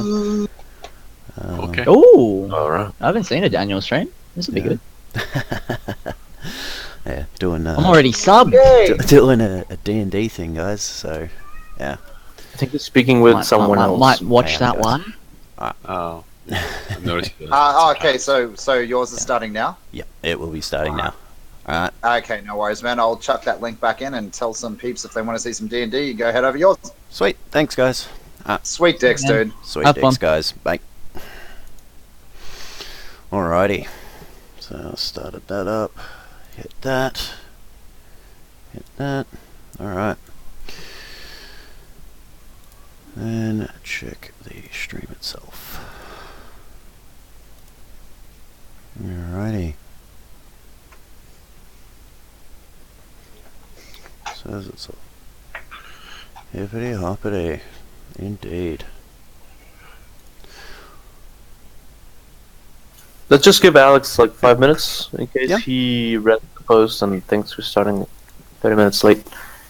Okay. Oh, Alright. I haven't seen a Daniel stream. This will be good. Yeah, doing I'm already subbed. doing a D&D thing, guys. So, yeah. I think he's speaking with someone else. Might watch Yeah, that guys. one. Oh. I've noticed that. Okay, so yours is starting now? Yep, it will be starting now. Alright. Okay, no worries, man. I'll chuck that link back in and tell some peeps if they want to see some D&D, you go head over yours. Sweet. Thanks, guys. Sweet dicks, Yeah. dude. Sweet Have dicks, fun. guys. Bye. Alrighty. So I started that up. Hit that. Hit that. Alright. Then check the stream itself. Alrighty. Says it's a hippity hoppity. Indeed. Let's just give Alex like 5 minutes in case Yeah. he read the post and thinks we're starting 30 minutes late.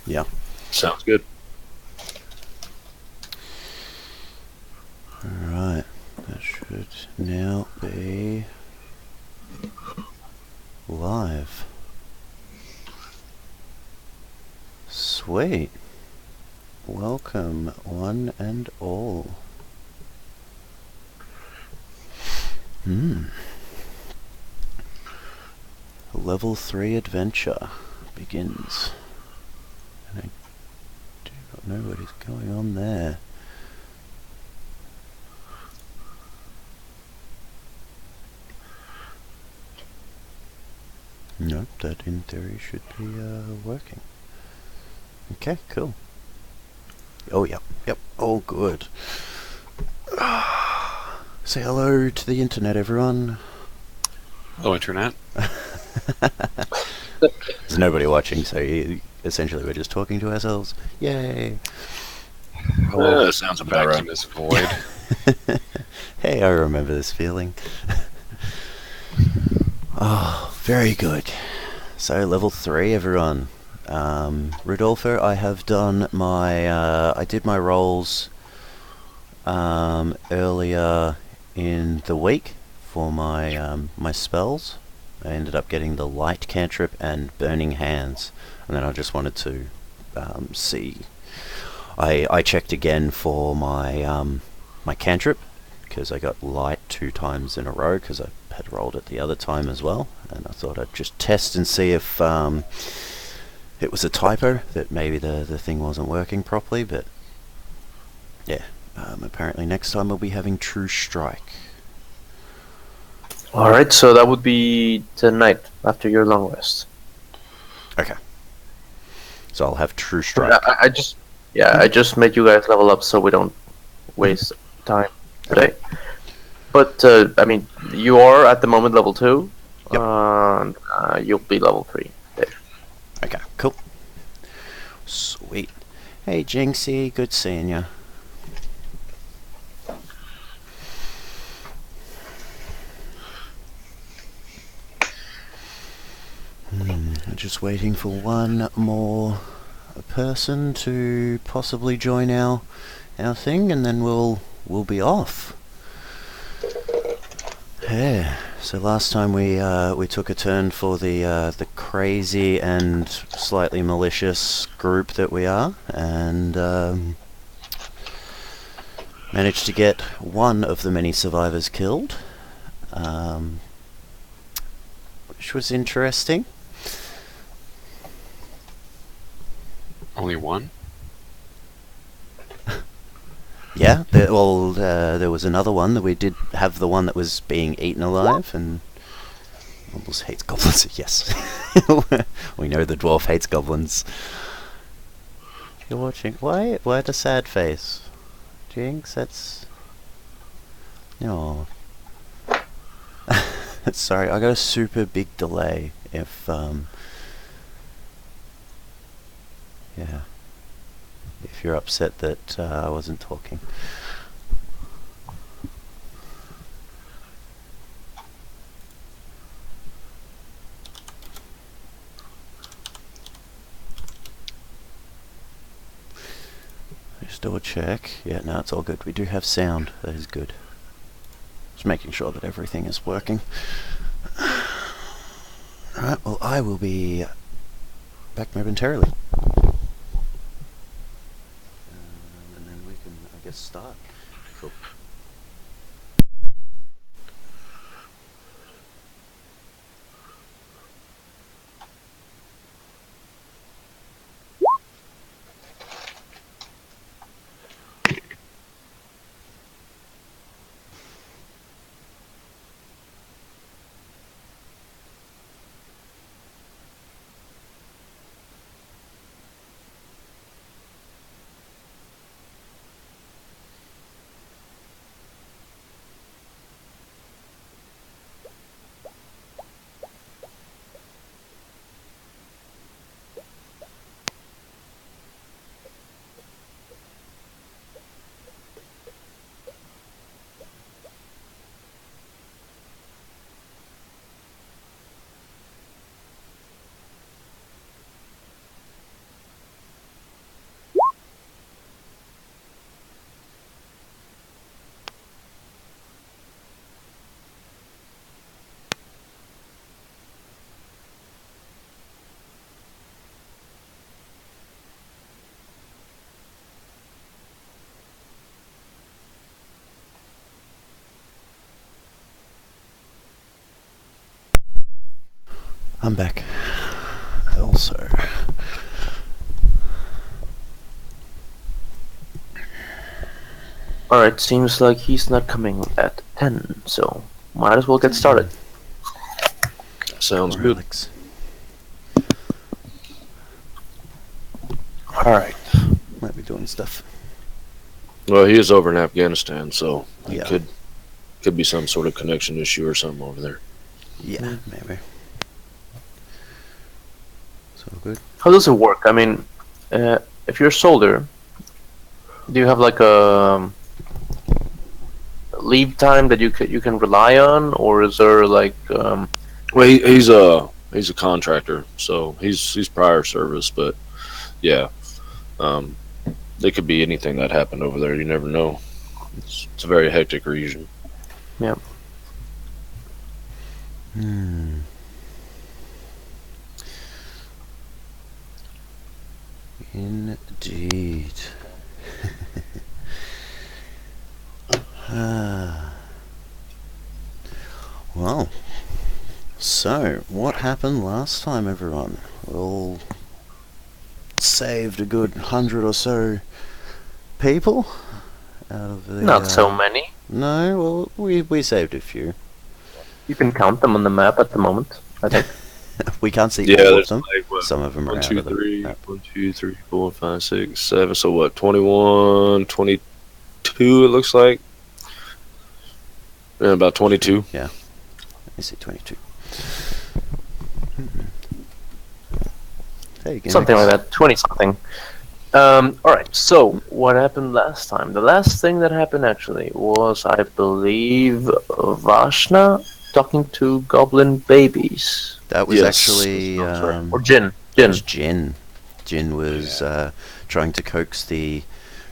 Yeah. Sounds good. Alright. That should now be live. Sweet. Welcome, one and all. Level 3 adventure begins. And I do not know what is going on there. Nope, that in theory should be working. Okay, cool. Oh, yep, all good. Say hello to the internet, everyone. Hello, Internet. There's nobody watching, so essentially we're just talking to ourselves. Yay! Sounds about right. This void. Hey, I remember this feeling. Oh, very good. So, level 3, everyone. Rudolfo, I have done my, I did my rolls earlier in the week for my, my spells. I ended up getting the light cantrip and burning hands, and then I just wanted to see. I checked again for my my cantrip because I got light 2 times in a row because I had rolled it the other time as well, and I thought I'd just test and see if it was a typo, that maybe the thing wasn't working properly. But yeah, apparently next time we'll be having True Strike. Alright, so that would be tonight after your long rest. Okay. So I'll have True Strike. I just made you guys level up so we don't waste time today. But I mean, you are at the moment level 2. Yep. And you'll be level 3 there. Okay, cool. Sweet. Hey Jinxie, good seeing ya. Just waiting for one more person to possibly join our thing, and then we'll be off. Yeah. So last time we took a turn for the crazy and slightly malicious group that we are, and managed to get one of the many survivors killed, which was interesting. Only one? Yeah, there was another one that we did have, the one that was being eaten alive, and almost hates goblins. Yes, we know the dwarf hates goblins. You're watching. Why the sad face? Jinx, that's. No. Sorry, I got a super big delay. If yeah. If you're upset that I wasn't talking. Just do a check. Yeah, no, it's all good. We do have sound. That is good. Just making sure that everything is working. Alright, well, I will be back momentarily. And then we can, I guess, start. Cool. I'm back. Also, Alright, seems like he's not coming at 10, so might as well get started. Sounds or good. Alex. Alright. Might be doing stuff. Well, he is over in Afghanistan, so Yeah. it could be some sort of connection issue or something over there. Yeah, maybe. So good. How does it work? I mean, if you're a soldier, do you have like a leave time that you can rely on, or is there like Well, he's a contractor, so he's prior service, but yeah, it could be anything that happened over there. You never know. It's a very hectic region. yeah? Indeed. Well, so what happened last time, everyone? We all saved a good 100 or so people out of the. Not so many. No, well, we saved a few. You can count them on the map at the moment, I think. We can't see Yeah, all of there's them. like what, Some of them are 1, out 2, of the 3, map. 1, 2, 3, 4, 5, 6, 7. So what? 21, 22. It looks like. Yeah, about 22. Let me see, 22. There you go. Something like that, 20 something. Alright, so what happened last time? The last thing that happened actually was, I believe, Vashna talking to goblin babies. That was Yes, actually that sounds right. Or Jin. it was Jin. Jin was trying to coax the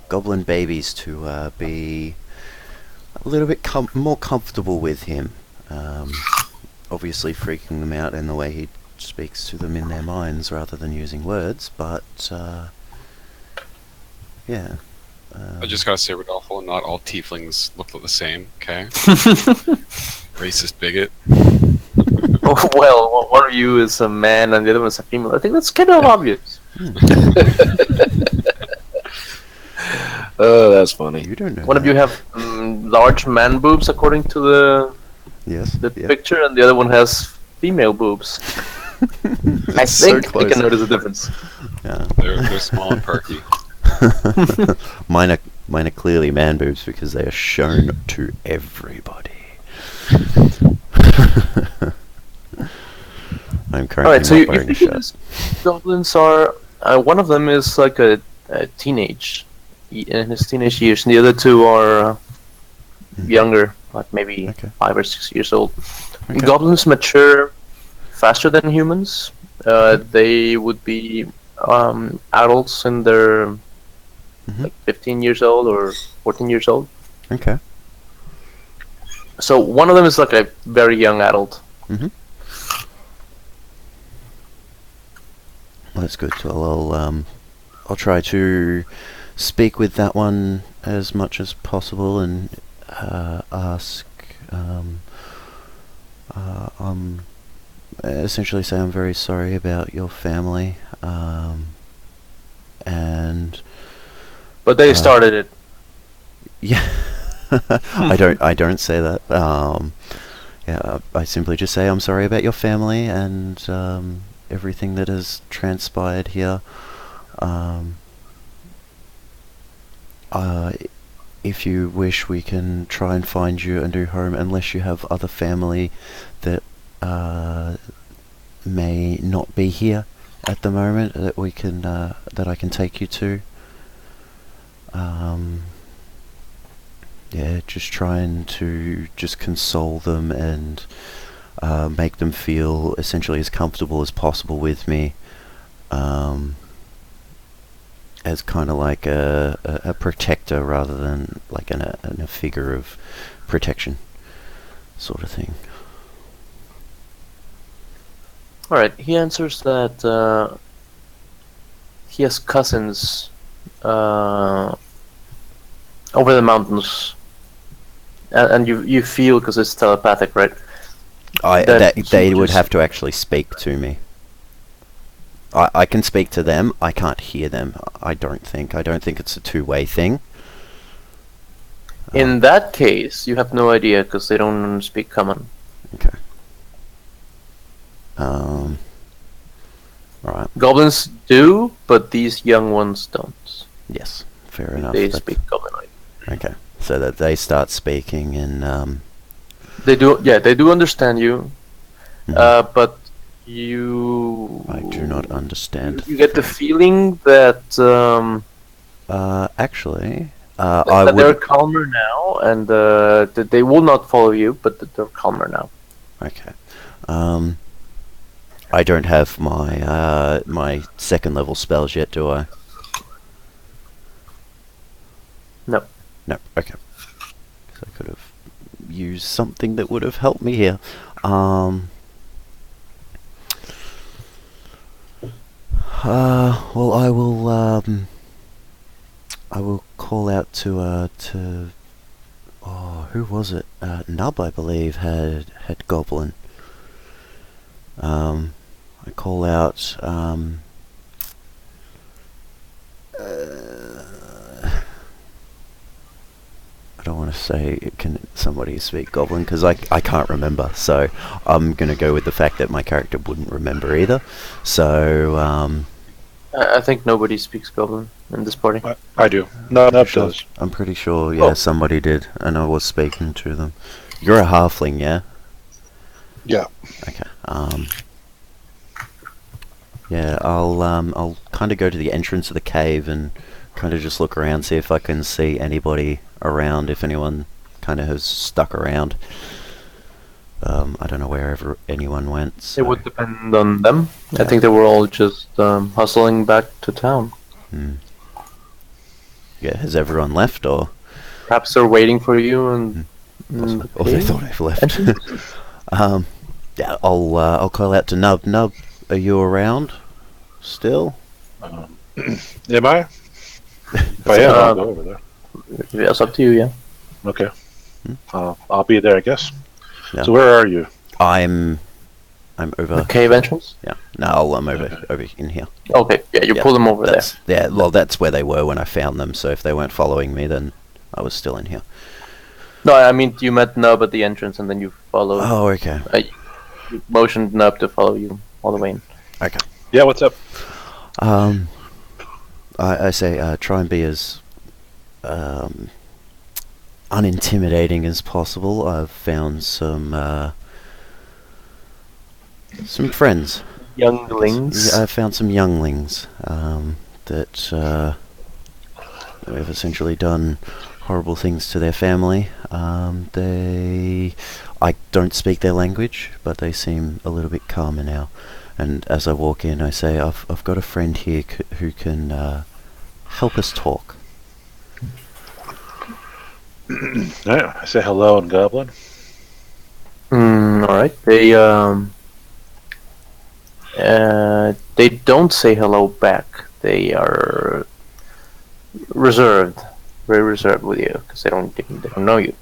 goblin babies to be a little bit more comfortable with him. Obviously freaking them out in the way he speaks to them in their minds rather than using words, but yeah. I just gotta say, Rodolfo, not all tieflings look the same, okay? Racist bigot. Well, one of you is a man and the other one is a female. I think that's kind of obvious. Oh, that's funny. You don't know. One of you have large man boobs according to the Yes. Yeah. picture, and the other one has female boobs. I So think we close. can notice a difference. Yeah. They're small and perky. Mine are clearly man boobs because they are shown to everybody. I'm currently Alright, so not you wearing a think shirt. these goblins are... one of them is like a teenage, in his teenage years, and the other two are younger, like maybe Okay. 5 or 6 years old. Okay. Goblins mature faster than humans. They would be adults in their like 15 years old or 14 years old. Okay. So one of them is like a very young adult. Well, that's good. So I'll try to speak with that one as much as possible and ask. Essentially say I'm very sorry about your family. And But they started it. yeah, I don't say that. Yeah, I simply just say I'm sorry about your family and everything that has transpired here. If you wish, we can try and find you a new home, unless you have other family that may not be here at the moment that we can that I can take you to. Yeah, just trying to just console them and make them feel essentially as comfortable as possible with me, as kind of like a protector rather than like a figure of protection sort of thing. Alright, he answers that he has cousins over the mountains. And you feel, because it's telepathic, right? They would have to actually speak to me. I can speak to them. I can't hear them. I don't think it's a two-way thing. In that case, you have no idea because they don't speak common. Okay. All right. Goblins do, but these young ones don't. Yes. Fair enough. They speak Goblinoid. Okay. So that they start speaking and They do, yeah, they do understand you, mhm. but you... I do not understand. You get the feeling that Actually, that they're calmer now, and that they will not follow you, but that they're calmer now. Okay. I don't have my my second level spells yet, do I? No. No. Okay. So I could have used something that would have helped me here. Well, I will call out to oh, who was it? Nub, I believe, had Goblin. I call out I don't want to say can somebody speak Goblin because I can't remember, so I'm gonna go with the fact that my character wouldn't remember either. So I think nobody speaks Goblin in this party. I do. No, Nub does. I'm pretty sure, yeah, somebody did, and I was speaking to them. You're a halfling, yeah? Yeah. Okay. Yeah, I'll kind of go to the entrance of the cave and kind of just look around, see if I can see anybody around, if anyone kind of has stuck around. I don't know wherever anyone went. So. It would depend on them. Yeah. I think they were all just hustling back to town. Yeah, has everyone left, or? Perhaps they're waiting for you, and Or they thought I've left. Yeah, I'll call out to Nub. Nub, are you around still? Am I? If I am, I'll go over there. Yeah, it's up to you, yeah. Okay. I'll be there, I guess. Yeah. So where are you? I'm over. The cave entrance? Yeah. No, I'm over in here. Okay, yeah, you pull them over there. Yeah, well, that's where they were when I found them. So if they weren't following me, then I was still in here. No, I mean, you met Nub at the entrance, and then you followed. Oh, okay. You motioned Nub to follow you all the way in. Okay. Yeah, what's up? I say try and be as unintimidating as possible. I've found some friends. Younglings. Yeah, I found some younglings that have essentially done horrible things to their family. I don't speak their language, but they seem a little bit calmer now. And as I walk in, I say, I've got a friend here who can help us talk. Yeah, I say hello in Goblin. All right. They don't say hello back. They are reserved, very reserved with you because they don't know you.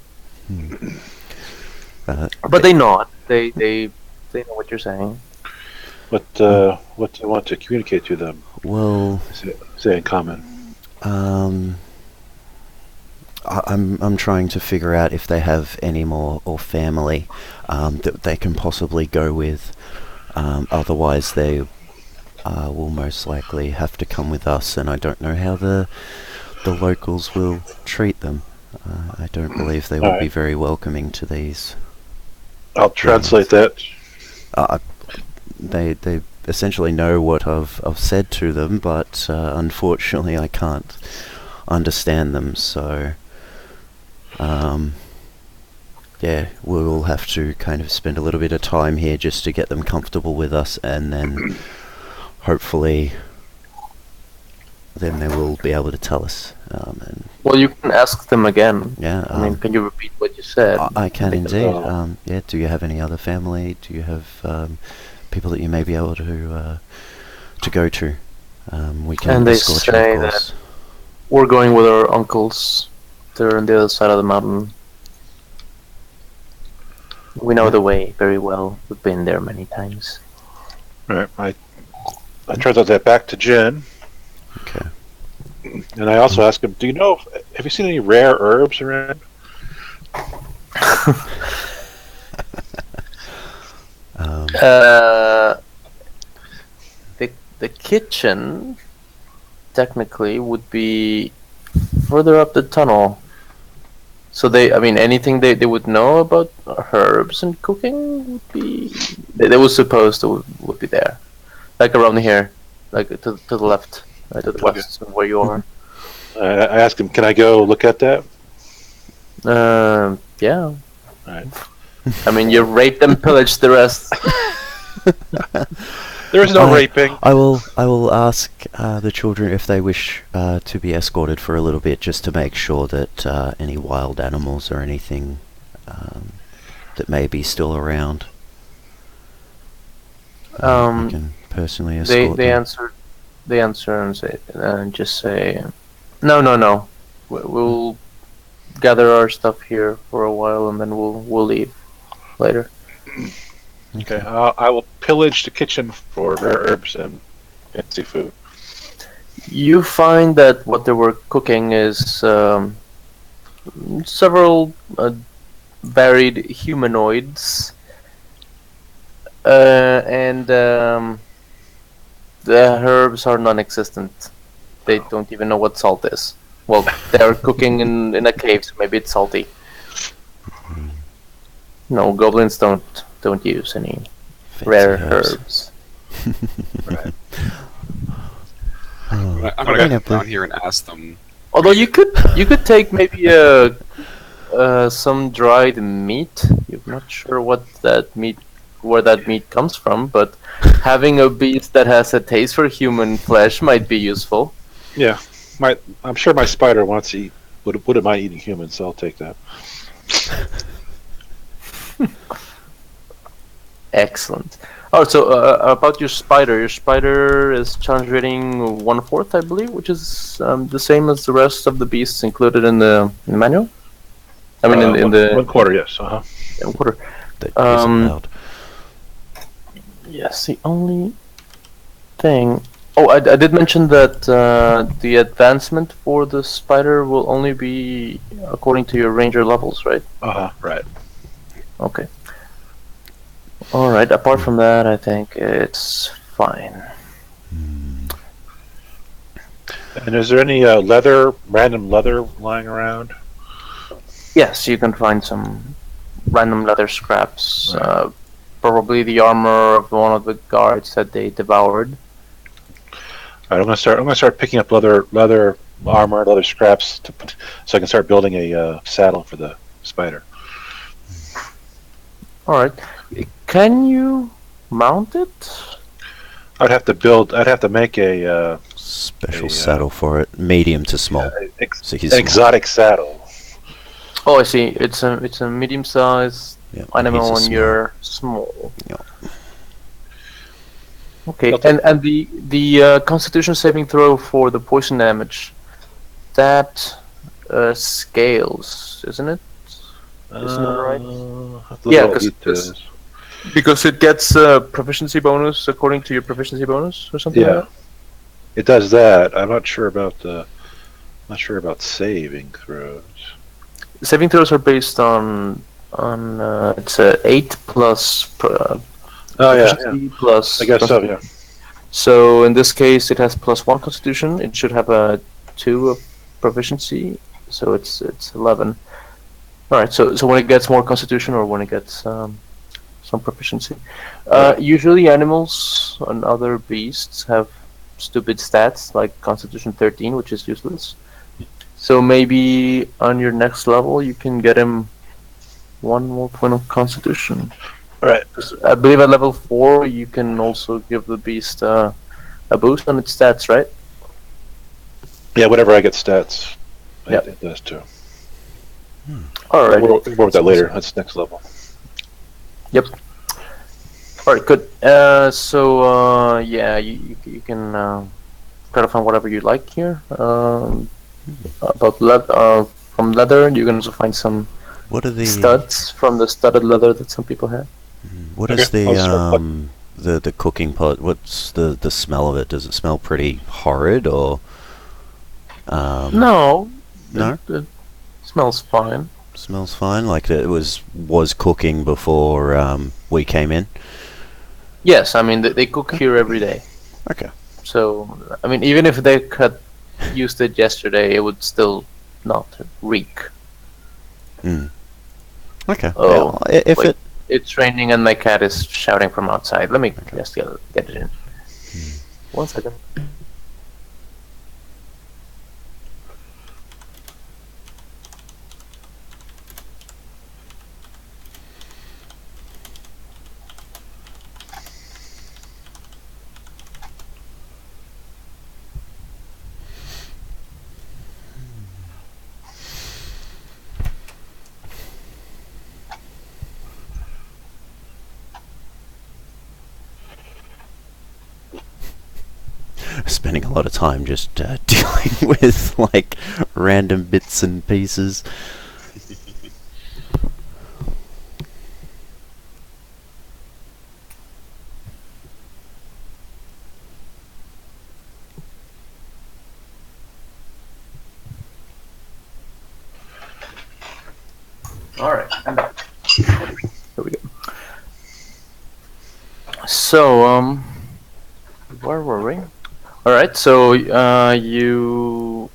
But they nod. They know what you're saying. What do you want to communicate to them? Well, Say in common. I'm trying to figure out if they have any more or family that they can possibly go with. Otherwise, they will most likely have to come with us, and I don't know how the locals will treat them. I don't believe they will be very welcoming to these. I'll translate that. They essentially know what I've said to them, but unfortunately I can't understand them. So yeah, we'll have to kind of spend a little bit of time here just to get them comfortable with us, and then hopefully then they will be able to tell us. Well, you can ask them again. Yeah, I mean, can you repeat what you said? I can Because, indeed. Yeah, do you have any other family? Do you have people that you may be able to go to? We can And they escort you, say of course. that we're going with our uncles. They're on the other side of the mountain. We know the way very well. We've been there many times. Right. I translate that back to Jen, Okay. and I also ask him, have you seen any rare herbs around? The kitchen technically would be further up the tunnel. So anything they would know about herbs and cooking would be they would suppose would be there, like around here, like to the left, to the west of where you are. I asked him, can I go look at that? Yeah. Right. I mean, you raped and pillaged the rest. There is no raping. I will ask the children if they wish to be escorted for a little bit, just to make sure that any wild animals or anything that may be still around, I can personally escort They them. answer and just say, no. We'll gather our stuff here for a while and then we'll leave later. Okay, I will pillage the kitchen for rare herbs and fancy food. You find that what they were cooking is several varied humanoids, and the herbs are non-existent. They don't even know what salt is. Well, they're cooking in a cave, so maybe it's salty. No, goblins don't use any Fancy rare herbs. Right. Oh, I'm gonna go down here and ask them. Although you could take maybe some dried meat. You're not sure where that meat comes from, but having a beast that has a taste for human flesh might be useful. Yeah, I'm sure my spider wants to eat. Wouldn't mind eating humans, so I'll take that. Excellent. Oh, so about your spider. Your spider is challenge rating 1/4, I believe, which is the same as the rest of the beasts included in the manual. I mean, in the 1/4, yes. Uh-huh. 1/4. that isn't allowed. Yes, the only thing. Oh, I did mention that the advancement for the spider will only be according to your ranger levels, right? Uh-huh, right. Okay. All right. Apart from that, I think it's fine. And is there any random leather lying around? Yes, you can find some random leather scraps. Probably the armor of one of the guards that they devoured. All right, I'm gonna start picking up leather armor, leather scraps so I can start building a saddle for the spider. All right. Can you mount it? I'd have to make a Special saddle for it, medium to small. So he's an exotic saddle. Oh, I see. It's a medium sized Yeah, animal he's a and you're small. Yeah. Okay, I'll take- and the Constitution saving throw for the poison damage, that scales, isn't it? Isn't that right? Have to look Yeah, at what 'cause it this- is. Because it gets a proficiency bonus according to your proficiency bonus or something Yeah. like that. It does that. I'm not sure about saving throws. Saving throws are based on it's a 8 plus Oh yeah, proficiency plus. I guess so. Yeah. So in this case, it has +1 Constitution. It should have a 2 of proficiency, so it's 11. All right. So when it gets more Constitution or when it gets some proficiency, usually animals and other beasts have stupid stats like Constitution 13, which is useless. So maybe on your next level, you can get him 1 more point of Constitution. Right. I believe at level 4, you can also give the beast a boost on its stats, right? Yeah. Whenever I get stats, Yep. it does too. Alright. We'll work with that later. That's next level. Alright, good. Yeah, you can try to find whatever you like here. About from leather, you can also find some What are the studs from the studded leather that some people have. What Okay, is the I'll start the cooking pot? What's the smell of it? Does it smell pretty horrid or? No. No? It smells fine. Smells fine. Like it was cooking before we came in. Yes, I mean they cook here every day. Okay. So I mean, even if they had used it yesterday, it would still not reek. Okay. Oh, yeah, well, if wait. it It's raining and my cat is shouting from outside. Let me just get it in. 1 second. spending a lot of time just dealing with like random bits and pieces. Alright, I'm back. Here we go. So, where were we? Alright, so you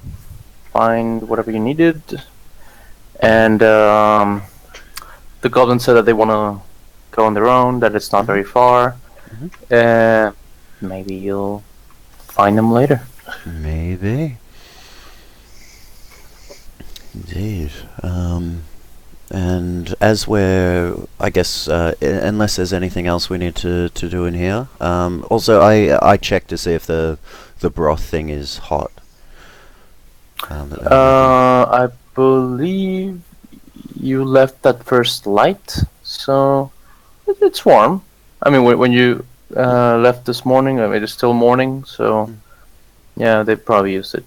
find whatever you needed, and the goblin said that they want to go on their own, that it's not very far. Maybe you'll find them later. Maybe. Indeed. And as we're, I guess, unless there's anything else we need to do in here. Also, I checked to see if the broth thing is hot. I believe you left that first light, so it's warm. I mean, when you left this morning, I mean, it's still morning, so yeah, they probably used it.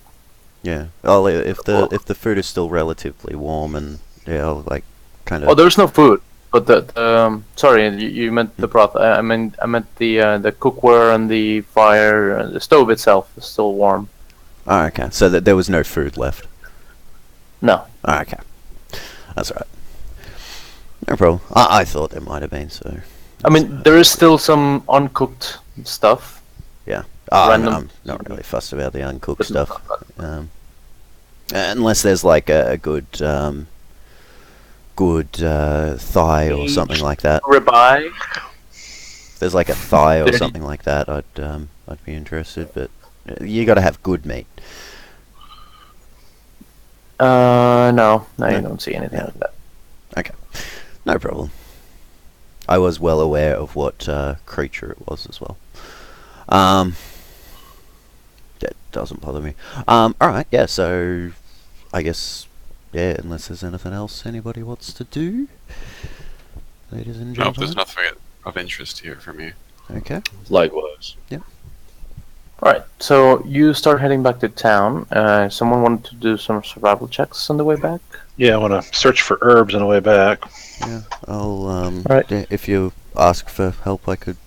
Yeah. Oh, if the food is still relatively warm and I'll, like kind of. Oh, there's no food, but sorry, you meant the broth. I meant the cookware and the fire, the stove itself is still warm. Oh, okay. So that there was no food left. No. Oh, okay. That's right. No problem. I thought there might have been, so. I mean, there is still some uncooked stuff. Yeah. Random- I'm not really fussed about the uncooked But stuff. Unless there's like a good thigh or something like that. Ribeye. If there's like a thigh or Dirty. something like that, I'd be interested. But you got to have good meat. No, No. you don't see anything Yeah. like that. Okay. No problem. I was well aware of what creature it was as well. That doesn't bother me. Alright, yeah, so I guess yeah, unless there's anything else anybody wants to do, ladies and Nope, there's gentlemen. nothing of interest here for me. Okay. Likewise. Alright, so you start heading back to town. Someone wanted to do some survival checks on the way back? Yeah, I want to search for herbs on the way back. Yeah, I'll Right. yeah, if you ask for help, I could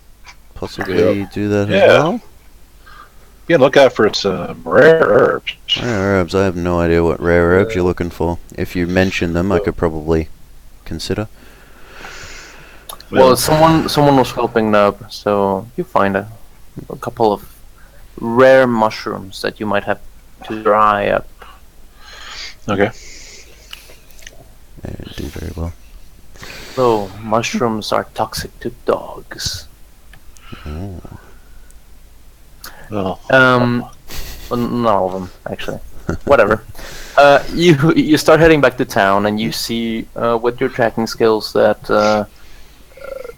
possibly do that as Yeah. well. Yeah, look out for some rare herbs. Rare herbs. I have no idea what rare herbs you're looking for. If you mention them, I could probably consider. Well, someone was helping Nub, so you find a couple of rare mushrooms that you might have to dry up. Okay. They didn't do very well. So mushrooms are toxic to dogs. Oh. Well, Well, not all of them actually. Whatever. You start heading back to town, and you see with your tracking skills that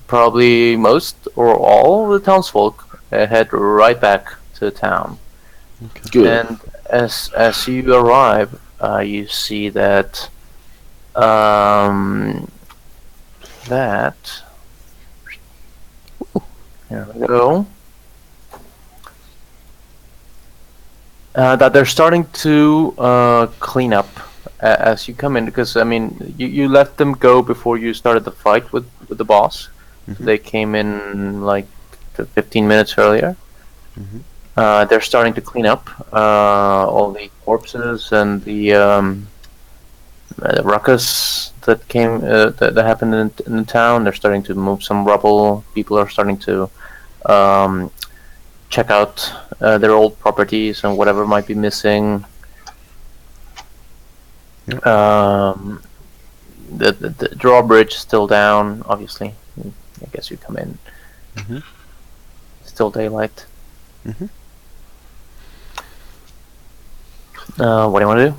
probably most or all of the townsfolk head right back to town. Okay. Good. And as you arrive, you see that that here we go. That they're starting to clean up as you come in, because I mean you let them go before you started the fight with the boss. Mhm. They came in like 15 minutes earlier. Mhm. They're starting to clean up all the corpses and the ruckus that came that happened in the town. They're starting to move some rubble. People are starting to check out their old properties and whatever might be missing. Yep. The drawbridge is still down, obviously. I guess you come in. Mhm. Still daylight. Mhm. What do you want to do?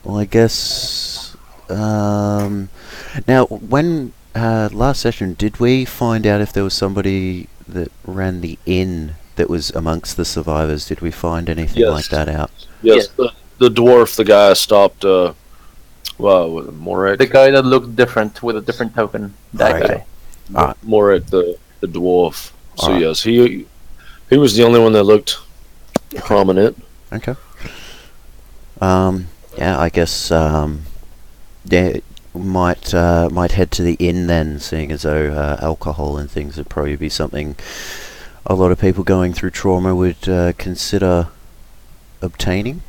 Well, I guess. Now, when last session, did we find out if there was somebody that ran the inn that was amongst the survivors? Did we find anything Yes. like that out? Yes, the dwarf, the guy stopped. Morek. The guy that looked different with a different token. That Right. guy. Ah. Morek, the dwarf. So Alright. yes, he was the only one that looked prominent. Okay. Yeah, I guess. Yeah, might head to the inn then, seeing as though alcohol and things would probably be something a lot of people going through trauma would consider obtaining.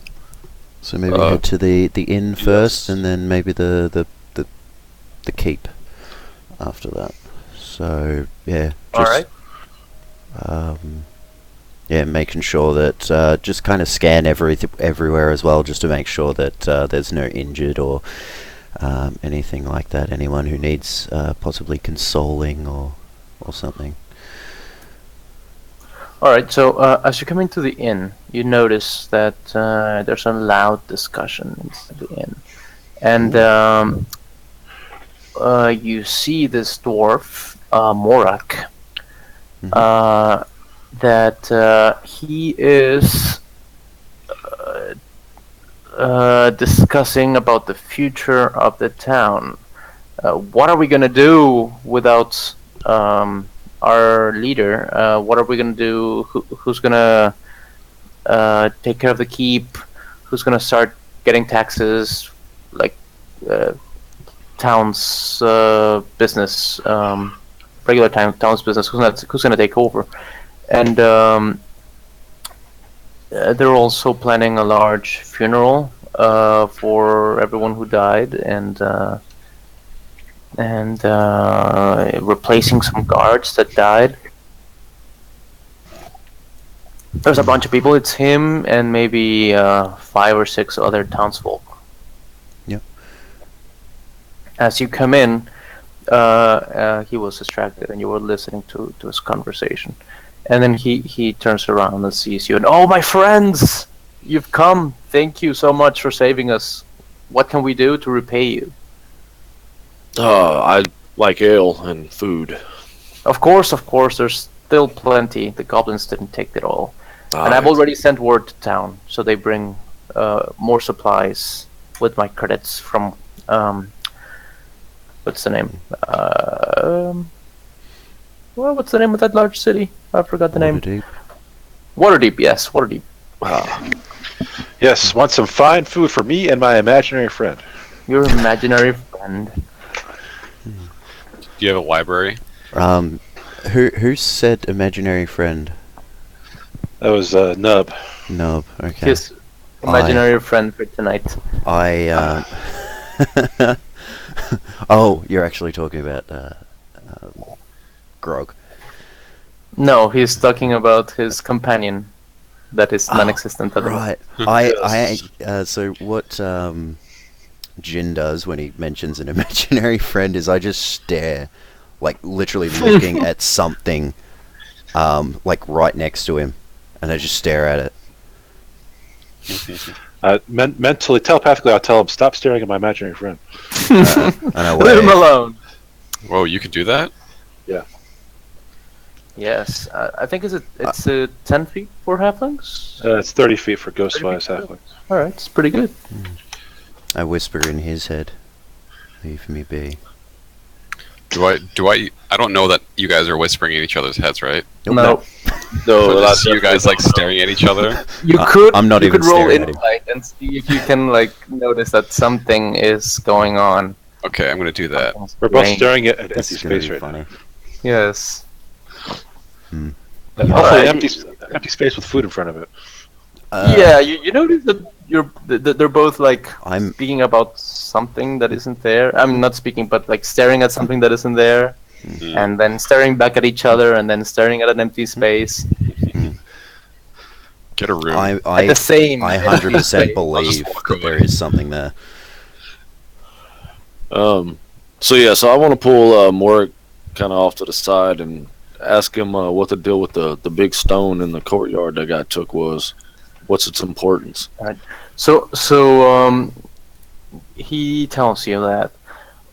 So maybe head to the inn first, and then maybe the keep after that. So yeah, All right. yeah, making sure that just kind of scan everywhere as well, just to make sure that there's no injured or anything like that. Anyone who needs possibly consoling or something. Alright, so as you come into the inn, you notice that there's a loud discussion inside the inn. And you see this dwarf, Morak, that he is discussing about the future of the town. What are we going to do without our leader? What are we going to do? Who's going to take care of the keep? Who's going to start getting taxes? Like town's business, regular town's business. Who's going to take over? And they're also planning a large funeral for everyone who died, and replacing some guards that died. There's a bunch of people. It's him and maybe 5 or 6 other townsfolk. Yep. As you come in, he was distracted, and you were listening to his conversation. And then he turns around and sees you, and oh, my friends, you've come. Thank you so much for saving us. What can we do to repay you? I like ale and food. Of course, there's still plenty. The goblins didn't take it all. And I've Alright. already sent word to town, so they bring more supplies with my credits from what's the name? Well, what's the name of that large city? I forgot the name. Waterdeep. Waterdeep, yes, Waterdeep. Yes, want some fine food for me and my imaginary friend. Your imaginary friend. Do you have a library? Who said imaginary friend? That was Nub. Nub. Okay. His imaginary friend for tonight. Oh, you're actually talking about Grog. No, he's talking about his companion that is non-existent at the moment. Right. So what Jin does when he mentions an imaginary friend is I just stare, like literally looking at something, like right next to him, and I just stare at it. Mentally, telepathically, I'll tell him, stop staring at my imaginary friend. And I Leave him wave. alone. Whoa, you could do that? Yes, I think it's 10 feet for halflings. It's 30 feet for ghost-wise halflings. All right, it's pretty good. I whisper in his head, "Leave me be." I don't know that you guys are whispering in each other's heads, right? No, So just you guys like staring at each other? you could. I'm not you even could roll staring at him. insight and see if you can like notice that something is going on. Okay, I'm gonna do that. We're both Strange. staring at empty This is gonna space be right funny. Yes. now. Hopefully, Alright. empty space with food in front of it. Yeah, you notice that they're both like I'm speaking about something that isn't there. I'm not speaking, but like staring at something that isn't there, and then staring back at each other, and then staring at an empty space. Get a room. At the same. I 100% believe walk that away. there is something there. So I want to pull Morik kind of off to the side and ask him what the deal with the big stone in the courtyard that guy took was. What's its importance? So he tells you that.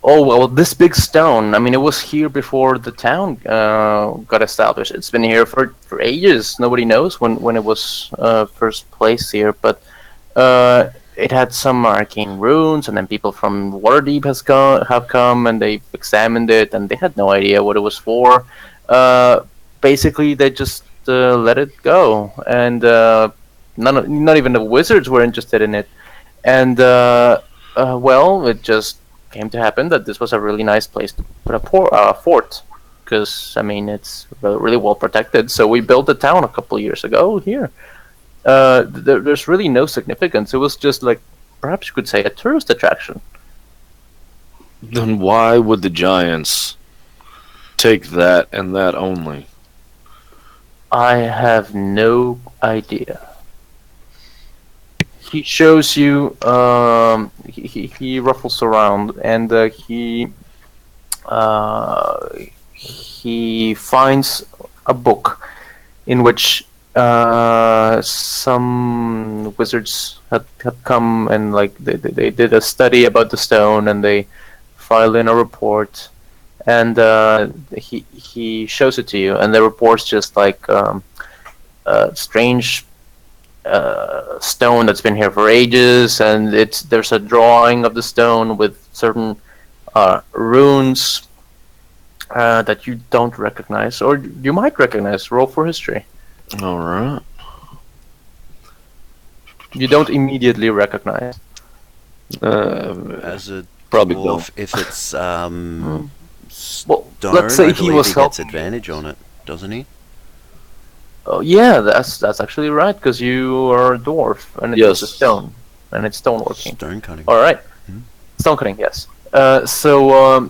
Oh well, this big stone. I mean, it was here before the town got established. It's been here for ages. Nobody knows when it was first placed here, but it had some arcane runes, and then people from Waterdeep have come and they examined it, and they had no idea what it was for. Basically, they just let it go, and not even the wizards were interested in it. And well, it just came to happen that this was a really nice place to put a fort, because I mean it's really well protected. So we built a town a couple of years ago here. There's really no significance. It was just like, perhaps you could say, a tourist attraction. Then why would the giants take that and that only? I have no idea. He shows you. He ruffles around and he finds a book in which some wizards had come and like they did a study about the stone, and they filed in a report, and he shows it to you, and the report's just like strange stone that's been here for ages, and there's a drawing of the stone with certain runes that you don't recognize, or you might recognize. Roll for history. All right. You don't immediately recognize. As a Probably dwarf, if it's Well, stone, let's say I he believe was he gets helping. advantage on it, doesn't he? Oh yeah, that's actually right, because you are a dwarf, and it's Yes. a stone, and it's stoneworking. Stone cutting. All right, Mhm. stone cutting. Yes. So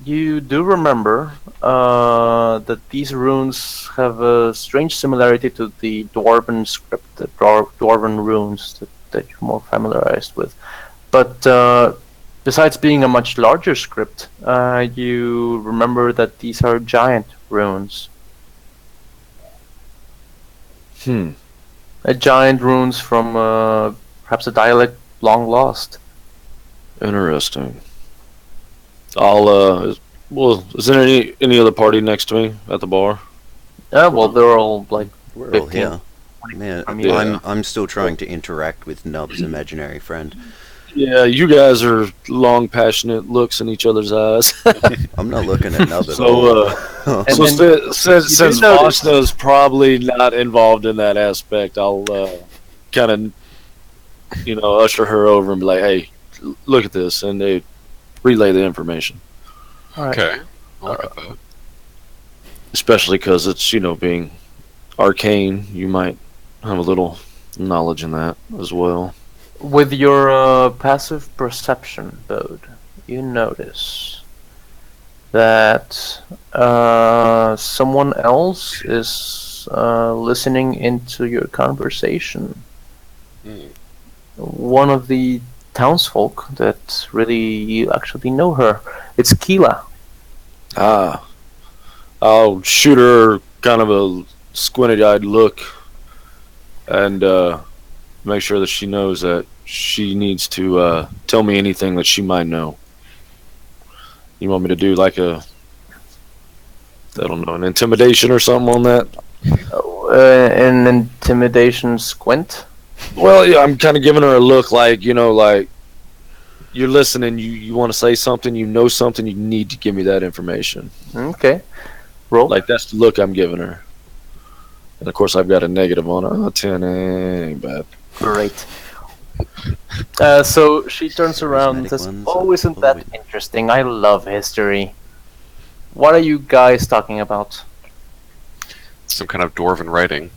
you do remember that these runes have a strange similarity to the dwarven script, the dwarven runes that you're more familiarized with. But besides being a much larger script, you remember that these are giant runes. Giant runes from perhaps a dialect long lost. Interesting. Is there any other party next to me at the bar? Well, they're all like We're all 15. here. Man, from you. I'm still trying to interact with Nub's imaginary friend. Yeah, you guys are long, passionate looks in each other's eyes. I'm not looking at Nub at all. So, And so then since do notice- Vashna's probably not involved in that aspect, I'll kind of, usher her over and be like, "Hey, look at this," and they relay the information. All right. Okay. I'll look at that. Especially because it's being arcane, you might have a little knowledge in that as well. With your passive perception, Bode, you notice that someone else is listening into your conversation. Hmm. One of the townsfolk that really you actually know her. It's Keela. Ah, I'll shoot her kind of a squinty-eyed look and make sure that she knows that she needs to tell me anything that she might know. You want me to do like I don't know, an intimidation or something on that? An intimidation squint. Well, yeah, I'm kind of giving her a look like, like you're listening, you want to say something, you know something, you need to give me that information. Okay. Roll. Like, that's the look I'm giving her. And of course, I've got a negative on it. Oh, 10 ain't bad. Great. So she turns around and says, Charismatic "Oh, ones isn't are that always- interesting? I love history. What are you guys talking about?" Some kind of dwarven writing.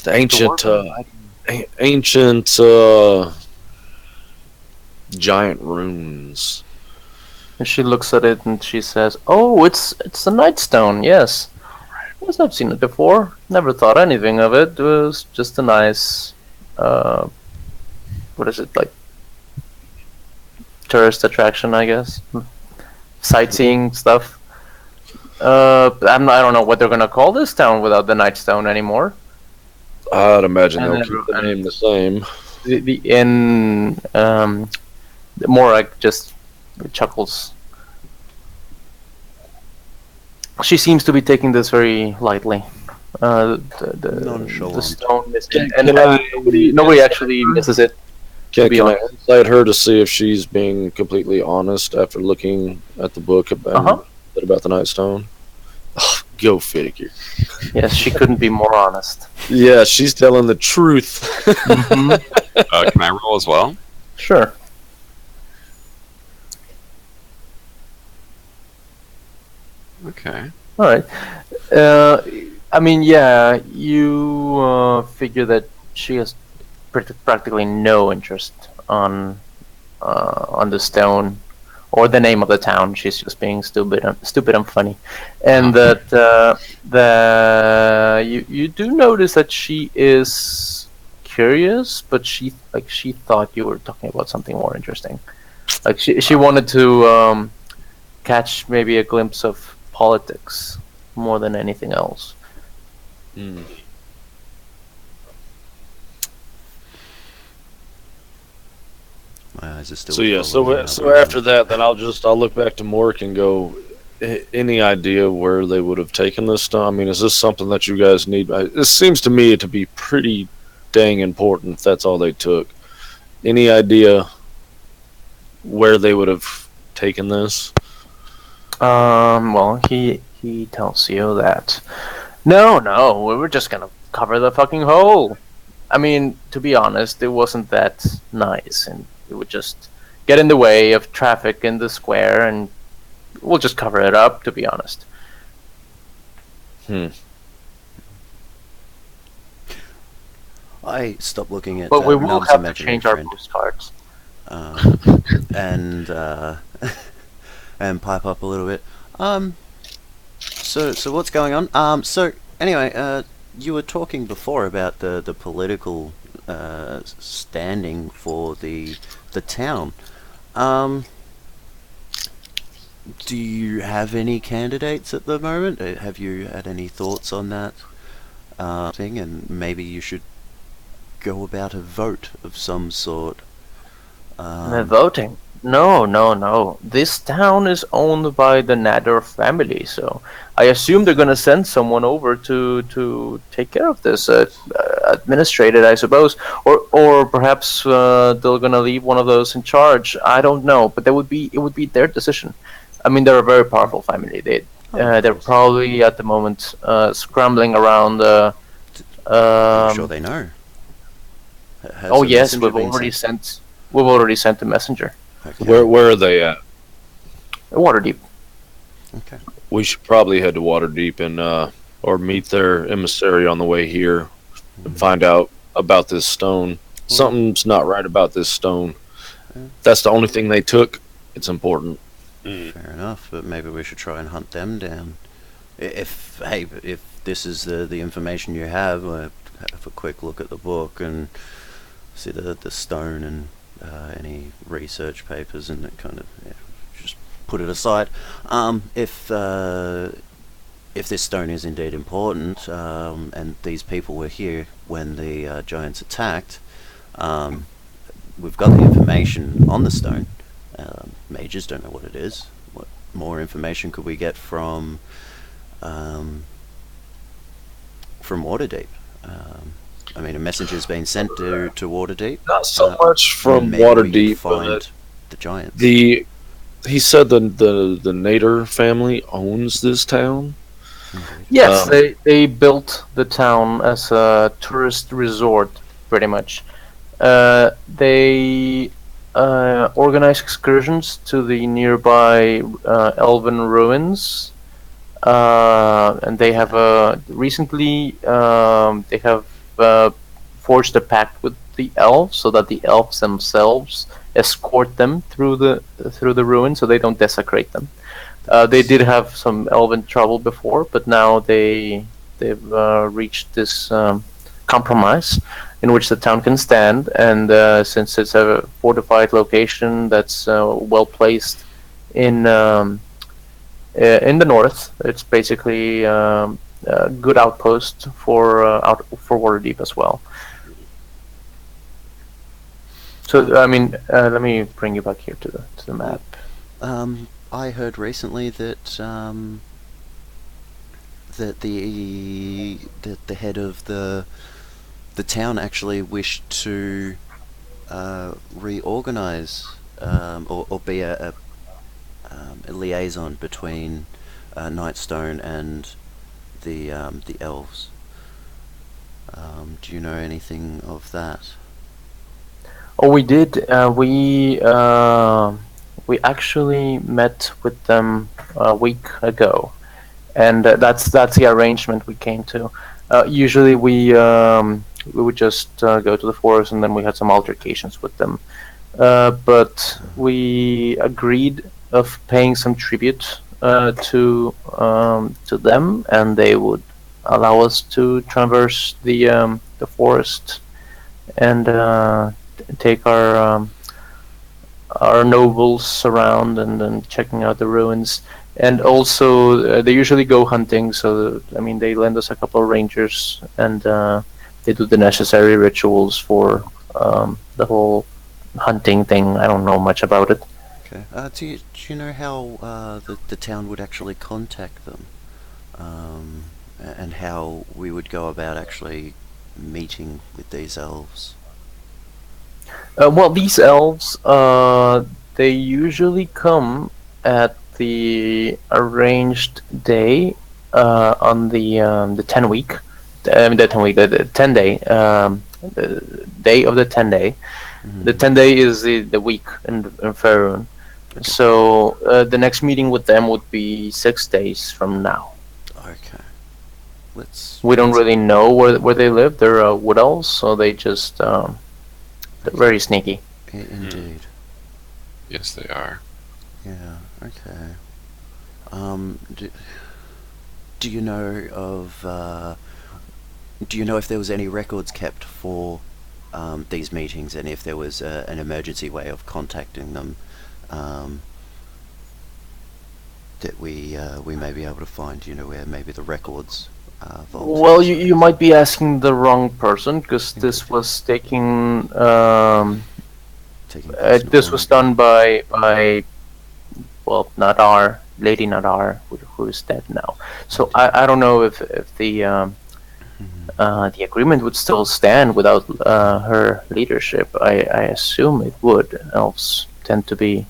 The ancient, Dwarven ancient giant runes. And she looks at it and she says, "Oh, it's the Nightstone. Yes. Yes, I've seen it before. Never thought anything of it. It was just a nice, what is it, like tourist attraction, I guess, sightseeing stuff. I don't know what they're gonna call this town without the Nightstone anymore. I'd imagine And they'll then- keep the name the same. The inn, Morag just chuckles. She seems to be taking this very lightly. The Nonchalant. stone is, Can and I- nobody actually misses it. Can be I honest. insight her to see if she's being completely honest after looking at the book about the Nightstone? Oh, go figure. Yes, she couldn't be more honest. Yeah, she's telling the truth. Can I roll as well? Sure. Okay. All right. I mean, yeah, you figure that she has practically no interest on the stone or the name of the town. She's just being stupid and funny, and that you do notice that she is curious, but she thought you were talking about something more interesting. Like she wanted to catch maybe a glimpse of politics more than anything else. My eyes are still. So yeah, following so after that, then I'll look back to Mork and go, any idea where they would have taken this stuff? I mean, is this something that you guys need? This seems to me to be pretty dang important if that's all they took. Any idea where they would have taken this? Well, he tells you that no, we were just gonna cover the fucking hole. I mean, to be honest, it wasn't that nice, and it would just get in the way of traffic in the square, and we'll just cover it up, to be honest. I stop looking at. But we will Nub's have to imaginary change our friend, postcards. and and pipe up a little bit. So what's going on? So anyway, you were talking before about the political standing for the town. Do you have any candidates at the moment? Have you had any thoughts on that thing? And maybe you should go about a vote of some sort. They're voting. No. This town is owned by the Nader family, so I assume they're gonna send someone over to take care of this, administrate it, I suppose, or perhaps they're gonna leave one of those in charge. I don't know, but it would be their decision. I mean, they're a very powerful family. They're probably at the moment scrambling around. I'm sure they know. Has Oh a yes, messenger we've been already sent? sent. We've already sent a messenger. Okay. Where are they at? Waterdeep. Okay. We should probably head to Waterdeep and or meet their emissary on the way here and find out about this stone. Something's not right about this stone. That's the only thing they took. It's important. Fair enough, but maybe we should try and hunt them down. If this is the information you have a quick look at the book and see the stone and any research papers and it kind of just put it aside. If this stone is indeed important and these people were here when the giants attacked, we've got the information on the stone. Mages don't know what it is. What more information could we get from Waterdeep? I mean, a messenger's been sent to Waterdeep. Not so much from Maybe we could Waterdeep, find but the giants. he said the Nader family owns this town. Yes, they built the town as a tourist resort, pretty much. They organize excursions to the nearby elven ruins, and they have recently they have forged a pact with the elves, so that the elves themselves escort them through the ruins, so they don't desecrate them. They did have some elven trouble before, but now they've reached this compromise in which the town can stand, and since it's a fortified location that's well placed in the north, it's basically a good outpost for Waterdeep as well. So I mean, let me bring you back here to the map. I heard recently that that the head of the town actually wished to reorganize or be a liaison between Nightstone and the elves. Do you know anything of that? Oh, we did. We actually met with them a week ago, and that's the arrangement we came to. Usually, we would just go to the forest, and then we had some altercations with them. But we agreed of paying some tribute to them, and they would allow us to traverse the forest and take our nobles around and checking out the ruins. And also, they usually go hunting. So I mean, they lend us a couple of rangers, and they do the necessary rituals for the whole hunting thing. I don't know much about it. Okay. Do you know how the town would actually contact them, and how we would go about actually meeting with these elves? Well, these elves, they usually come at the arranged day on the 10 week. The 10 week, the 10 day, the day of the 10 day. Mm-hmm. The 10 day is the week in Faerun. Okay. So the next meeting with them would be 6 days from now. Okay. We don't really know where they live. They're wood elves, so they just they're very sneaky. Indeed. Yes, they are. Yeah. Okay. Do you know of? Do you know if there was any records kept for these meetings, and if there was an emergency way of contacting them that we may be able to find? Do you know where maybe the records? Well, you might be asking the wrong person, because this was taking taking place in This was done by well, Nadar, Lady Nadar, who is dead now. So I don't know if the agreement would still stand without her leadership. I assume it would. Elves tend to be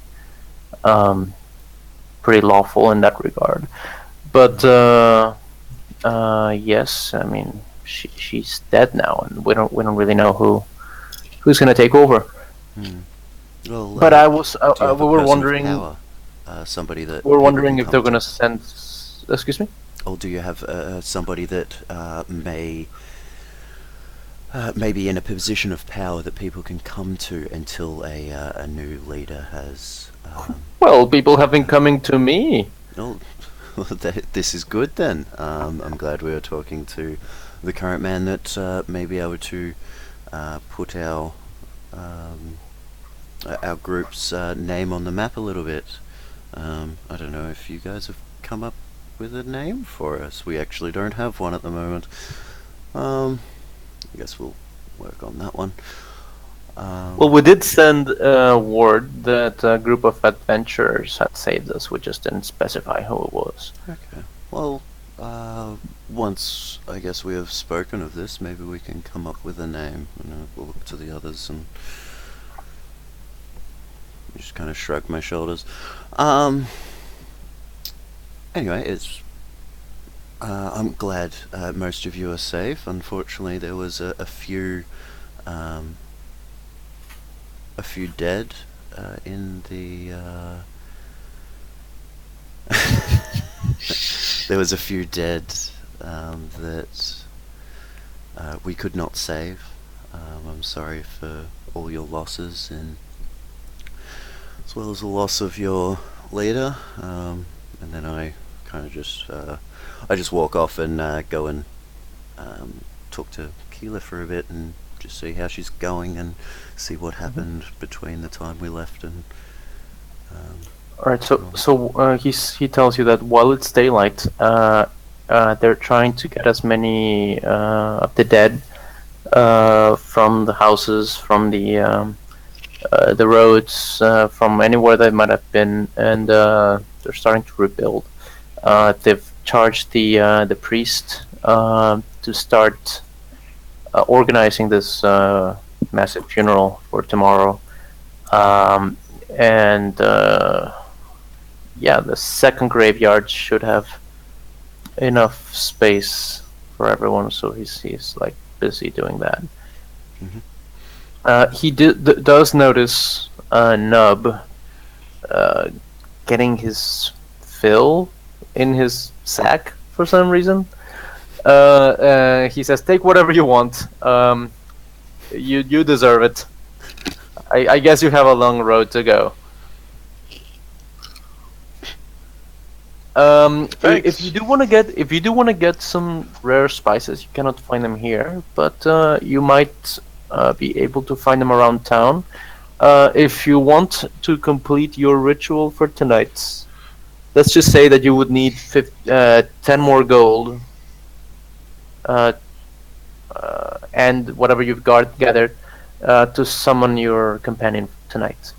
pretty lawful in that regard. But yes, I mean she's dead now, and we don't really know who's gonna take over. Well, But I was do you have we a were person of wondering. power? Somebody that We're people wondering can if come they're to? gonna send. Excuse me. Or do you have somebody that may be in a position of power that people can come to until a new leader has? Well, people have been coming to me. Oh, this is good then. I'm glad we are talking to the current man that may be able to put our group's name on the map a little bit. I don't know if you guys have come up with a name for us. We actually don't have one at the moment. I guess we'll work on that one. Well, we did send word that a group of adventurers had saved us. We just didn't specify who it was. Okay. Well, once I guess we have spoken of this, maybe we can come up with a name. We'll look to the others and just kind of shrug my shoulders. Anyway, I'm glad most of you are safe. Unfortunately, there was a few dead in the. There was a few dead that we could not save. I'm sorry for all your losses, and as well as the loss of your leader. And then I kind of just walk off and go and talk to Keela for a bit and just see how she's going and see what happened between the time we left and. All right. So he tells you that while it's daylight, they're trying to get as many of the dead from the houses, from the roads, from anywhere they might have been, and they're starting to rebuild. They've charged the priest to start organizing this massive funeral for tomorrow, and yeah, the second graveyard should have enough space for everyone, so he's like busy doing that. He does notice Nub getting his fill in his sack for some reason. He says, "Take whatever you want. You deserve it. I guess you have a long road to go." If you do want to get some rare spices, you cannot find them here, but you might be able to find them around town. If you want to complete your ritual for tonight, let's just say that you would need 10 more gold and whatever you've gathered to summon your companion tonight.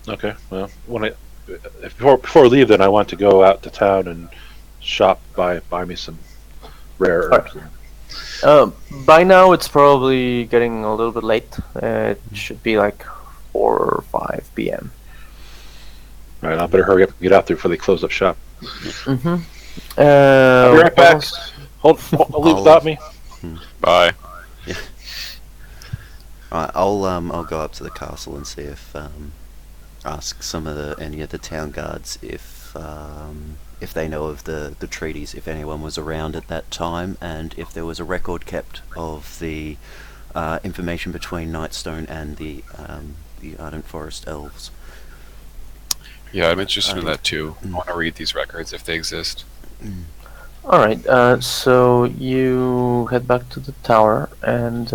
Okay. Well, before we leave, then I want to go out to town and shop, buy me some rare herbs. By now, it's probably getting a little bit late. It should be like 4 or 5 p.m. All right, I better hurry up and get out there before they close up shop. Mm-hmm. I'll be right back. Hold leave without me. Bye. Alright, I'll go up to the castle and see if ask any of the town guards if they know of the treaties, if anyone was around at that time, and if there was a record kept of the information between Nightstone and the Ardent Forest elves. Yeah, I'm interested in that too. I want to read these records if they exist. Alright, so you head back to the tower and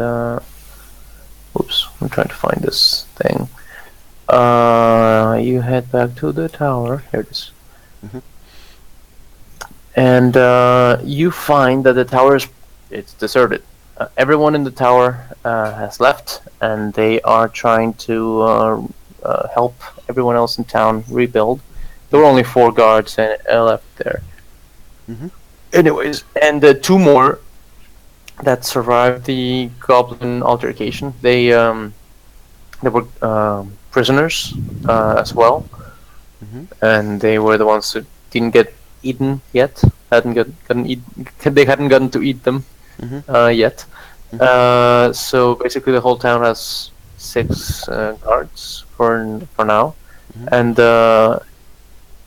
oops, I'm trying to find this thing. You head back to the tower. Here it is. And you find that the tower it's deserted. everyone in the tower has left, and they are trying to help everyone else in town rebuild. There were only 4 guards left there. Mhm. Anyways, and 2 more that survived the goblin altercation. They were prisoners as well, Mhm. and they were the ones who didn't get eaten yet. They hadn't gotten to eat them Mhm. yet. So basically, the whole town has 6 guards for now, Mhm. and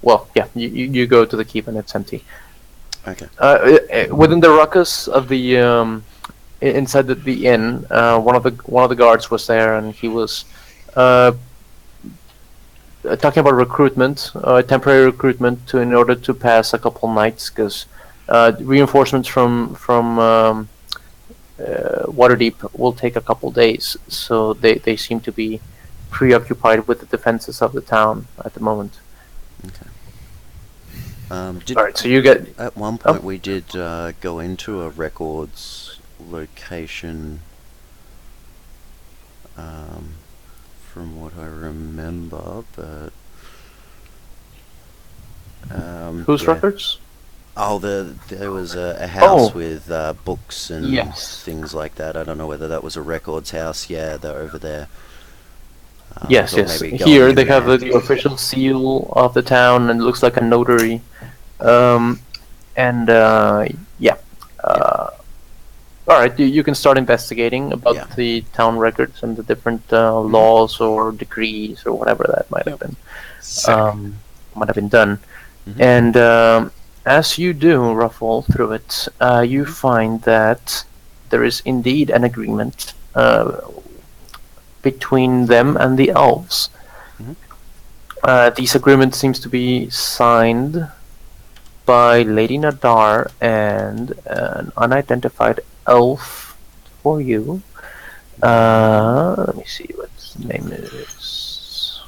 well, yeah, you go to the keep and it's empty. Okay. Within the ruckus of the inside the inn, one of the guards was there, and he was uh, talking about recruitment, temporary recruitment, in order to pass a couple nights, because reinforcements from Waterdeep will take a couple days, so they seem to be preoccupied with the defenses of the town at the moment. Did, All right, so you get at one point we did go into a records location. From what I remember, but whose yeah. records? Oh, there was a house Oh. with books and Yes. things like that. I don't know whether that was a records house. Yeah, they're over there. Yes, thought yes. maybe going Here in they have there. the official seal of the town, and it looks like a notary. And yeah. All right, you can start investigating about Yeah. the town records and the different laws or decrees or whatever that might have been. Sick. Might have been done. Mhm. And as you do ruffle through it, you find that there is indeed an agreement between them and the elves. Mhm. This agreement seems to be signed by Lady Nadar and an unidentified elf for you. Let me see what his name is.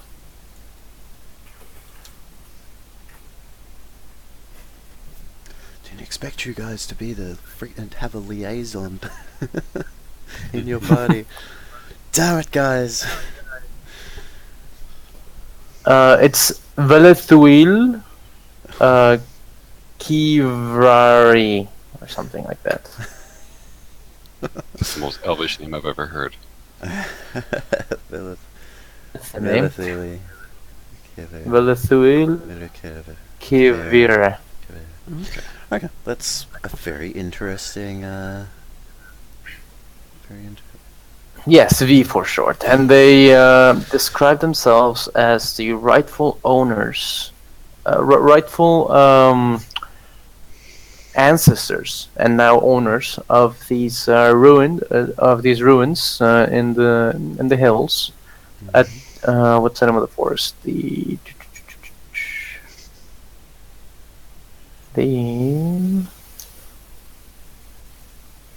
Didn't expect you guys to be and have a liaison in your party. Damn it, guys! It's Velethuil Kivrari or something like that. That's the most elvish name I've ever heard. That's the name. Velethuil. Velethuil Kivire. Okay, that's a very interesting. Very interesting. Yes, V for short. And they describe themselves as the rightful owners, rightful ancestors, and now owners of these ruins in the hills. At what's the name of the forest? The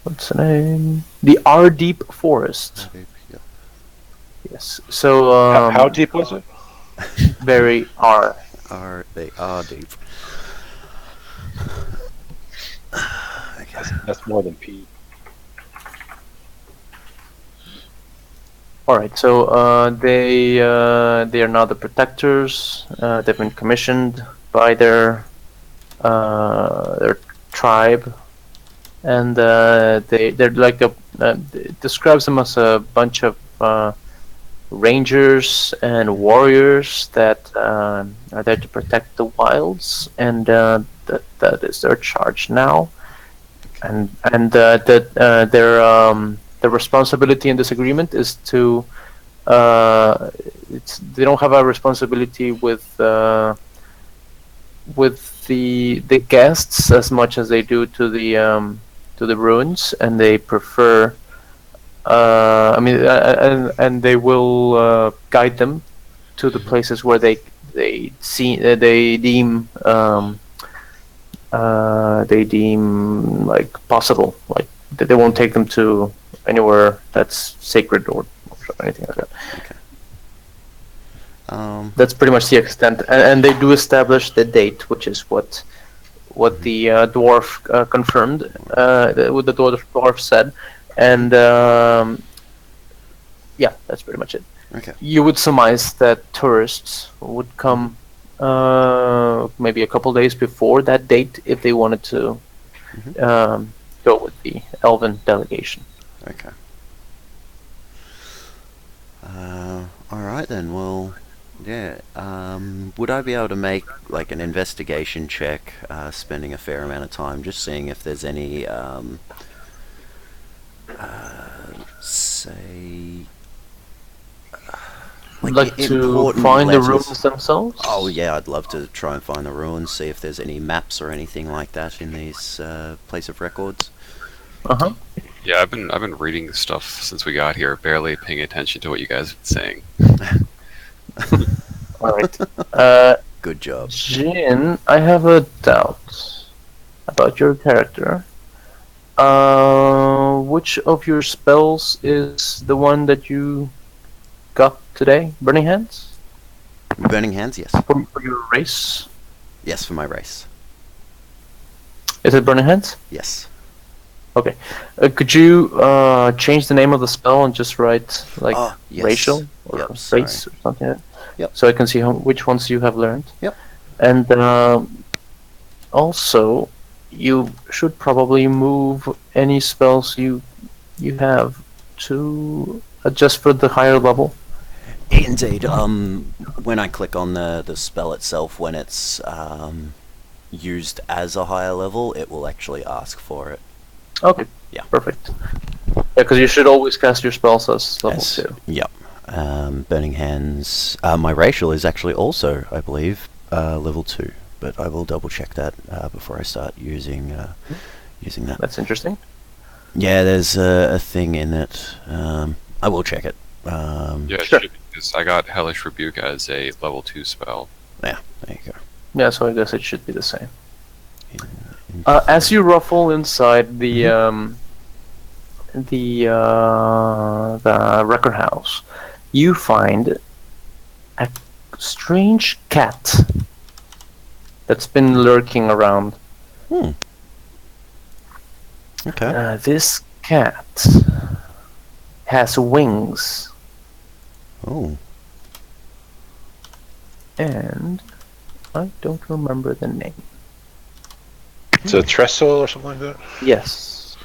what's the name? The R Deep Forest. Yeah. Yes. So How deep was it? very R. They are deep. Okay. That's more than P. All right. So they are now the protectors. They've been commissioned by their tribe, and they're like it describes them as a bunch of rangers and warriors that are there to protect the wilds, and that is their charge now, and that their responsibility in this agreement is to they don't have a responsibility with the guests as much as they do to the ruins, and they prefer. And they will guide them to the places where they deem like possible. Like they won't take them to anywhere that's sacred or anything like that. That's pretty much the extent, and they do establish the date, which is what the dwarf confirmed. What the dwarf said. And yeah, that's pretty much it. Okay. You would surmise that tourists would come maybe a couple days before that date if they wanted to go with the Elven delegation. Okay. All right then. Well, yeah. Would I be able to make like an investigation check, spending a fair amount of time, just seeing if there's any, say, Would like to important find the letters? ruins themselves? Oh yeah, I'd love to try and find the ruins, see if there's any maps or anything like that in these place of records. Uh-huh. Yeah, I've been reading stuff since we got here, barely paying attention to what you guys have been saying. All right. Good job. Jin, I have a doubt about your character. Which of your spells is the one that you got today? Burning Hands? Burning Hands, yes. For your race? Yes, for my race. Is it Burning Hands? Yes. Okay. Could you change the name of the spell and just write like Oh, yes. racial or Yep, race sorry. or something like that? Yep. So I can see which ones you have learned. Yep. And also, you should probably move any spells you have to adjust for the higher level. Indeed. When I click on the spell itself, when it's used as a higher level, it will actually ask for it. Okay. Yeah. Perfect. Yeah, because you should always cast your spells as level Yes. 2. Yep. Burning Hands. My racial is actually also, I believe, level 2, but I will double check that before I start using that. That's interesting. Yeah, there's a thing in it. I will check it. Yeah, it Sure. should be, 'cause I got Hellish Rebuke as a level 2 spell. Yeah, there you go. Yeah, so I guess it should be the same. As you ruffle inside the record house, you find a strange cat that's been lurking around. Okay. This cat has wings, Oh. and I don't remember the name. It's a trestle or something like that. Yes.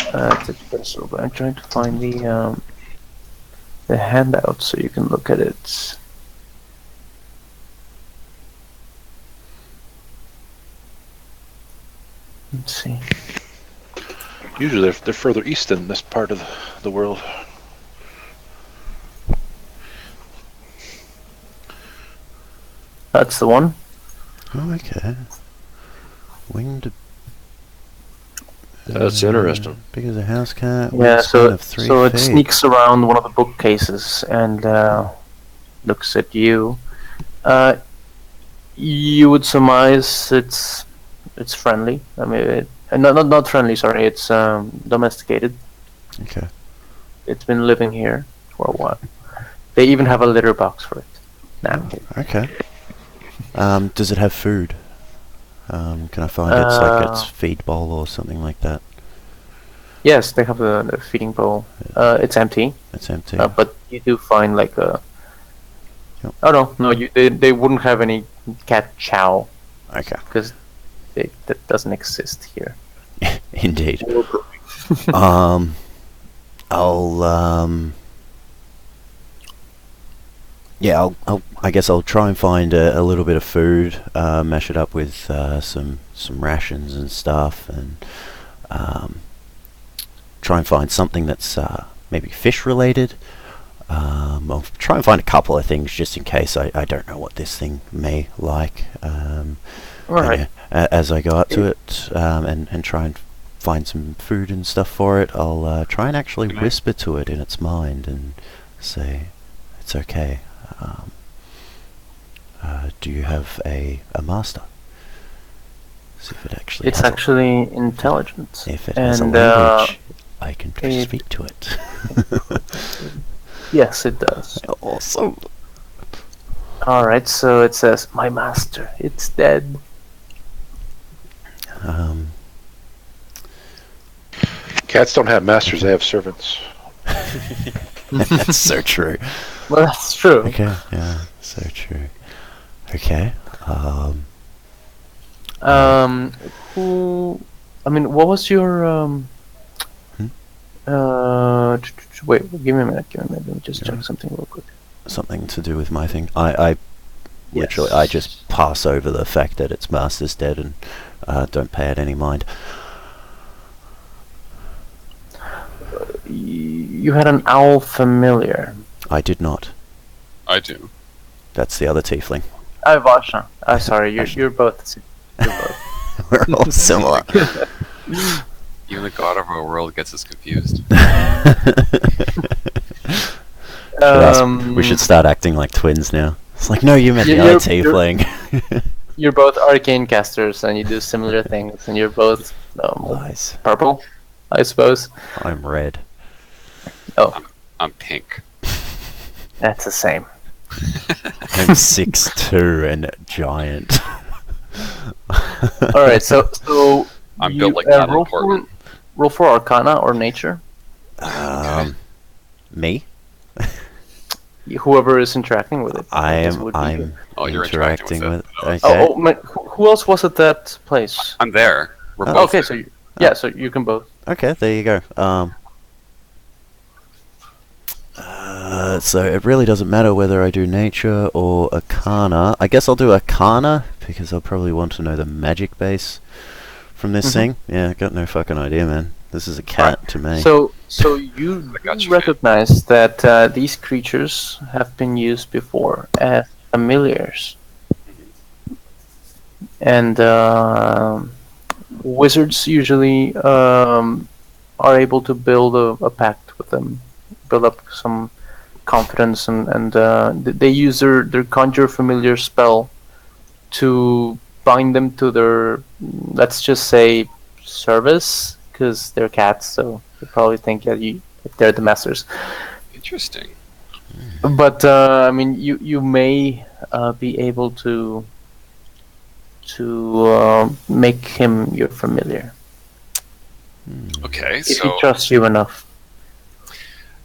It's a special, but I'm trying to find the handout so you can look at it. Let's see. Usually they're further east than this part of the world. That's the one. Oh, okay. Winged. That's interesting. Big as a house cat. Yeah, wingspan of 3 so it feet. sneaks around one of the bookcases and looks at you. You would surmise it's friendly. I mean, not friendly. Sorry, it's domesticated. Okay. It's been living here for a while. They even have a litter box for it now. Okay. Does it have food? Can I find its like its feed bowl or something like that? Yes, they have a feeding bowl. It's empty, It's empty. but you do find like a. Yep. Oh no! They wouldn't have any cat chow Okay. because that doesn't exist here. Indeed. I guess I'll try and find a little bit of food, mash it up with some rations and stuff, and try and find something that's maybe fish related. I'll try and find a couple of things just in case I don't know what this thing may like. Alright. As I go up to it and try and find some food and stuff for it, I'll try and actually whisper to it in its mind and say, "It's okay. Do you have a master?" See if it actually. It's has actually intelligent. if it has a and, language, I can it- speak to it. Yes, it does. Awesome. Alright, so it says, "My master, it's dead." Cats don't have masters; they have servants. That's so true. Well, that's true. Okay, yeah, so true. Okay. Who? I mean, what was your Wait, give me a minute. Let me just check something real quick. Something to do with my thing. I literally, I just pass over the fact that its master's dead and don't pay it any mind. You had an owl familiar. I did not. I do. That's the other tiefling. Vashna. Sorry, you're both. You're both. We're all similar. Even the god of our world gets us confused. We should start acting like twins now. It's like, no, you meant the other tiefling. You're both arcane casters, and you do similar things, and you're both Nice. purple, I suppose. I'm red. Oh, I'm pink. that's the same. I'm 6'2" and giant. All right, so I'm built like Natalie Portman. Roll for Arcana or Nature. Me? Whoever is interacting with it. I'm Oh, you're interacting interacting with. with Okay. Who else was at that place? I'm there. We're Oh, both Okay, there. so you can both. Okay, there you go. So it really doesn't matter whether I do nature or arcana. I guess I'll do arcana because I'll probably want to know the magic base from this thing. Yeah, got no fucking idea, man. This is a cat to me. So you I got you, recognize that these creatures have been used before as familiars, and wizards usually are able to build a pact with them, build up some confidence, and they use their conjure familiar spell to bind them to their, let's just say, service, because they're cats, so they probably think that they're the masters. Interesting. But I mean, you may be able to make him your familiar Okay, if he so trusts you enough.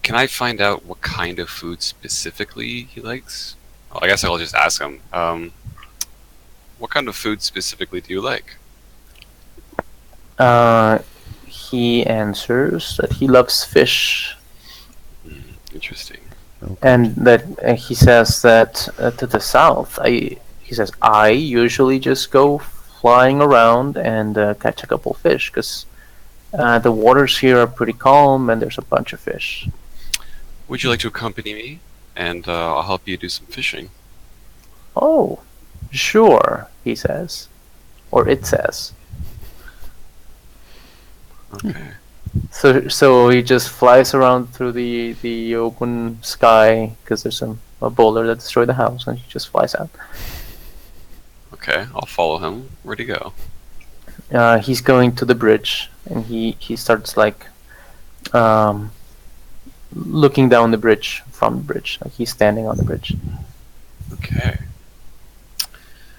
can I find out what kind of food specifically he likes? Well, I guess I'll just ask him. What kind of food specifically do you like? He answers that he loves fish, Interesting. and that he says that to the south, I usually just go flying around and catch a couple fish, because the waters here are pretty calm and there's a bunch of fish. Would you like to accompany me? And I'll help you do some fishing. Oh, sure, he says, or it says. Okay. So he just flies around through the open sky, because there's a boulder that destroyed the house, and he just flies out. Okay, I'll follow him. Where'd he go? He's going to the bridge, and he starts like looking down the bridge from the bridge, like he's standing on the bridge. Okay.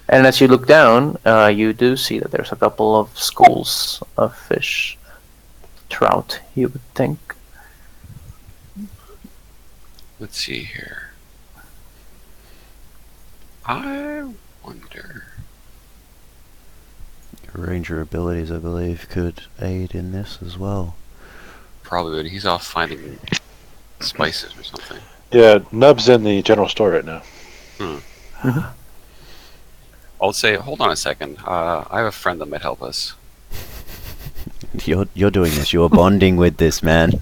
And as you look down, you do see that there's a couple of schools of fish. Trout, you would think. Let's see here. I wonder. Ranger abilities, I believe, could aid in this as well. Probably, but he's off finding spices or something. Yeah, Nub's in the general store right now. I'll say, hold on a second. I have a friend that might help us. You're doing this. You're bonding with this man.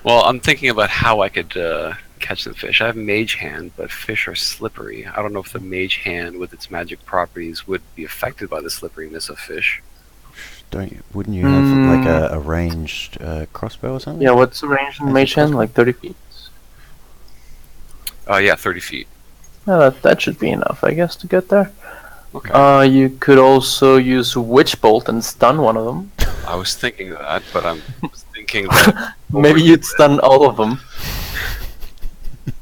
Well, I'm thinking about how I could catch the fish. I have mage hand, but fish are slippery. I don't know if the mage hand with its magic properties would be affected by the slipperiness of fish. Wouldn't you have like a ranged crossbow or something? Yeah, what's the range in mage hand? Like 30 feet? Yeah, 30 feet. Yeah, that should be enough, I guess, to get there. Okay. You could also use Witch Bolt and stun one of them. I was thinking that, but I'm thinking that Maybe you'd stun all of them.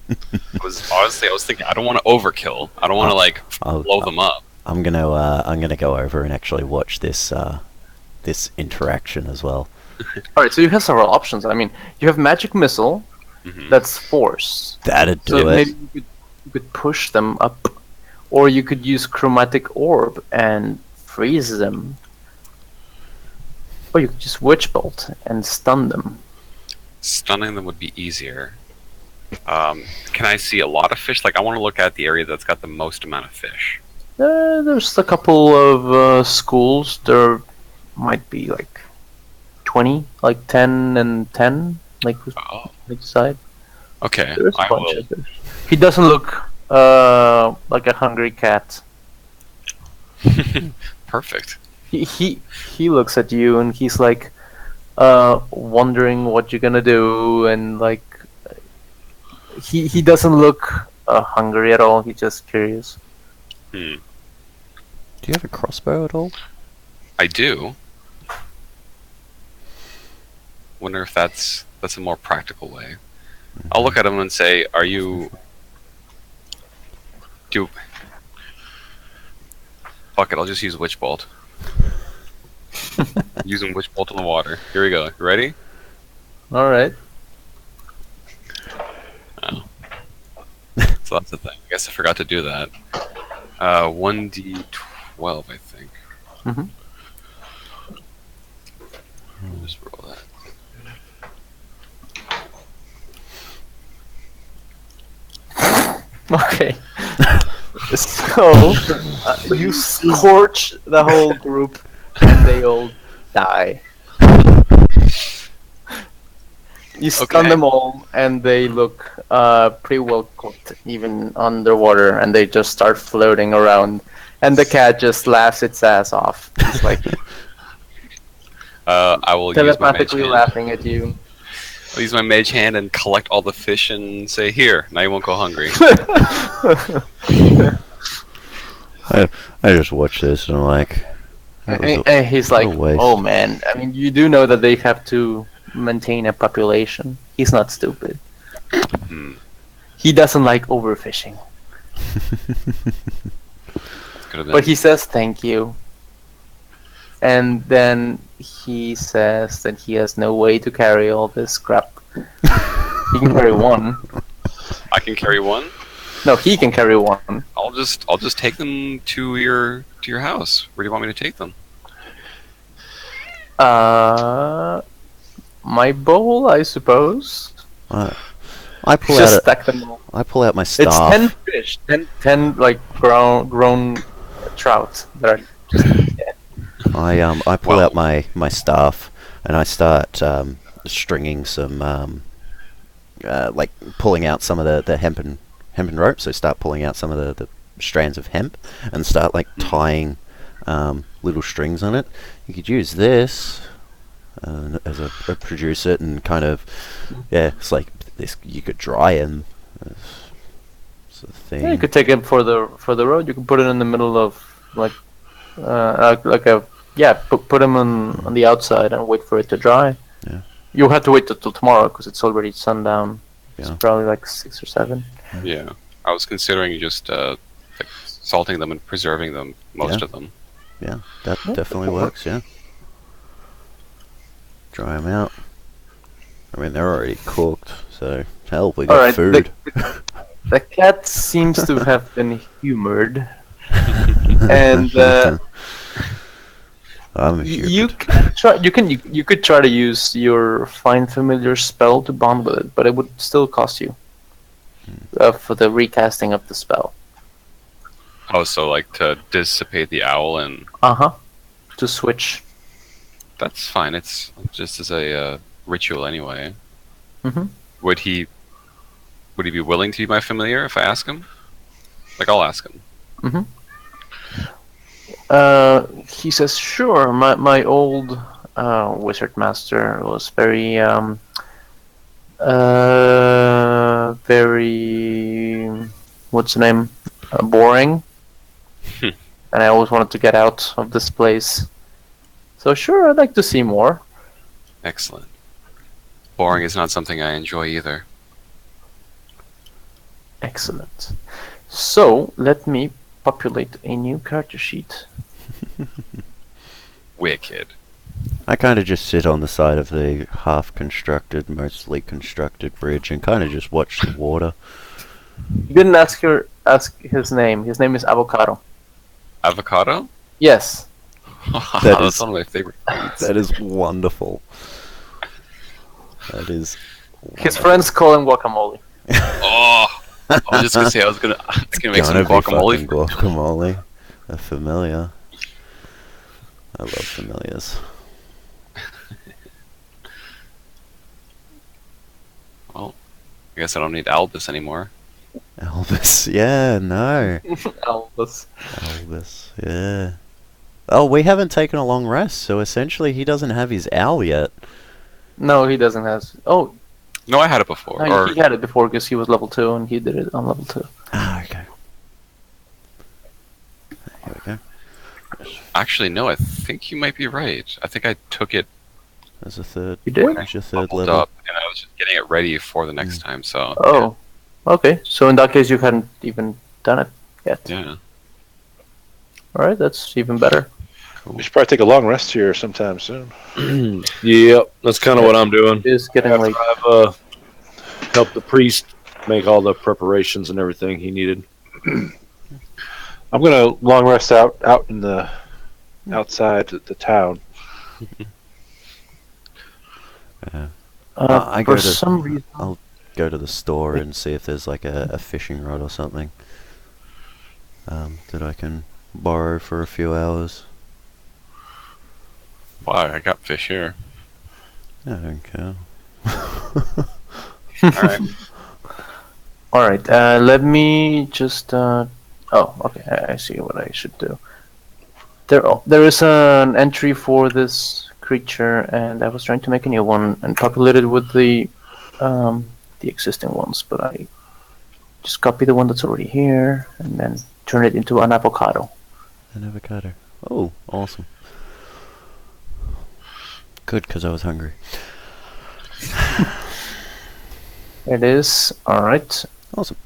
I was thinking I don't want to overkill. I don't want to I'll- blow them up. I'm gonna go over and actually watch this this interaction as well. All right, so you have several options. I mean, you have magic missile. Mhm. That's force. That'd So do it. maybe you could push them up, or you could use chromatic orb and freeze them, or you could just witch bolt and stun them. Stunning them would be easier. Can I see a lot of fish? Like, I want to look at the area that's got the most amount of fish. There's a couple of schools. There might be like 20, like 10 and 10, like Oh, each side. okay. There's a I bunch will. of fish. He doesn't look like a hungry cat. Perfect. He looks at you and he's like wondering what you're gonna do, and like he doesn't look hungry at all. He's just curious. Hmm. Do you have a crossbow at all? I do. Wonder if that's a more practical way. I'll look at him and say, "Are you? Do fuck it. I'll just use witch bolt. Using witch bolt in the water. Here we go. You ready? All right. So that's the thing. I guess I forgot to do that. 1d12, I think. Mhm. I'll just roll that. Okay. So you scorch the whole group, and they all die. You stun Okay. them all, and they look pretty well cooked, even underwater, and they just start floating around. And the cat just laughs its ass off. It's like I will use my mage telepathically hand. laughing at you. I'll use my mage hand and collect all the fish and say, "Here, now you won't go hungry." I just watch this and I'm like, that was a- And he's like, what a waste. "Oh man, I mean, you do know that they have to maintain a population. He's not stupid. Hmm. He doesn't like overfishing." Could have been. But he says thank you. And then he says that he has no way to carry all this crap. He can carry one. I can carry one. No, he can carry one. I'll just take them to your house. Where do you want me to take them? My bowl, I suppose. I pull Just out stack them all. I pull out my It's staff. 10 fish, 10 like grown trout that are just dead. I pull Well- out my staff and I start stringing some like pulling out some of the hempen rope. So start pulling out some of the strands of hemp and start like tying little strings on it. You could use this as a produce it and kind of it's like this. You could dry him. Sort of thing. Yeah, you could take it for the road. You can put it in the middle of like put them on the outside and wait for it to dry. Yeah. You'll have to wait till tomorrow because it's already sundown. It's Yeah. probably like 6 or 7. Yeah, I was considering just like salting them and preserving them, most Yeah. of them. Yeah, that Yeah, definitely that works. Yeah. Dry them out. I mean, they're already cooked, so hell, we got All right. food. The cat seems to have been humored, and I'm you can try. You could try to use your find familiar spell to bond with it, but it would still cost you for the recasting of the spell. Oh, so like to dissipate the owl, and To switch. that's fine. It's just as a ritual anyway. Mhm. Would he be willing to be my familiar if I ask him? Like, I'll ask him. He says, "Sure. My old wizard master was very what's the name? Boring, and I always wanted to get out of this place. So sure, I'd like to see more." Excellent. Boring is not something I enjoy either. Excellent. So let me populate a new character sheet. Wicked. I kind of just sit on the side of the half-constructed, mostly constructed bridge and kind of just watch the water. You didn't ask his name. His name is Avocado. Avocado? Yes. That's is- one of my favorite foods. That is wonderful. That is. His friends call him guacamole. Oh, I was just gonna say I was gonna make some Gonna be guacamole. fucking guacamole. A familiar. I love familiars. Well, I guess I don't need Albus anymore. Elvis, yeah, no. Albus. Elvis, yeah. Oh, we haven't taken a long rest, so essentially he doesn't have his owl yet. No, he doesn't have. Oh, No, I had it before. no, Or he had it before because he was level 2 and he did it on level 2. Ah, okay. Here we go. actually, no, I think you might be right. I think I took it There's a third. You did? when I There's your third leveled level. up, and I was just getting it ready for the next time. So Oh, okay. So in that case, you hadn't even done it yet. yeah. All right, that's even better. We should probably take a long rest here sometime soon. Yep, that's kind of what I'm doing. It is getting late. I've helped the priest make all the preparations and everything he needed. I'm gonna long rest out in the outside the town. I go For to- some reason, I'll go to the store and see if there's like a fishing rod or something that I can borrow for a few hours. Wow, I got fish here. I don't care. All right. all right. Let me just. Oh, okay. I see what I should do. There is an entry for this creature, and I was trying to make a new one and populate it with the existing ones, but I just copy the one that's already here and then turn it into an avocado. An avocado. Oh, awesome. Good, because I was hungry. It is all right. Awesome.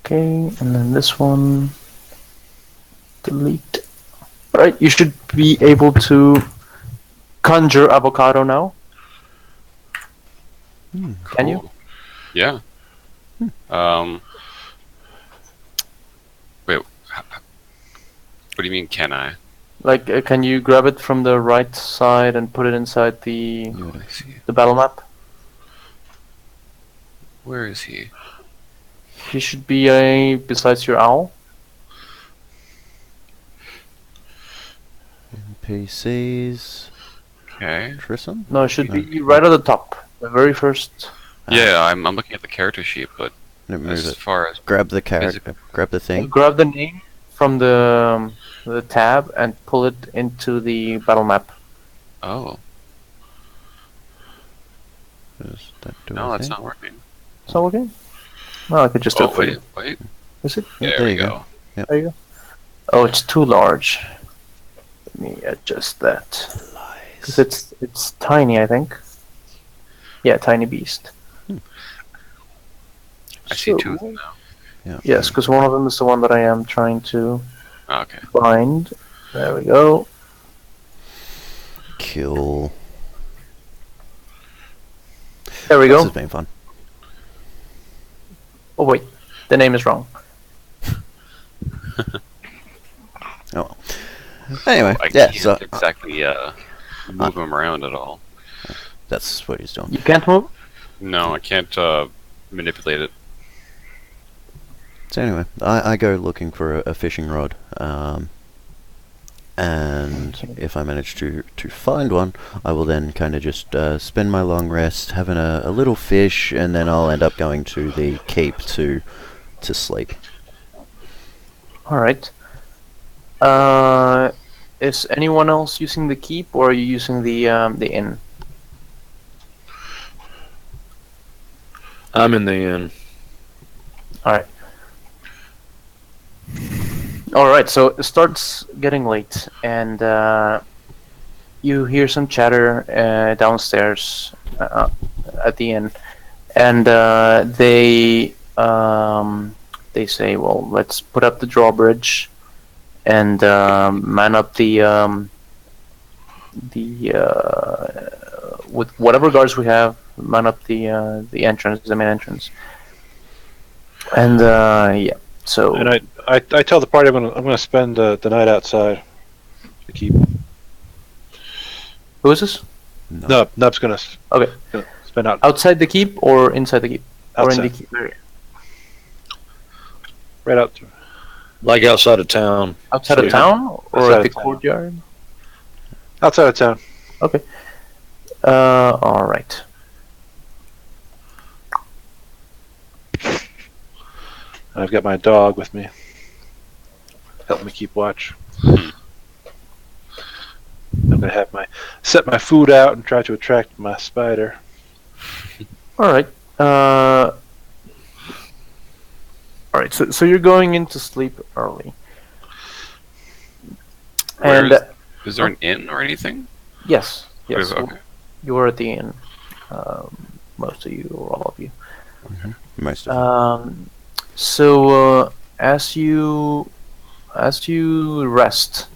Okay, and then this one, delete. All right, you should be able to conjure avocado now. Can you? Cool. Yeah. Wait. What do you mean? Can I? Like, can you grab it from the right side and put it inside the I see. battle map? Where is he? He should be besides your owl. NPCs. Okay. Trissom? No, it should be right at the top, the very first. Yeah, I'm looking at the character sheet, but Don't move as it. far as Grab the character. Grab the thing. Grab the name from the tab and pull it into the battle map. oh Does that do no, that's anything? not working. Is that okay? No, I could just do Oh it for wait, you. wait. Is it? Yeah, there there we you go. go. There you go. Oh, it's too large. Let me adjust that. Because it's tiny, I think. Yeah, tiny beast. I see So- two of them now. Yeah. Yes, because one of them is the one that I am trying to Okay. find. There we go. Kill. There we This go. has been fun. Oh wait, the name is wrong. Oh well. Anyway, I yeah, can't so exactly move him around at all. that's what he's doing. You can't move. No, I can't manipulate it. So anyway, I go looking for a fishing rod, and if I manage to find one, I will then kind of just spend my long rest having a little fish, and then I'll end up going to the keep to sleep. All right. Is anyone else using the keep, or are you using the inn? I'm in the inn. All right. All right. So it starts getting late, and you hear some chatter downstairs at the inn, and they they say, well, let's put up the drawbridge and man up with whatever guards we have, man up the entrance, the main entrance. And yeah, so And I tell the party I'm gonna spend the night outside to keep. who is this? No, Nub's gonna Okay, spend out outside the keep or inside the keep, or in the outside, keep area? right out. Like outside of town. Outside So of town or outside at the of town. courtyard? Outside of town. Okay. All right. And I've got my dog with me. Help me keep watch. I'm gonna have set my food out and try to attract my spider. All right. All right. So you're going into sleep early. Where And is there an inn or anything? yes, yes, Okay. you were at the inn. Most of you or all of you. Most of it. So as you rest,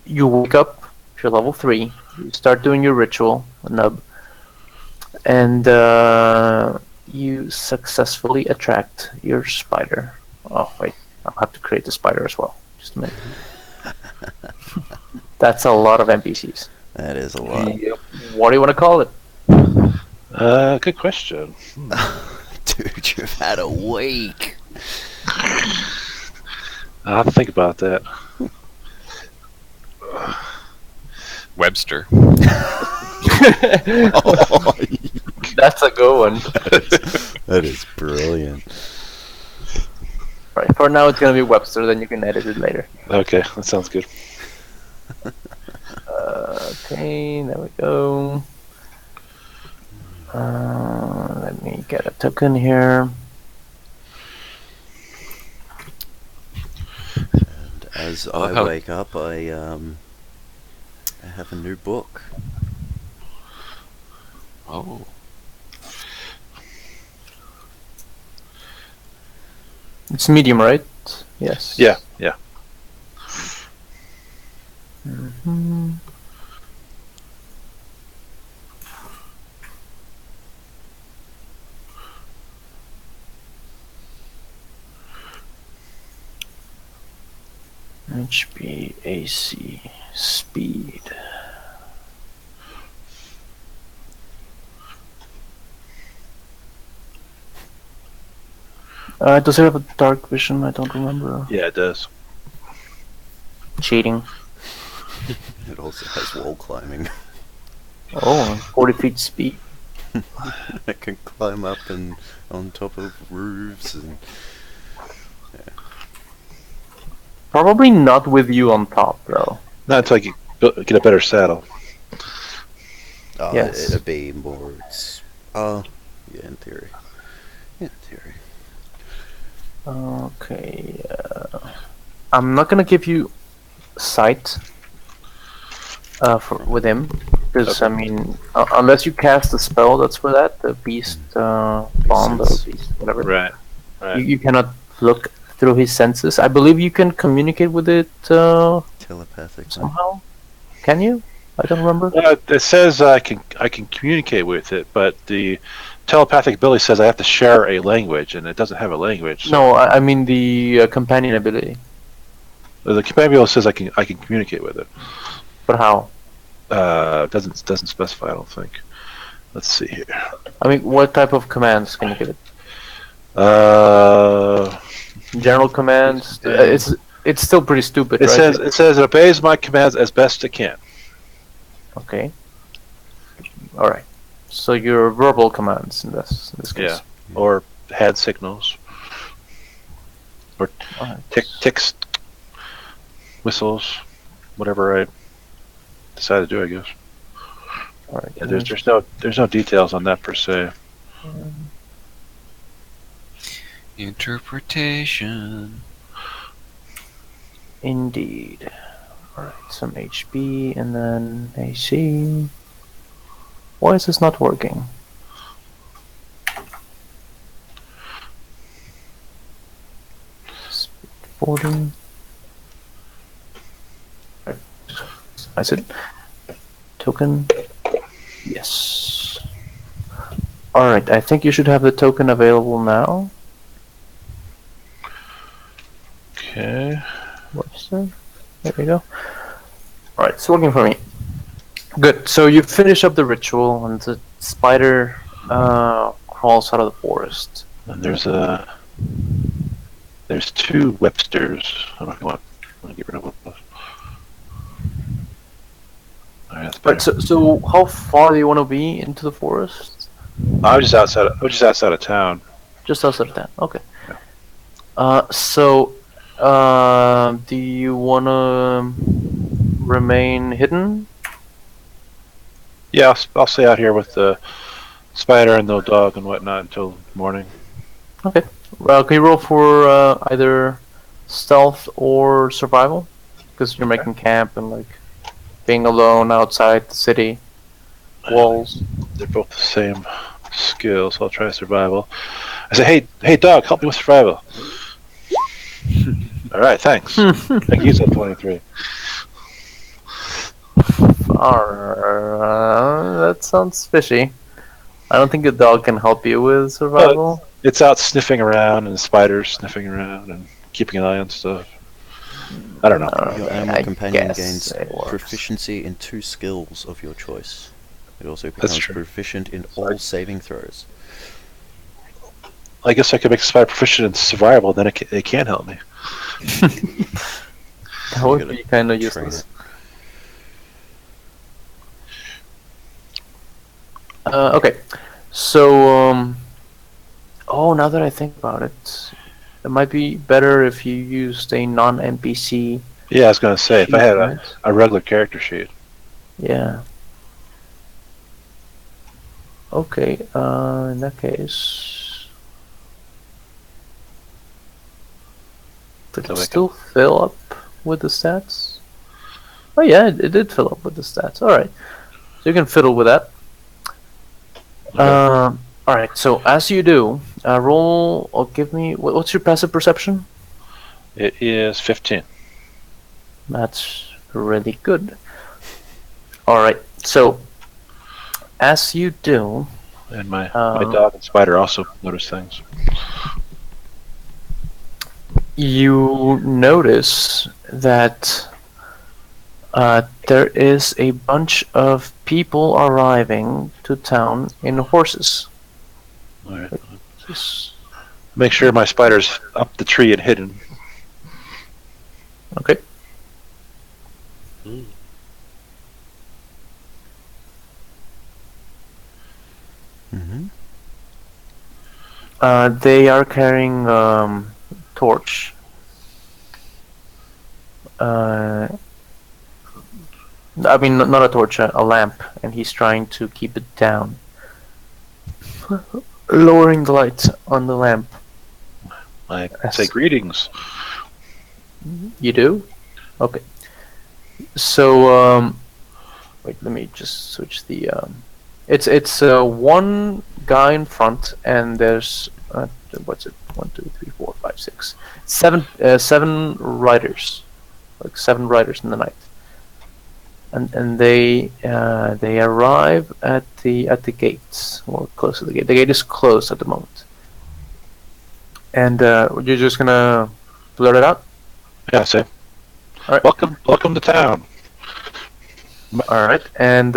you wake up. You're level 3. You start doing your ritual, Nub, and you successfully attract your spider. Oh wait, I'll have to create the spider as well. Just a minute. That's a lot of NPCs. That is a lot. What do you want to call it? Good question. Dude, you've had a week. I'll have to think about that. Webster. That's a good one. That is brilliant. Right. For now, it's gonna be Webster. Then you can edit it later. Okay, that sounds good. Okay, there we go. Let me get a token here. And as Oh, I how- wake up, I have a new book. Oh. It's medium, right? Yes. Yeah. Mhm. HP, AC, speed. Does it have a dark vision? I don't remember. Yeah, it does. Cheating. It also has wall climbing. Oh, 40 feet speed. I can climb up and on top of roofs and Probably not with you on top, though. Not until I get a better saddle. oh, Yes. it'd be more. Oh, yeah, in theory. In theory. Okay. I'm not gonna give you sight with him, because I mean, unless you cast a spell that's for that, the beast bond or sense. beast whatever. Right. You cannot look through his senses. I believe you can communicate with it Telepathically. somehow. Can you? I don't remember. It says I can communicate with it, but the telepathic ability says I have to share a language, and it doesn't have a language. So No, I mean the companion ability. the companion ability says I can communicate with it. But how? Doesn't specify. I don't think. Let's see here. I mean, what type of commands can you give it? General commands. It's still pretty stupid, It right? says it obeys my commands as best it can. Okay. All right. So your verbal commands in this case. Yeah. Or hand signals. Or All right. ticks, whistles, whatever I decide to do, I guess. All right. Yeah, there's no details on that per se. Interpretation. Indeed. All right. Some HP and then AC. Why is this not working? Recording. I said token. Yes. All right. I think you should have the token available now. Okay. Webster. There we go. All right. It's working for me. Good. So you finish up the ritual, and the spider crawls out of the forest. And there's two Websters. I don't know if you want to get rid of one. All right, that's Right. better. So how far do you want to be into the forest? I was just outside of town. Just outside of town. Okay. Yeah. Do you want to remain hidden? Yeah, I'll stay out here with the spider and the dog and whatnot until morning. Okay. Can you roll for either stealth or survival? Because you're making camp and like being alone outside the city walls. They're both the same skill, so I'll try survival. I say, hey, dog, help me with survival. All right, thanks. I think you said 23. That sounds fishy. I don't think a dog can help you with survival. It's out sniffing around, and the spider's sniffing around and keeping an eye on stuff. I don't know. Your I animal companion guess gains it works. proficiency in 2 skills of your choice. It also That's becomes true. proficient in all saving throws. I guess I could make the spider proficient in survival, then it can help me. That would gotta be kind of train useless. it. Okay, so now that I think about it, it might be better if you used a non-NPC. Yeah, I was gonna say if I had right? a regular character sheet. Yeah. Okay, in that case, did So it we still fill up with the stats? Oh yeah, it did fill up with the stats. All right, so you can fiddle with that. Okay. All right. So as you do, roll or give me what's your passive perception? It is 15. That's really good. All right. So as you do, And my dog and spider also notice things. you notice that there is a bunch of people arriving to town in horses. All right. Just- Make sure my spider's up the tree and hidden. Okay. Mm-hmm. They are carrying torch. I mean, not a torch, a lamp, and he's trying to keep it down, lowering the light on the lamp. I Yes. say greetings. You do? Okay. So, wait, let me just switch the. It's one guy in front, and there's what's it? 1, 2, 3, 4, 5, 6, 7, 7 riders, like 7 riders in the night, and they arrive at the gates, or close to the gate. The gate is closed at the moment, and you're just gonna blurt it out. Yeah, I say. All right. Welcome to town. All right, and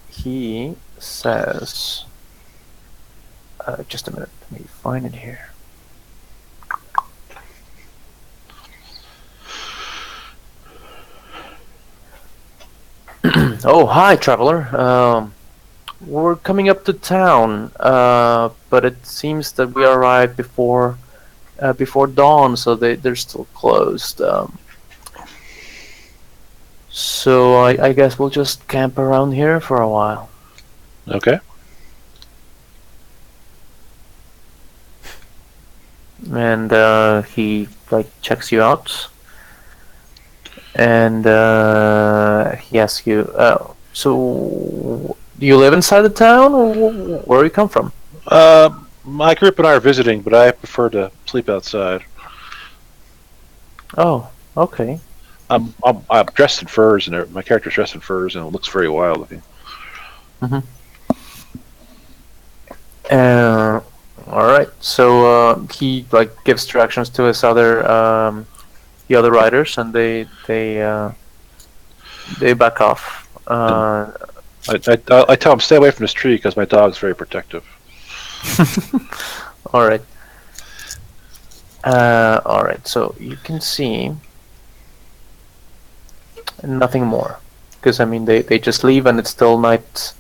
he says, just a minute, let me find it here. Oh, hi, traveler. We're coming up to town, but it seems that we arrived before dawn, so they're still closed. So I guess we'll just camp around here for a while. Okay. And he like checks you out, and he asks you, so do you live inside the town, or where do you come from? My group and I are visiting, but I prefer to sleep outside. Oh, okay. I'm dressed in furs, and my character's dressed in furs, and it looks very wild looking. All right. So he like gives directions to his other the other riders, and they back off. I tell him stay away from this tree because my dog's very protective. All right. All right. So you can see nothing more, because I mean they just leave and it's still night,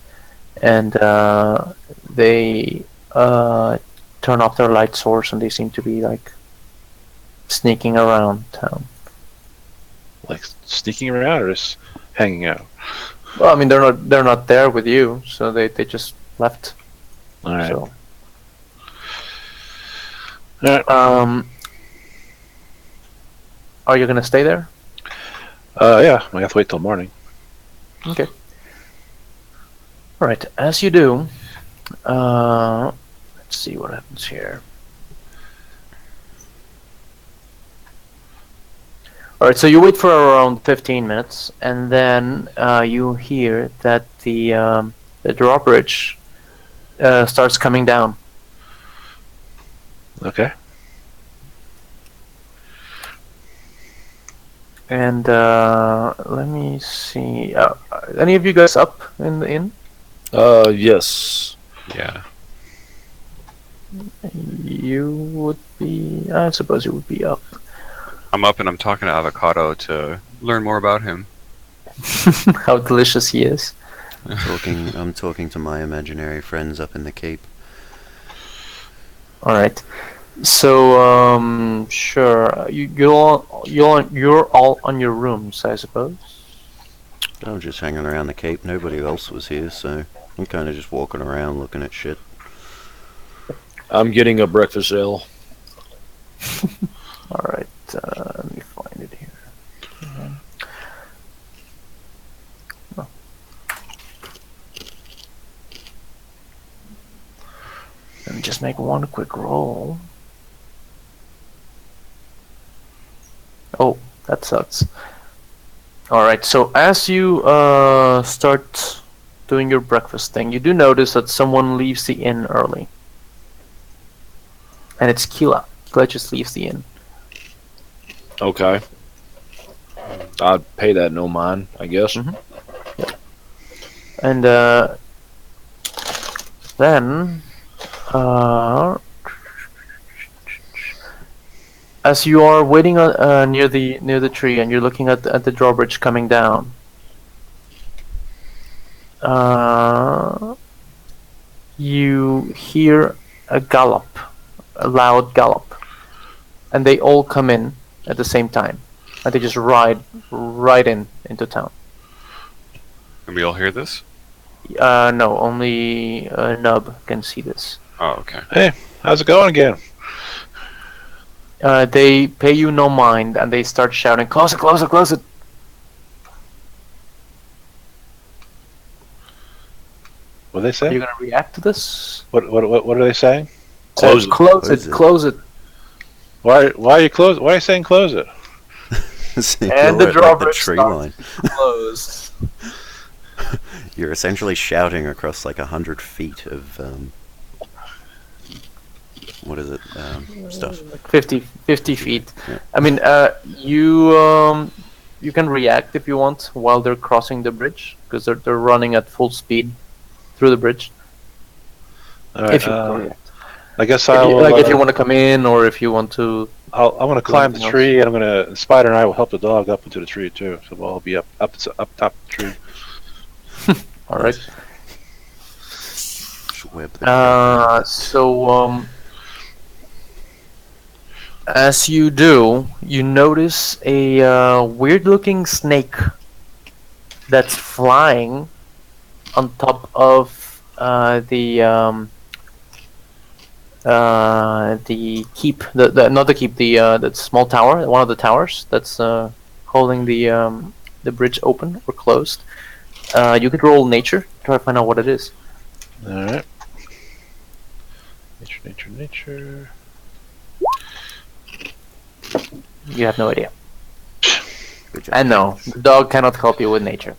and they turn off their light source and they seem to be like sneaking around town. Like sneaking around or just hanging out. Well, I mean they're not there with you, so they just left. All right. So All right. are you gonna stay there? Yeah, I have to wait till morning. Okay. All right. As you do, let's see what happens here. All right. So you wait for around 15 minutes, and then you hear that the drawbridge starts coming down. Okay. And let me see. Any of you guys up in the inn? Yes. Yeah. You would be. I suppose you would be up. I'm up and I'm talking to Avocado to learn more about him. How delicious he is. I'm talking to my imaginary friends up in the keep. All right. So sure. You're all on your rooms, I suppose. I was just hanging around the keep. Nobody else was here, so I'm kind of just walking around looking at shit. I'm getting a breakfast ale. All right. Let me find it here. Oh. Let me just make one quick roll. Oh, that sucks. All right. So as you start doing your breakfast thing, you do notice that someone leaves the inn early, and it's Kila. Kila just leaves the inn. Okay. I'd pay that no mind, I guess. And then, as you are waiting near the tree and you're looking at the drawbridge coming down, you hear a loud gallop, and they all come in at the same time, and they just ride right into town. Can we all hear this? No, only Nub can see this. Oh, okay. Hey, how's it going again? They pay you no mind, and they start shouting, "Close it! Close it! Close it!" What do they Are say? you gonna react to this? What are they saying? Close it. Close it! Close it! Why are you close? Why are you saying close it? So And you're the at, like, drawbridge tree starts line. to close. You're essentially shouting across like 100 feet of what is it? Stuff. 50 feet. Yeah. I mean, you can react if you want while they're crossing the bridge, because they're running at full speed through the bridge. All right. If you want to react. I guess If I'll. you, like if you want to come in, or if you want to. I'm going to climb the anything tree, and I'm going to. Spider and I will help the dog up into the tree too, so we'll all be up top of the tree. All right. Web the So as you do, you notice a weird-looking snake that's flying on top of the keep, not the keep, the small tower, one of the towers that's holding the bridge open or closed. You could roll nature, try to find out what it is. All right. Nature. You have no idea. Good job. And no, the dog cannot help you with nature.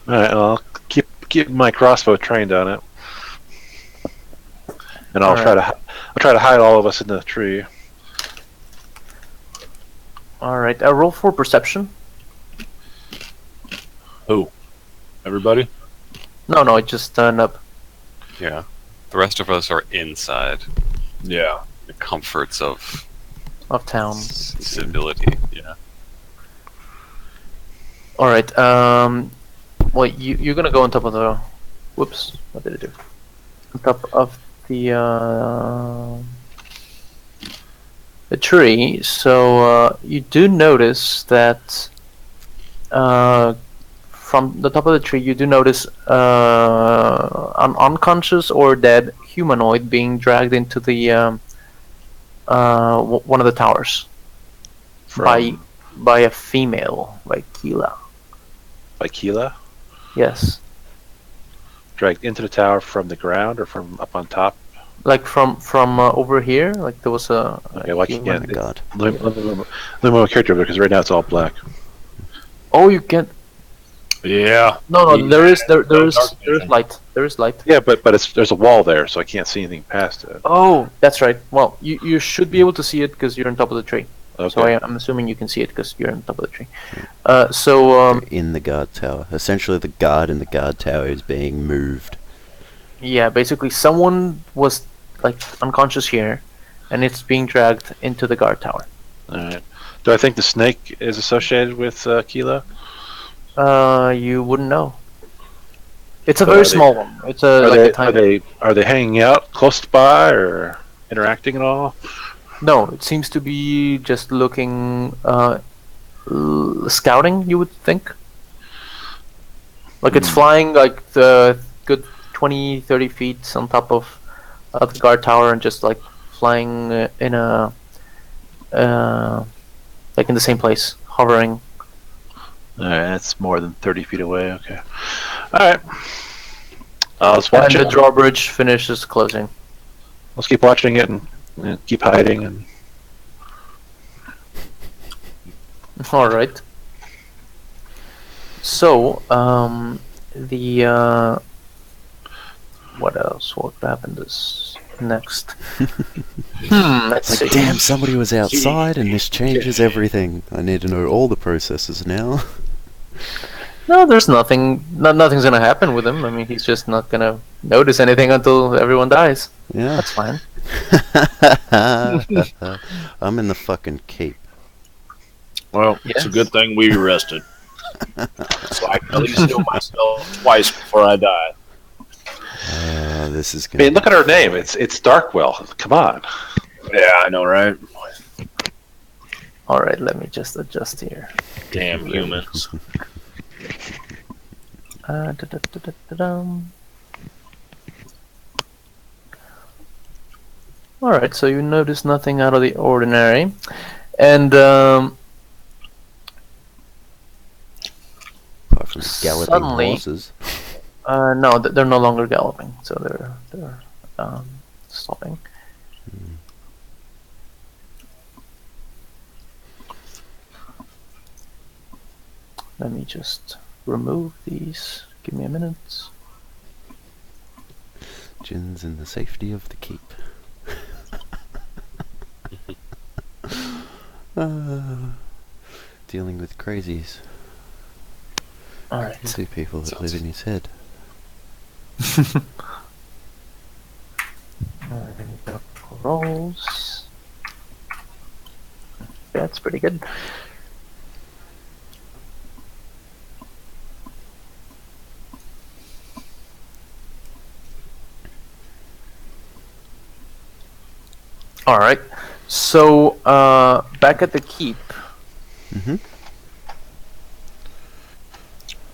All right, well, I'll keep my crossbow trained on it, and I'll try to hide all of us in the tree. All right, roll for perception. Who? Everybody? No, it just turned up. Yeah. The rest of us are inside Yeah. the comforts of Town. civility. Yeah. All right. Well, you're gonna go on top of the. Whoops! What did it do? On top of the tree. So you do notice that from the top of the tree, you do notice an unconscious or dead humanoid being dragged into the one of the towers by a female, by Keela. By Keela, Yes, dragged into the tower from the ground or from up on top. like from over here. Like there was a. Okay, well, I human- can't. Oh my god. Let me move my character over because right now it's all black. Oh, you can't. Yeah. No, there is dark vision. light. There is light. Yeah, but there's a wall there, so I can't see anything past it. Oh, that's right. Well, you should be able to see it because you're on top of the tree. Okay. So I'm assuming you can see it because you're on top of the tree. So In the guard tower. Essentially, the guard in the guard tower is being moved. yeah, basically someone was like unconscious here, and it's being dragged into the guard tower. All right. Do I think the snake is associated with Keela? You wouldn't know. It's a But very are they- small one. It's a Are like they a tiny. are they hanging out close by or interacting at all? No, it seems to be just looking, scouting. You would think. Like it's flying like the good 20, 30 feet on top of the guard tower and just like flying in a like in the same place, hovering. All right, that's more than 30 feet away. Okay. All right. Let's watch And the it. drawbridge finishes closing. Let's keep watching it and keep hiding. And All right. So, what else? What happened this next? Let's Like, see. damn, somebody was outside and this changes everything. I need to know all the processes now. No, there's nothing. Nothing's gonna happen with him. I mean, he's just not gonna notice anything until everyone dies. Yeah. That's fine. I'm in the fucking keep. Well, it's a Yes. good thing we rested. So I can at least heal myself twice before I die. This is I gonna mean, look at her name. It's Darkwell. Come on. Yeah, I know, right? All right, let me just adjust here. Damn humans. Da-da-da-da-da-dum. All right, so you notice nothing out of the ordinary, and apart from galloping suddenly- horses. no, they're no longer galloping, so they're stopping. Let me just remove these. Give me a minute. Jin's in the safety of the keep. Dealing with crazies. All right. Two people that live in his head. Rolls. That's pretty good. All right. So back at the keep. Mm-hmm.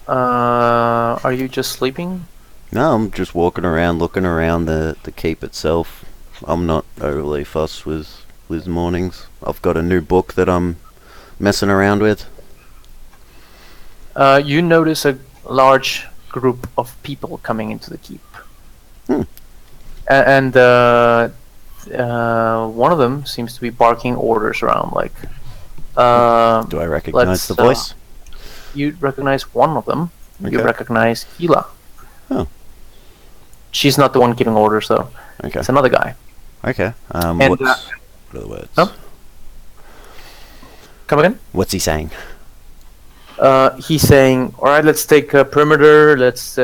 Are you just sleeping? No, I'm just walking around, looking around the keep itself. I'm not overly fussed with mornings. I've got a new book that I'm messing around with. You notice a large group of people coming into the keep. Hmm. And one of them seems to be barking orders around. Like, Do I recognize let's, the voice? You recognize one of them. You Okay. recognize Hila. Oh. She's not the one giving orders, though. Okay. It's another guy. Okay. And, What are the words? Huh? Come again? What's he saying? He's saying, "All right, let's take a perimeter. Let's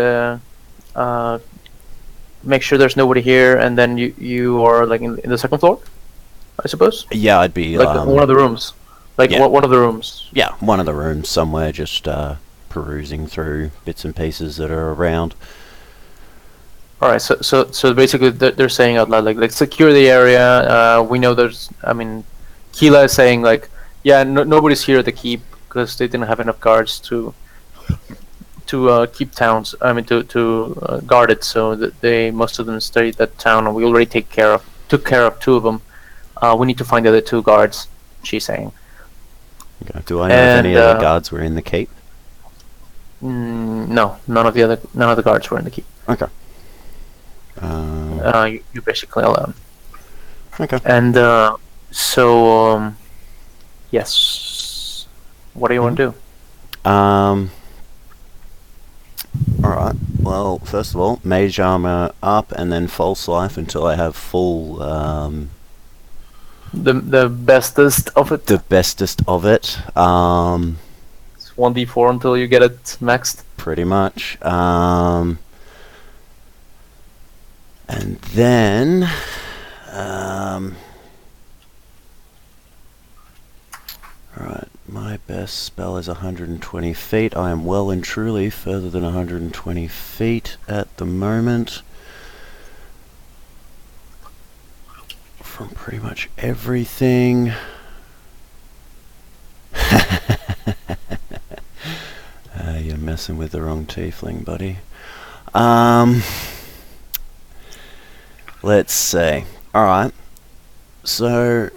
make sure there's nobody here, and then you are like in the second floor, I suppose. Yeah, I'd be Like one of the rooms, like yeah. one of the rooms. Yeah, one of the rooms somewhere, just perusing through bits and pieces that are around. All right, so basically they're saying out loud like secure the area. We know there's. I mean, Keela is saying like, yeah, nobody's here at the keep because they didn't have enough guards to keep towns. I mean, to guard it. So that most of them stayed at town, and we already took care of two of them. We need to find the other two guards. She's saying. Okay. Do I know if any other guards were in the keep? No, none of the guards were in the keep. Okay. You're basically alone. Okay. And yes. What do you want to do? Alright. Well, first of all, mage armor up and then false life until I have full, The bestest of it. the bestest of it. It's 1d4 until you get it maxed. Pretty much. And then, alright, my best spell is 120 feet. I am well and truly further than 120 feet at the moment. From pretty much everything. You're messing with the wrong tiefling, buddy. Let's see. Alright. So,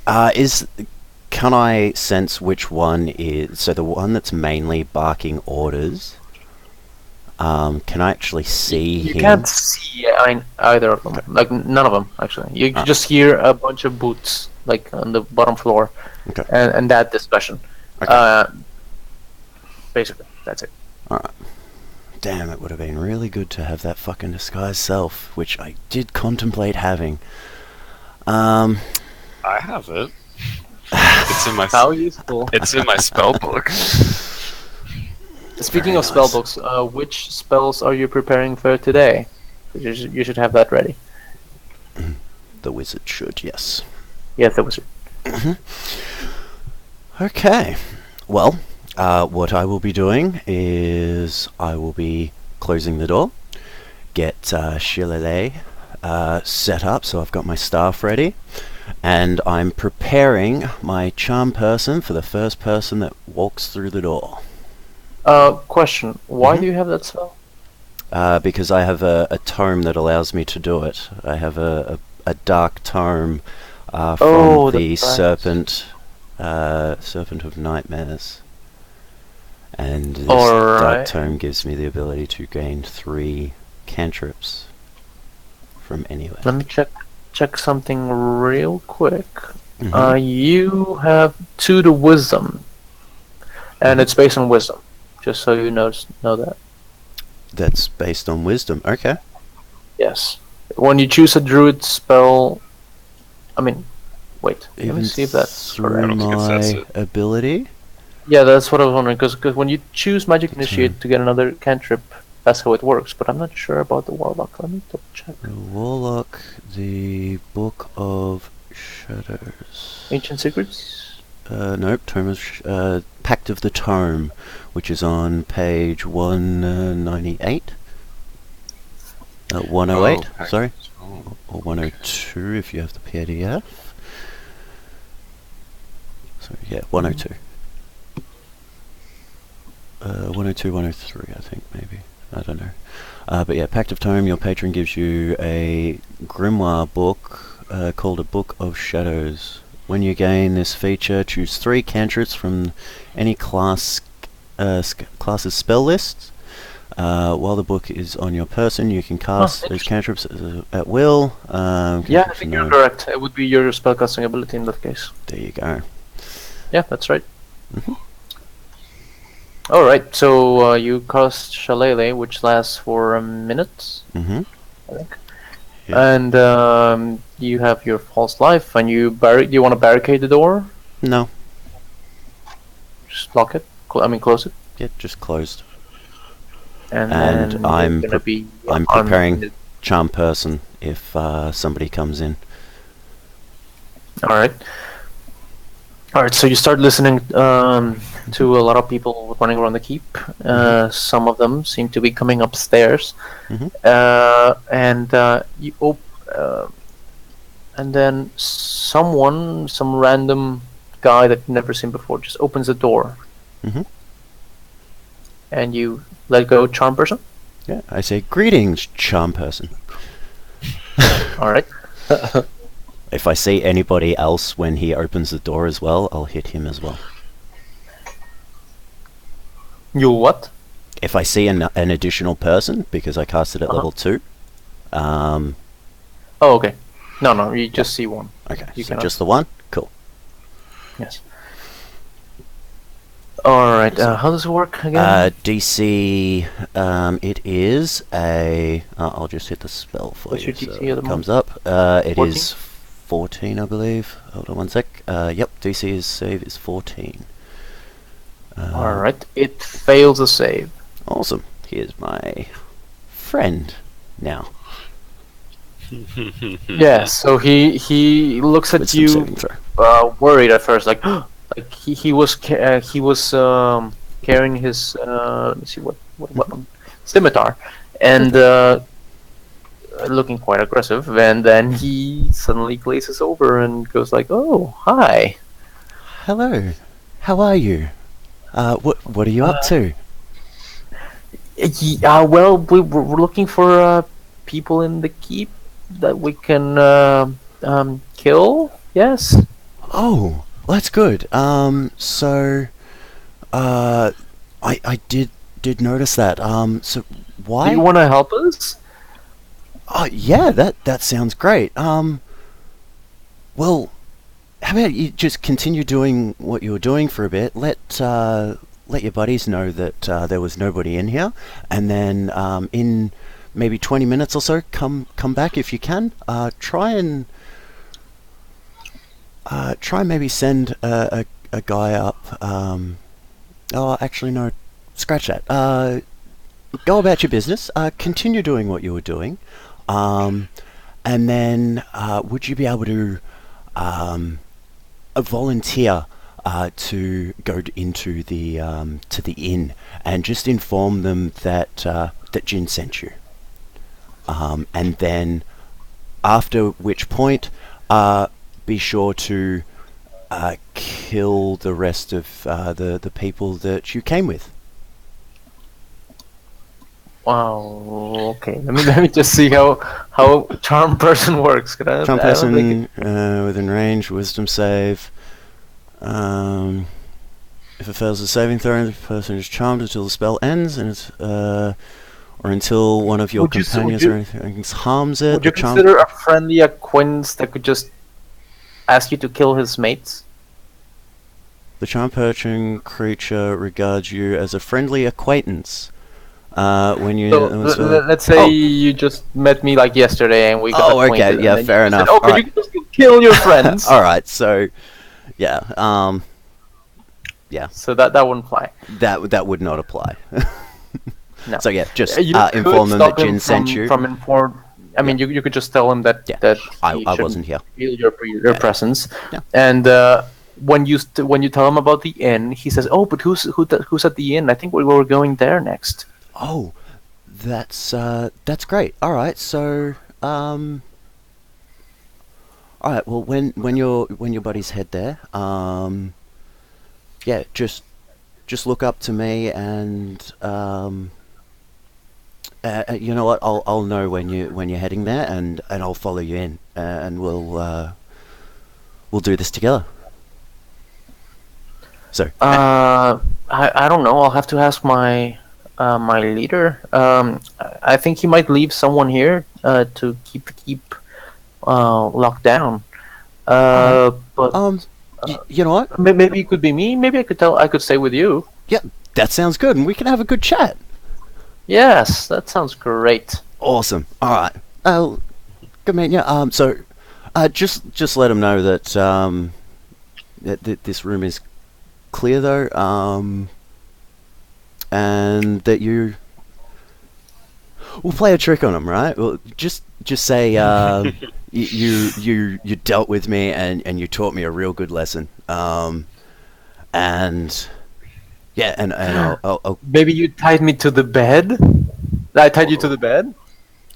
can I sense which one is... So the one that's mainly barking orders, can I actually see him? You can't see either of them. Like, none of them, actually. You just hear a bunch of boots, like, on the bottom floor. Okay. And that discussion. Okay. Basically, that's it. Alright. Damn, it would have been really good to have that fucking disguise self, which I did contemplate having. I have it. It's in my How useful. it's in my spell book. Speaking Very of spell nice. books, which spells are you preparing for today? You should have that ready. The wizard should, yes. Yes, that was it. Okay. Well, what I will be doing is I will be closing the door, get Shillelagh set up so I've got my staff ready, and I'm preparing my charm person for the first person that walks through the door. Question. Why do you have that spell? Because I have a tome that allows me to do it. I have a dark tome from the that's right. Serpent of Nightmares. And this Alright. dark tome gives me the ability to gain 3 cantrips from anywhere. Let me check something real quick. Mhm. You have 2 to wisdom, and it's based on wisdom. Just so you know that. That's based on wisdom. Okay. Yes. When you choose a druid spell, I mean, wait. Let me see if that's through correct. I don't think it says my it. ability. Yeah, that's what I was wondering. Because when you choose Magic Initiate to get another cantrip, that's how it works. But I'm not sure about the Warlock. Let me double check. The Warlock, the Book of Shadows. Ancient Secrets? Nope. Tome of Pact of the Tome, which is on page 198. 108. Oh, Sorry. Oh. Or 102 if you have the PDF. So yeah, 102. 102, 103 I think maybe. I don't know. But yeah, Pact of Tome, your patron gives you a grimoire book called a Book of Shadows. When you gain this feature, choose 3 cantrips from any class's spell lists. While the book is on your person, you can cast those cantrips at will. Yeah, I think you're correct. It would be your spellcasting ability in that case. There you go. Yeah, that's right. Mhm. All right, so you cast Shillelagh, which lasts for a minute, Mm-hmm. I think. Yeah. And you have your false life, and you you want to barricade the door? No. Just lock it. Close it. Yeah, just closed. And And then I'm you're gonna be I'm preparing charm person if somebody comes in. All right. All right. So you start listening to a lot of people running around the keep. Some of them seem to be coming upstairs, Mhm. and then some random guy that you've never seen before, just opens the door, Mhm. and you let go, charm person. Yeah, I say greetings, charm person. All right. If I see anybody else when he opens the door as well, I'll hit him as well. You what? If I see an additional person, because I cast it at level 2, Oh, okay. No, you just see one. okay, You so cannot- just the one? Cool. Yes. All right. How does it work again? DC, it is a... I'll just hit the spell for What's you your so DC at the it comes up. It 14? is 14, I believe. Hold on one sec. Yep, DC is save is 14. All right. It fails a save. Awesome. Here's my friend now. Yeah. So he looks at With some you, saving throw. worried at first, like like he was carrying his let me see what weapon, scimitar, and looking quite aggressive. And then he suddenly glazes over and goes like, "Oh, hi." Hello. How are you? What are you up to? Well, we're looking for people in the keep that we can kill. Yes. Oh, that's good. So, I did notice that. So why? Do you want to help us? Oh, yeah, that sounds great. Well, how about you just continue doing what you were doing for a bit? Let your buddies know that there was nobody in here, and then in maybe 20 minutes or so, come back if you can. Try and maybe send a guy up. Oh, actually, no. Scratch that. Go about your business. Continue doing what you were doing. And then, would you be able to volunteer to go into the inn and just inform them that that Jin sent you? And then, after which point, be sure to kill the rest of the people that you came with. Wow. Okay. Let me just see how charm person works. Charm person within range, wisdom save. If it fails the saving throw, the person is charmed until the spell ends, and it's or until one of your companions or anything harms it. Would you consider a friendly acquaintance that could just ask you to kill his mates? The charm person creature regards you as a friendly acquaintance. When you Let's say you just met me like yesterday and we got acquainted. Okay, yeah, fair enough. Said, you can just kill your friends. All right, so yeah, yeah. So that wouldn't fly. That would not apply. No. So yeah, just You inform them could that stop Jin him sent you. from inform. I mean, you could just tell him that that I he wasn't here. Feel your presence, Yeah. and when you tell him about the inn, he says, "Oh, but who's at the inn? I think we're going there next." Oh, that's great. All right, so all right. Well, when your buddies head there, yeah, just look up to me, and you know what? I'll know when you're heading there, and I'll follow you in, and we'll do this together. So I don't know. I'll have to ask my my leader. I think he might leave someone here to keep the keep locked down. But You know what? maybe it could be me. Maybe I could stay with you. Yeah, that sounds good, and we can have a good chat. Yes, that sounds great. Awesome. All right. Good man. Yeah. So, just let them know that that this room is clear though. And that we'll play a trick on them, right? Well, just say you dealt with me and you taught me a real good lesson. And yeah, and I'll Maybe you tied me to the bed. I tied you to the bed.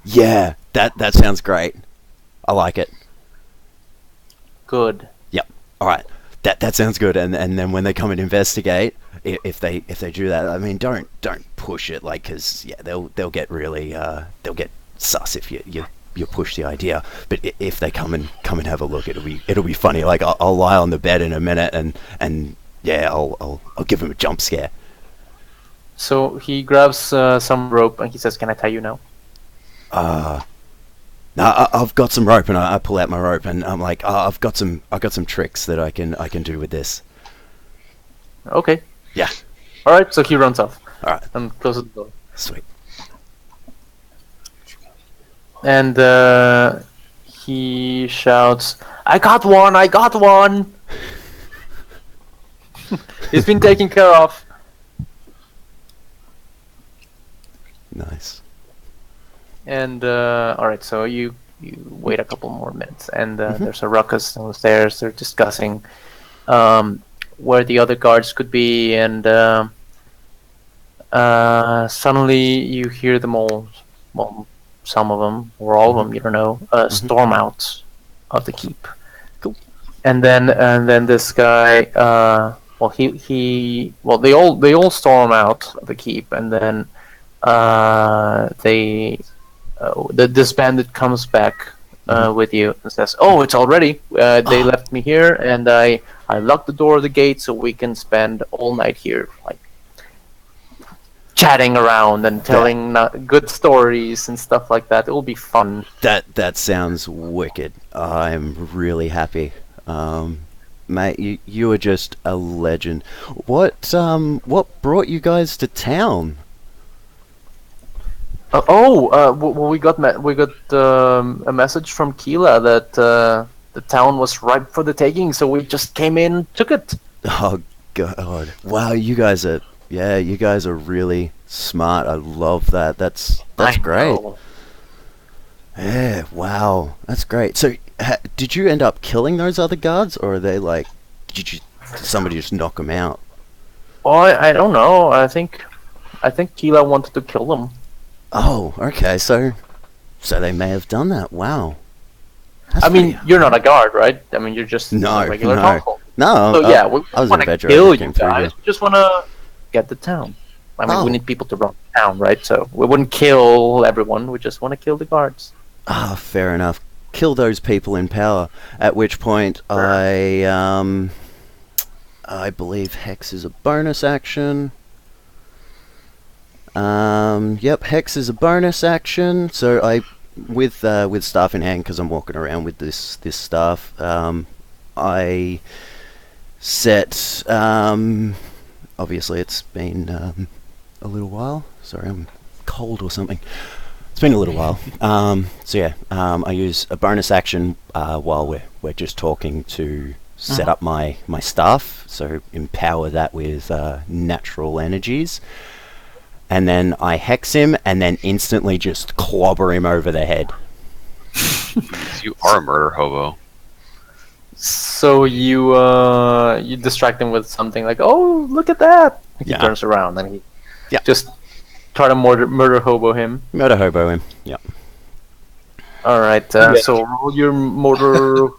yeah, that sounds great. I like it. Good. Yep. All right. That sounds good. And then when they come and investigate, if they do that, I mean, don't push it, like, because yeah, they'll get really they'll get sus if you push the idea. But if they come and have a look, it'll be funny. Like I'll lie on the bed in a minute and yeah, I'll give them a jump scare. So he grabs some rope and he says, "Can I tie you now?" No, I've got some rope, and I pull out my rope, and I'm like, I've got some tricks that I can do with this. Okay. Yeah. All right. So he runs off. All right. And closes the door. Sweet. And he shouts, "I got one! I got one!" He's been taken care of. Nice. And all right, so you wait a couple more minutes, and there's a ruckus downstairs. They're discussing where the other guards could be, and suddenly you hear them all, well, some of them or all of them, you don't know, storm out of the keep. Cool. And then this guy, they all storm out of the keep, and then this bandit comes back with you and says, "Oh, it's all ready. They left me here, and I locked the door of the gate so we can spend all night here, like chatting around and telling good stories and stuff like that. It will be fun." That sounds wicked. I'm really happy. Mate, you are just a legend. What brought you guys to town? We got a message from Keela that the town was ripe for the taking, so we just came in and took it. Oh God! Wow, you guys are really smart. I love that. That's great. Know. Yeah, wow, that's great. So, did you end up killing those other guards, or are they like, did somebody just knock them out? Oh, I don't know. I think Keela wanted to kill them. Oh, okay. So they may have done that. Wow. I mean, you're not a guard, right? I mean, you're just a regular household. No. So yeah, we I was want in to Vedra, kill I you came through guys. here. We just want to get the town. I mean, Oh. we need people to run the town, right? So we wouldn't kill everyone. We just want to kill the guards. Ah, fair enough. Kill those people in power. At which point, I believe Hex is a bonus action. Yep, Hex is a bonus action. So with staff in hand, because I'm walking around with this staff, I set. Obviously, it's been a little while. Sorry, I'm cold or something. It's been a little while. So yeah, I use a bonus action while we're just talking to set up my staff. So empower that with natural energies. And then I hex him, and then instantly just clobber him over the head. You are a murder hobo. So you distract him with something like, "Oh, look at that!" He turns around and he just try to murder hobo him. Murder hobo him. Yep. All right. So roll your murder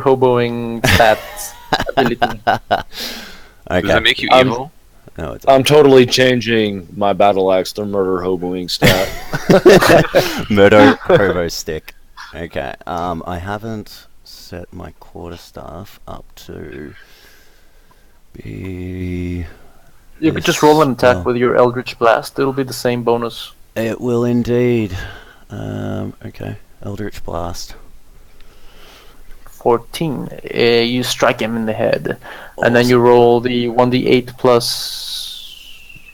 hoboing stats ability. Okay. Does that make you evil? No, it's I'm totally changing my battle axe to murder hoboing stat. Murder hobo stick. Okay. I haven't set my quarterstaff up to be You could just roll an attack well, with your Eldritch Blast. It'll be the same bonus. It will indeed. Okay, Eldritch Blast. 14. You strike him in the head, and then you roll the 1d8 plus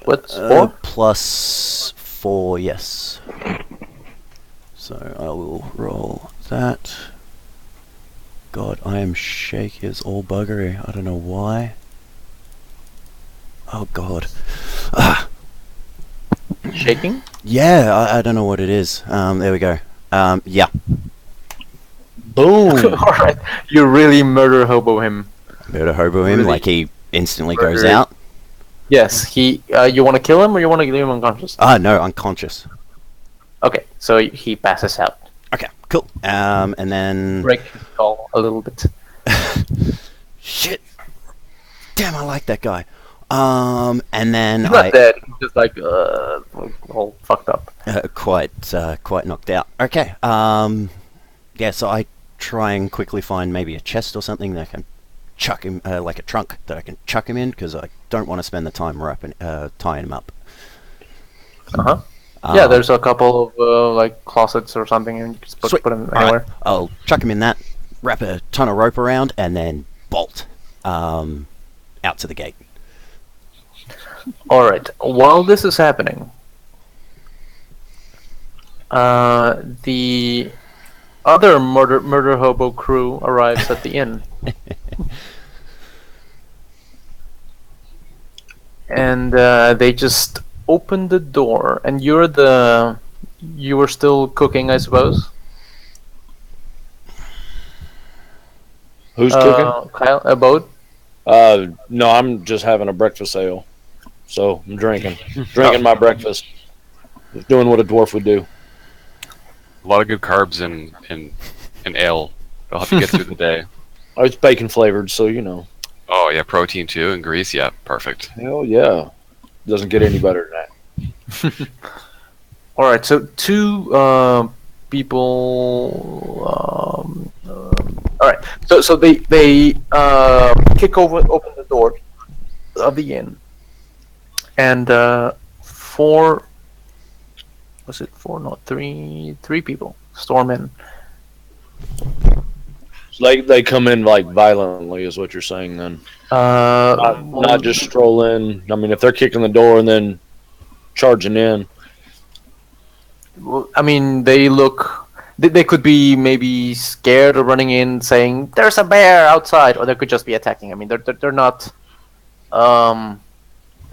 what? 4? +4, yes. So I will roll that. God, I am shaky as all buggery. I don't know why. Oh God. Ah. Shaking. Yeah, I don't know what it is. There we go. Yeah. Boom. All right. You really murder hobo him. Murder hobo him, Really? like he instantly goes Murder. out. Yes. He. You want to kill him, or you want to leave him unconscious? Ah, no, unconscious. Okay. So he passes out. Okay, cool. And then Break his skull a little bit. shit. Damn, I like that guy. And then He's not dead. He's just like all fucked up. quite knocked out. Okay. Yeah. So I try and quickly find maybe a chest or something that I can chuck him, like a trunk that I can chuck him in, because I don't want to spend the time tying him up. Uh-huh. Yeah, there's a couple of like closets or something, and you can just put him All anywhere. right, I'll chuck him in that, wrap a ton of rope around, and then bolt out to the gate. All right. While this is happening, the other murder hobo crew arrives at the inn, and they just open the door. And you were still cooking, I suppose. Who's cooking? Kyle, a boat. No, I'm just having a breakfast ale. So I'm drinking my breakfast. Just doing what a dwarf would do. A lot of good carbs in ale. It'll help you get through the day. Oh, it's bacon flavored, so you know. Oh yeah, protein too and grease. Yeah, perfect. Hell yeah. Doesn't get any better than that. All right, so two people. All right, so they open the door of the inn, and four. Was it four? Not three. Three people storm in. Like they come in like violently, is what you're saying then. Not just stroll in. I mean, if they're kicking the door and then charging in. Well, I mean, they look. They could be maybe scared or running in, saying "There's a bear outside," or they could just be attacking. I mean, they're not.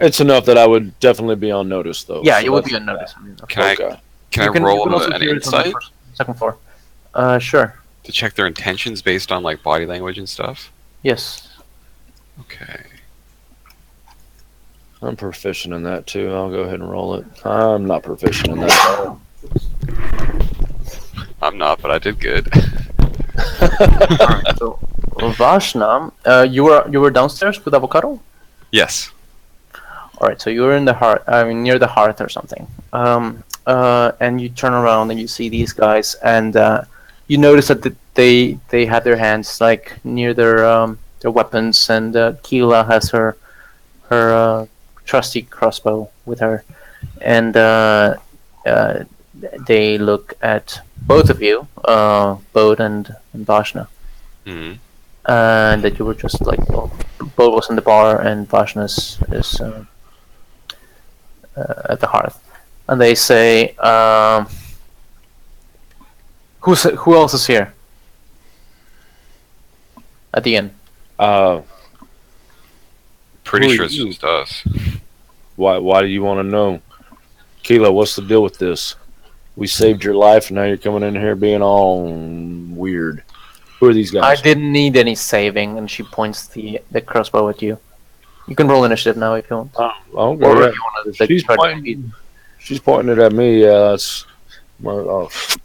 It's enough that I would definitely be on notice, though. Yeah, So you would be that's- on notice. I mean, Can I Okay. can you I roll you can also an hear it on the insight second floor. Sure. to check their intentions based on like body language and stuff? Yes. Okay. I'm proficient in that too. I'll go ahead and roll it. I'm not proficient in that. I'm not, but I did good. Alright, so Vashna, you were downstairs with Avocado. Yes. All right, so you were in the hearth. I mean, near the hearth or something. And you turn around and you see these guys, and you notice that they have their hands like near their weapons, and Keela has her trusty crossbow with her, and they look at both of you, Bode and Vashna, Hmm. and that you were just like, well, Bode was in the bar and Vashna is at the hearth, and they say, "Who else is here?" At the inn. Pretty Who are sure it's you? just us. Why do you want to know? Keela, what's the deal with this? We saved your life, and now you're coming in here being all weird. Who are these I guys? didn't need any saving, and she points the crossbow at you. You can roll initiative now if you want. Okay. Or yeah. if you want to She's try to pointing. defeat. She's pointing it at me. Yeah, that's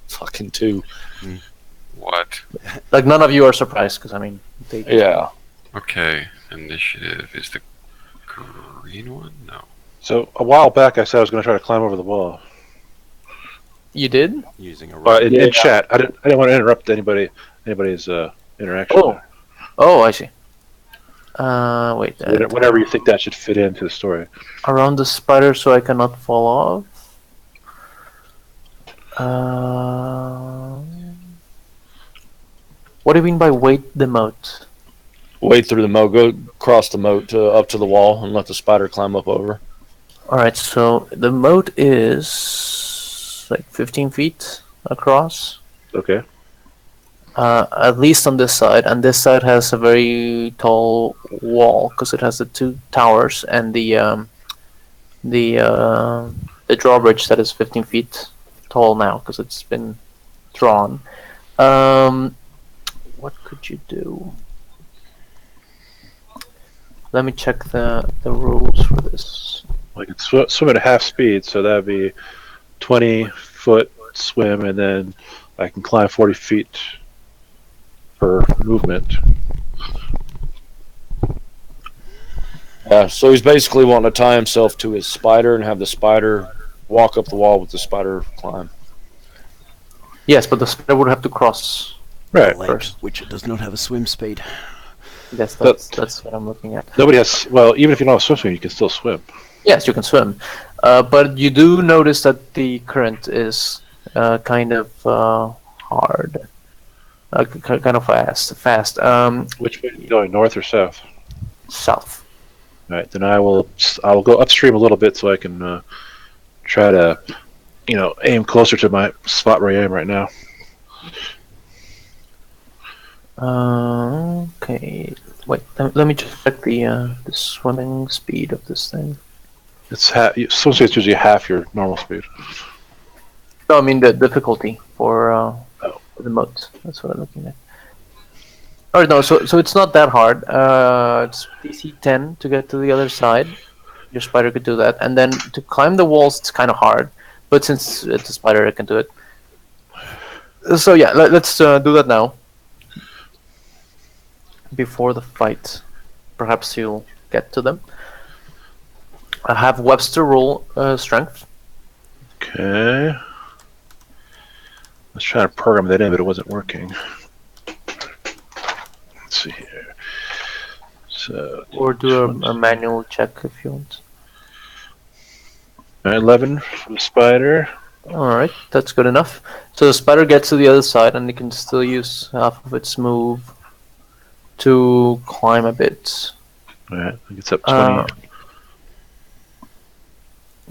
fucking two. What? Like, none of you are surprised, because, I mean, they... Yeah. Okay. Initiative is the green one? No. So a while back, I said I was going to try to climb over the wall. You did? Using a rope. But in Yeah. chat, I didn't want to interrupt anybody's interaction. Oh, I see. Wait. Whatever you think that should fit into the story. Around the spider so I cannot fall off. What do you mean by wait the moat? Wade through the moat, go across the moat up to the wall, and let the spider climb up over. Alright, so the moat is like 15 feet across. Okay. At least on this side, and this side has a very tall wall because it has the two towers and the drawbridge that is 15 feet tall now because it's been drawn. What could you do? Let me check the rules for this. I can swim at half speed, so that'd be 20-foot swim, and then I can climb 40 feet per movement. Yeah, so he's basically wanting to tie himself to his spider and have the spider walk up the wall with the spider climb. Yes, but the spider would have to cross. Right. Lake, First. which does not have a swim speed. Yes, that's what I'm looking at. Nobody has. Well, even if you don't have swim speed, you can still swim. Yes, you can swim, but you do notice that the current is kind of hard, kind of fast. Which way are you going, north or south? South. All right, then I will go upstream a little bit so I can try to, aim closer to my spot where I am right now. Okay. Wait. Let me just check the swimming speed of this thing. It's swim speed is usually half your normal speed. No, I mean the difficulty for the moat. That's what I'm looking at. Oh no, so it's not that hard. It's DC 10 to get to the other side. Your spider could do that, and then to climb the walls, it's kind of hard. But since it's a spider, it can do it. So yeah, let's do that now. Before the fight, perhaps you'll get to them. I have Webster roll strength. Okay. Let's try to program that in, but it wasn't working. Let's see here. So. Or do a manual check if you want. 11 from the spider. Alright, that's good enough. So the spider gets to the other side and it can still use half of its move to climb a bit. Alright, I think it's up 20.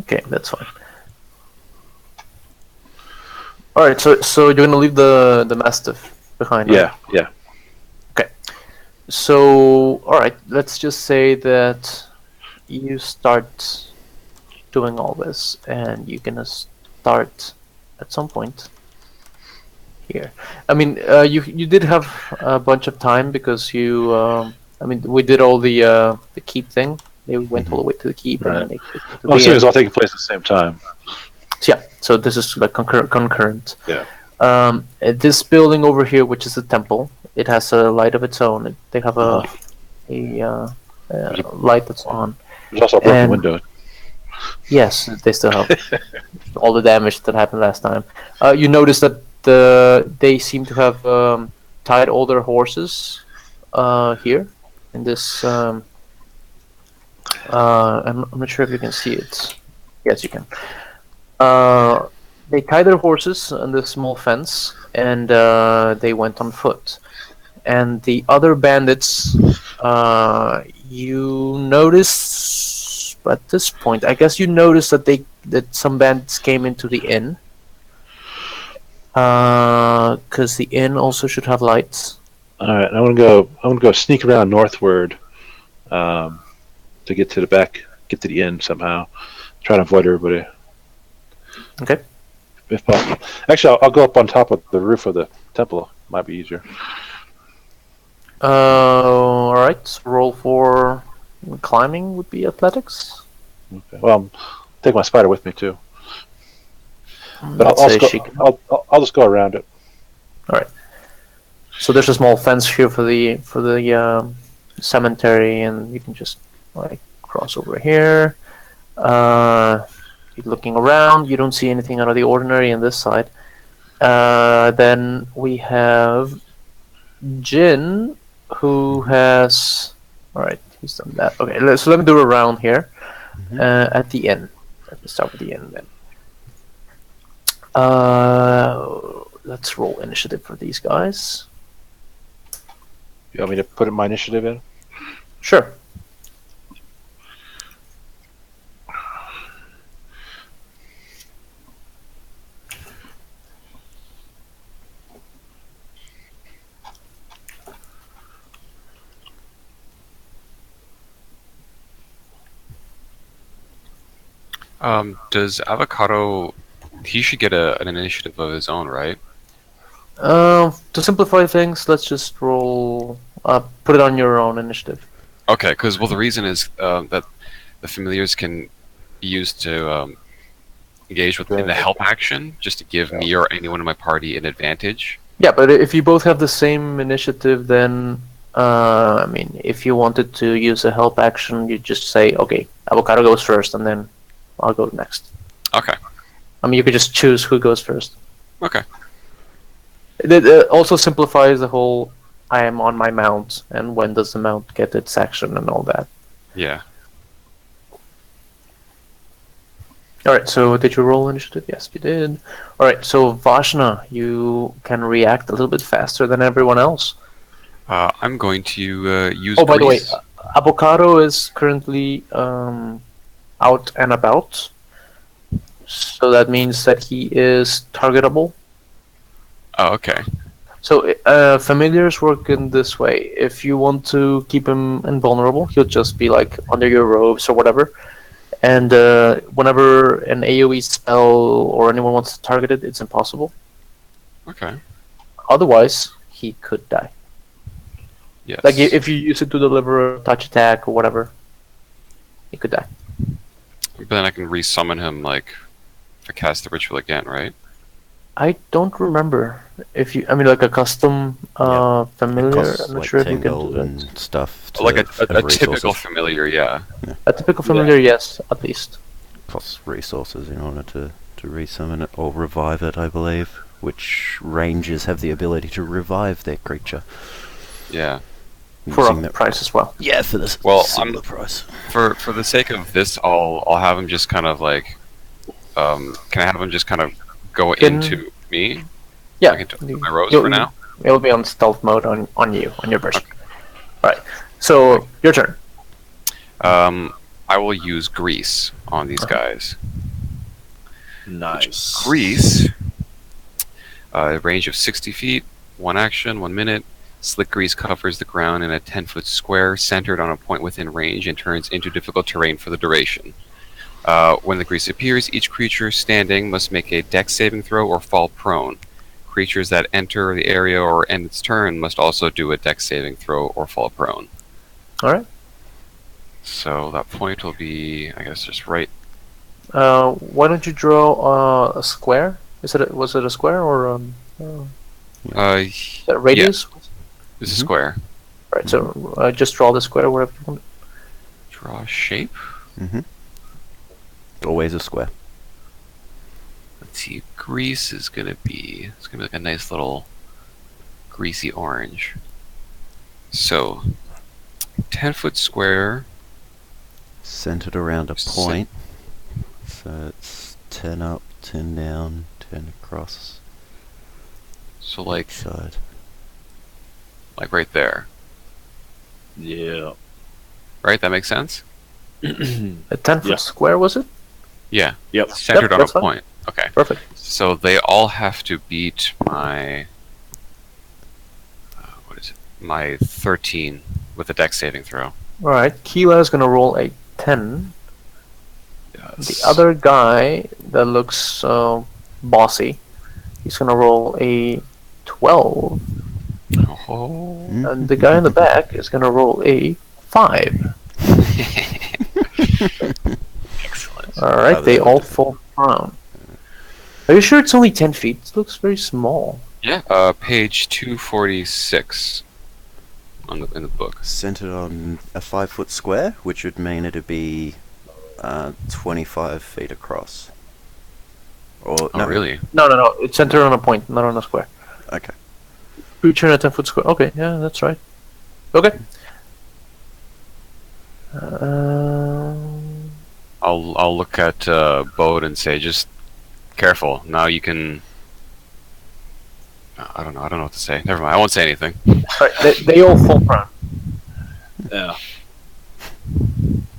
Okay, that's fine. Alright, so you're gonna leave the Mastiff behind, right? Yeah. So, alright, let's just say that you start doing all this, and you're gonna start at some point here. I mean, you did have a bunch of time because you, we did all the keep thing. They went all the way to the keep, Right. and then Well, assuming it's all taking place at the same time. yeah. So this is like concurrent. Yeah. This building over here, which is the temple, it has a light of its own. They have a light that's on. There's also a broken And- window. Yes, they still have all the damage that happened last time. You notice that they seem to have tied all their horses here in this. I'm not sure if you can see it. Yes, you can. They tied their horses on this small fence, and they went on foot. And the other bandits, you notice at this point, I guess you notice that some bandits came into the inn, because the inn also should have lights. All right, I'm gonna go sneak around northward, to get to the back, get to the inn somehow. Try to avoid everybody Okay. if possible. Actually, I'll go up on top of the roof of the temple. Might be easier. All right. So roll for climbing would be athletics. Okay. Well, take my spider with me too. But Let's I'll say just she go, can- I'll just go around it. So there's a small fence here for the cemetery, and you can just like cross over here. You're looking around. You don't see anything out of the ordinary on this side. Then we have Jin, who has All right, he's done that. Okay, so let me do a round here. Mhm. At the end, let me start with the end then. Let's roll initiative for these guys. You want me to put my initiative in? Sure. Does Avocado? He should get an initiative of his own, right? To simplify things, let's just roll. Put it on your own initiative. Okay, because the reason is that the familiars can be used to engage with in the help action, just to give me or anyone in my party an advantage. Yeah, but if you both have the same initiative, then I mean, if you wanted to use a help action, you just say, "Okay, Avocado goes first, and then I'll go next." Okay. I mean, you could just choose who goes first. Okay. It also simplifies the whole I am on my mount, and when does the mount get its action and all that. Yeah. Alright, so did you roll initiative? Yes, you did. Alright, so Vashna, you can react a little bit faster than everyone else. I'm going to use. Oh, by the way, grease. Avocado is currently out and about. So that means that he is targetable. Oh, okay. So familiars work in this way. If you want to keep him invulnerable, he'll just be like under your robes or whatever. And whenever an AoE spell or anyone wants to target it, it's impossible. Okay. Otherwise, he could die. Yes. Like if you use it to deliver a touch attack or whatever, he could die. But then I can resummon him, like, if I cast the ritual again, right? I don't remember if you. I mean, like a custom familiar. Costs I'm not like sure if 10 you can gold do that. and stuff. To Like a resources. typical familiar, yeah. A typical familiar, yes, at least. Costs resources in order to resummon it or revive it, I believe. Which rangers have the ability to revive their creature. Yeah. For using a that- price as well. Yeah, for the Well, similar price. For the sake of this, I'll have him just kind of like, can I have him just kind of go into me? Yeah. Like into my rose You'll- for now. It'll be on stealth mode on you, on your person. Alright. So, your turn. I will use grease on these guys. Nice. Grease, range of 60 feet, 1 action, 1 minute. Slick grease covers the ground in a 10-foot square centered on a point within range and turns into difficult terrain for the duration. When the grease appears, each creature standing must make a dex saving throw or fall prone. Creatures that enter the area or end its turn must also do a dex saving throw or fall prone. Alright. So that point will be, I guess, just right. Why don't you draw a square? Was it a square or a radius? This is square. Right, so just draw the square wherever you want. Draw shape. Mm-hmm. Always a square. Let's see. Grease is gonna be. It's gonna be like a nice little greasy orange. So, 10-foot square. Centered around a point. So it's 10 up, 10 down, 10 across So like each side. right there. Yeah. Right. That makes sense. A 10-foot Yeah. square, was it? Yeah. Yep. Centered on a that's fine. point. Okay. Perfect. So they all have to beat my. What is it? My 13 with a dex saving throw. Alright, Keela is gonna roll a 10. Yes. The other guy that looks bossy, he's gonna roll a 12. Oh. And the guy in the back is gonna roll a 5. Excellent. Alright, they all fall prone. Are you sure it's only 10 feet? It looks very small. Yeah. Page 246 in the book. Centered on a 5-foot square, which would mean it'd be 25 feet across. Or Oh, no, really? No. It's centered on a point, not on a square. Okay. Creature in a 10-foot square. Okay, yeah, that's right. Okay. I'll look at Bode and say, just careful. Now you can. I don't know. I don't know what to say. Never mind. I won't say anything. Alright, they all fall prone. Yeah.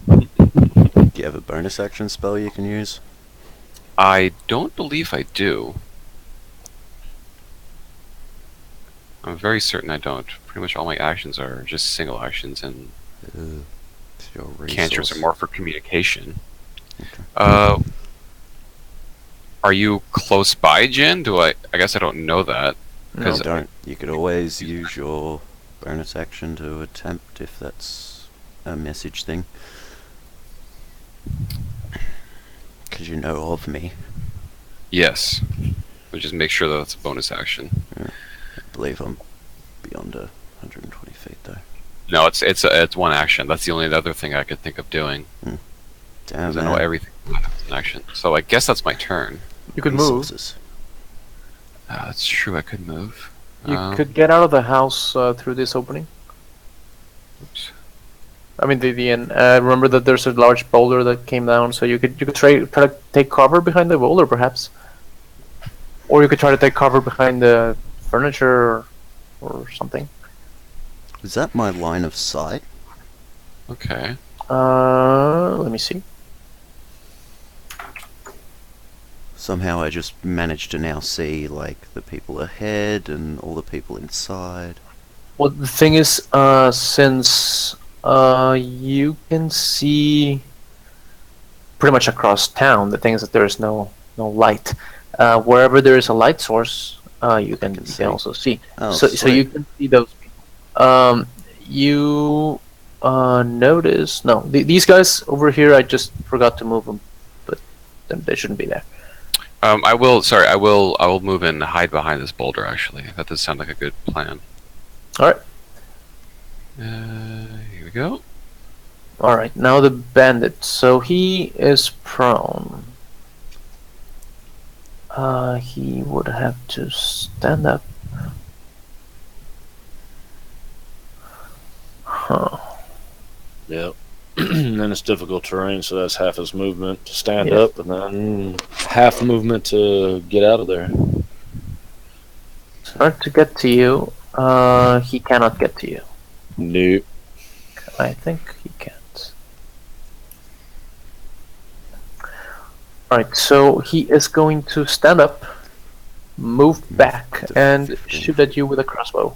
Do you have a bonus action spell you can use? I don't believe I do. I'm very certain I don't. Pretty much all my actions are just single actions, and It's your cantrips resource. are more for communication. Okay. Are you close by, Jin? I guess I don't know that. No, 'Cause don't. You could always use your bonus action to attempt if that's a message thing. Because you know of me. Yes. But just make sure that it's a bonus action. I believe I'm beyond 120 feet though. No, it's one action. That's the only other thing I could think of doing. Damn, 'Cause I know man. everything is an action. So I guess that's my turn. You could move. Resources. That's true. I could move. You could get out of the house through this opening. Oops. I mean, the end. Remember that there's a large boulder that came down, so you could try to take cover behind the boulder, perhaps, or you could try to take cover behind the furniture or something. Is that my line of sight? Okay. Let me see. Somehow I just managed to now see like the people ahead and all the people inside. Well, the thing is, since you can see pretty much across town, the thing is that there is no light. Wherever there is a light source, you can see. also see. Oh, So you can see those people. You notice these guys over here. I just forgot to move them, but they shouldn't be there. I will. Sorry. I will move and hide behind this boulder. Actually, that does sound like a good plan. All right. Here we go. All right. Now the bandit. So he is prone. He would have to stand up. Huh. Yep. And then it's difficult terrain, so that's half his movement to stand Yeah. up, and then half movement to get out of there. Start to get to you. He cannot get to you. Nope. I think he can't. Alright, so he is going to stand up, move back, to and 15. shoot at you with a crossbow.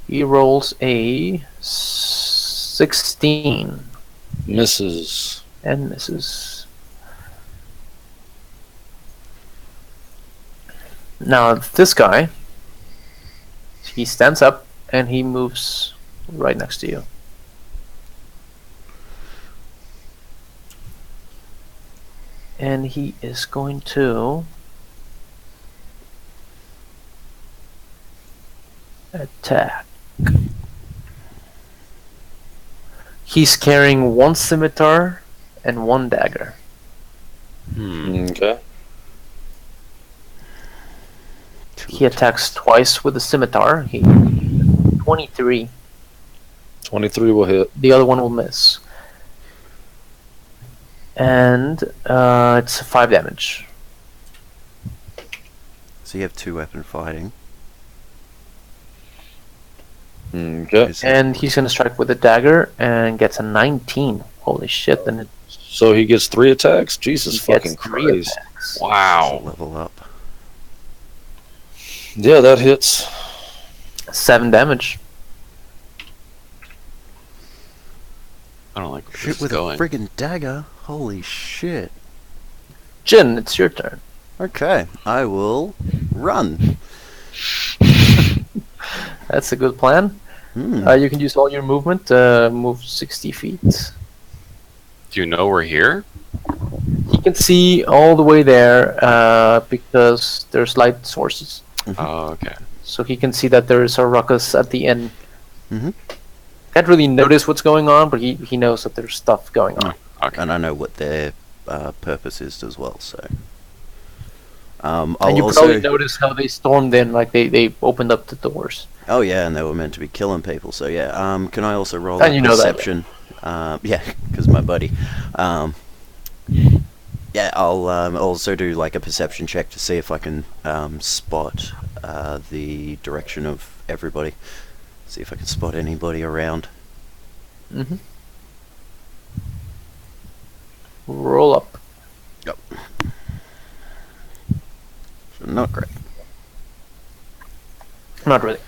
He rolls a 16 Misses. and misses. Now, this guy, he stands up and he moves right next to you. And he is going to attack. He's carrying one scimitar and one dagger. Okay. He attacks twice with the scimitar. He 23. 23 will hit. The other one will miss. And it's 5 damage. So you have 2-weapon fighting. Okay. Is that- And he's gonna strike with a dagger and gets a 19. Holy shit! Then So he gets 3 attacks? Jesus he fucking gets 3 Christ. attacks. Wow. level up. Yeah, that hits. 7 damage. I don't like where this Shoot is with going. a friggin' dagger. Holy shit. Jin, it's your turn. Okay, I will run. That's a good plan. Hmm. You can use all your movement. Move 60 feet. Do you know we're here? You can see all the way there because there's light sources. Oh, okay. So he can see that there is a ruckus at the end. Mhm. Can't really notice what's going on, but he knows that there's stuff going on. Okay. And I know what their purpose is as well, so. I'll And you also. probably noticed how they stormed in, like they opened up the doors. Oh yeah, and they were meant to be killing people. So yeah. Can I also roll And a you know that. perception? Yeah, because my buddy. Yeah, I'll also do like a perception check to see if I can spot the direction of everybody. See if I can spot anybody around. Mm-hmm. Roll up. Yep. Not great. Not really.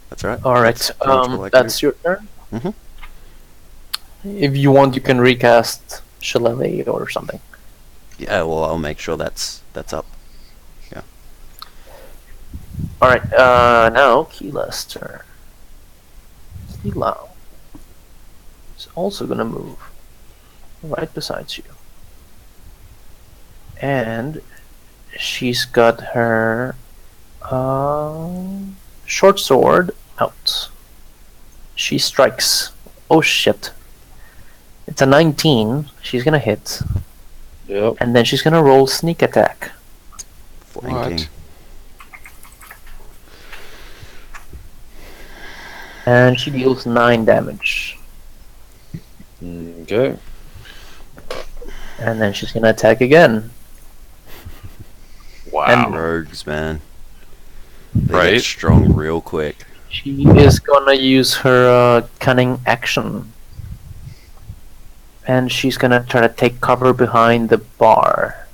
That's all right. All right. That's pretty much all I can That's your turn. Mhm. If you want, you can recast Shillelagh or something. do. Yeah, well, I'll make sure that's up. All right. Now Keela's turn. Keela is also gonna move right beside you, and she's got her short sword out. She strikes. Oh shit! It's a 19. She's gonna hit, Yep. and then she's gonna roll sneak attack. Flanking. And she deals 9 damage. Okay. And then she's gonna attack again. Wow. Rogues, man. They Right? get strong real quick. She is gonna use her cunning action. And she's gonna try to take cover behind the bar.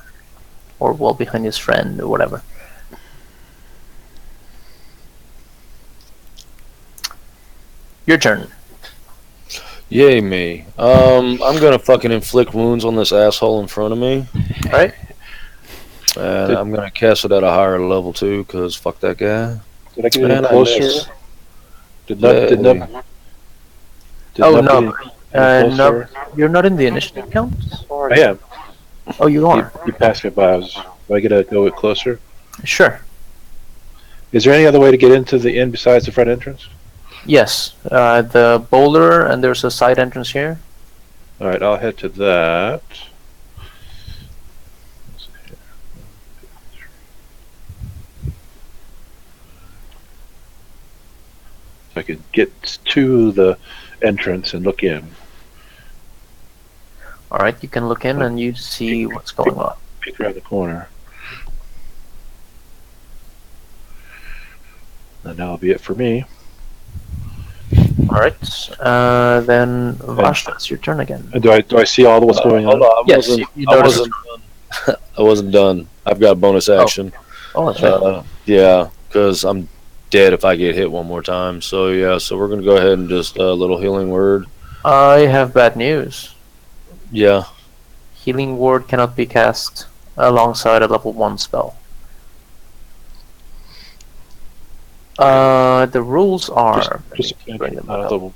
Or well, behind his friend, or whatever. Your turn. Yay me. I'm gonna fucking inflict wounds on this asshole in front of me. Alright? And I'm gonna cast it at a higher level too, cause fuck that guy. Did I get Man, any I closer? missed. Did Nub Yeah. Oh, get no. any No, closer? you're not in the initiative count? Or... I am. Oh, you are? You passed me by. Do I get to go closer? Sure. Is there any other way to get into the inn besides the front entrance? Yes. The boulder, and there's a side entrance here. All right, I'll head to that. So I could get to the entrance and look in. Alright, you can look in and you see what's going on. Peek around the corner. And that'll be it for me. Alright, then Vashta, it's your turn again. And do I see all of what's going Hold on? on, Yes, you I noticed. wasn't done. I wasn't done. I've got a bonus action. Oh, that's right. Yeah, because I'm dead if I get hit one more time. So yeah, so we're gonna go ahead and just a little healing word. I have bad news. Yeah. Healing word cannot be cast alongside a level 1 spell. The rules are... Just bring them up.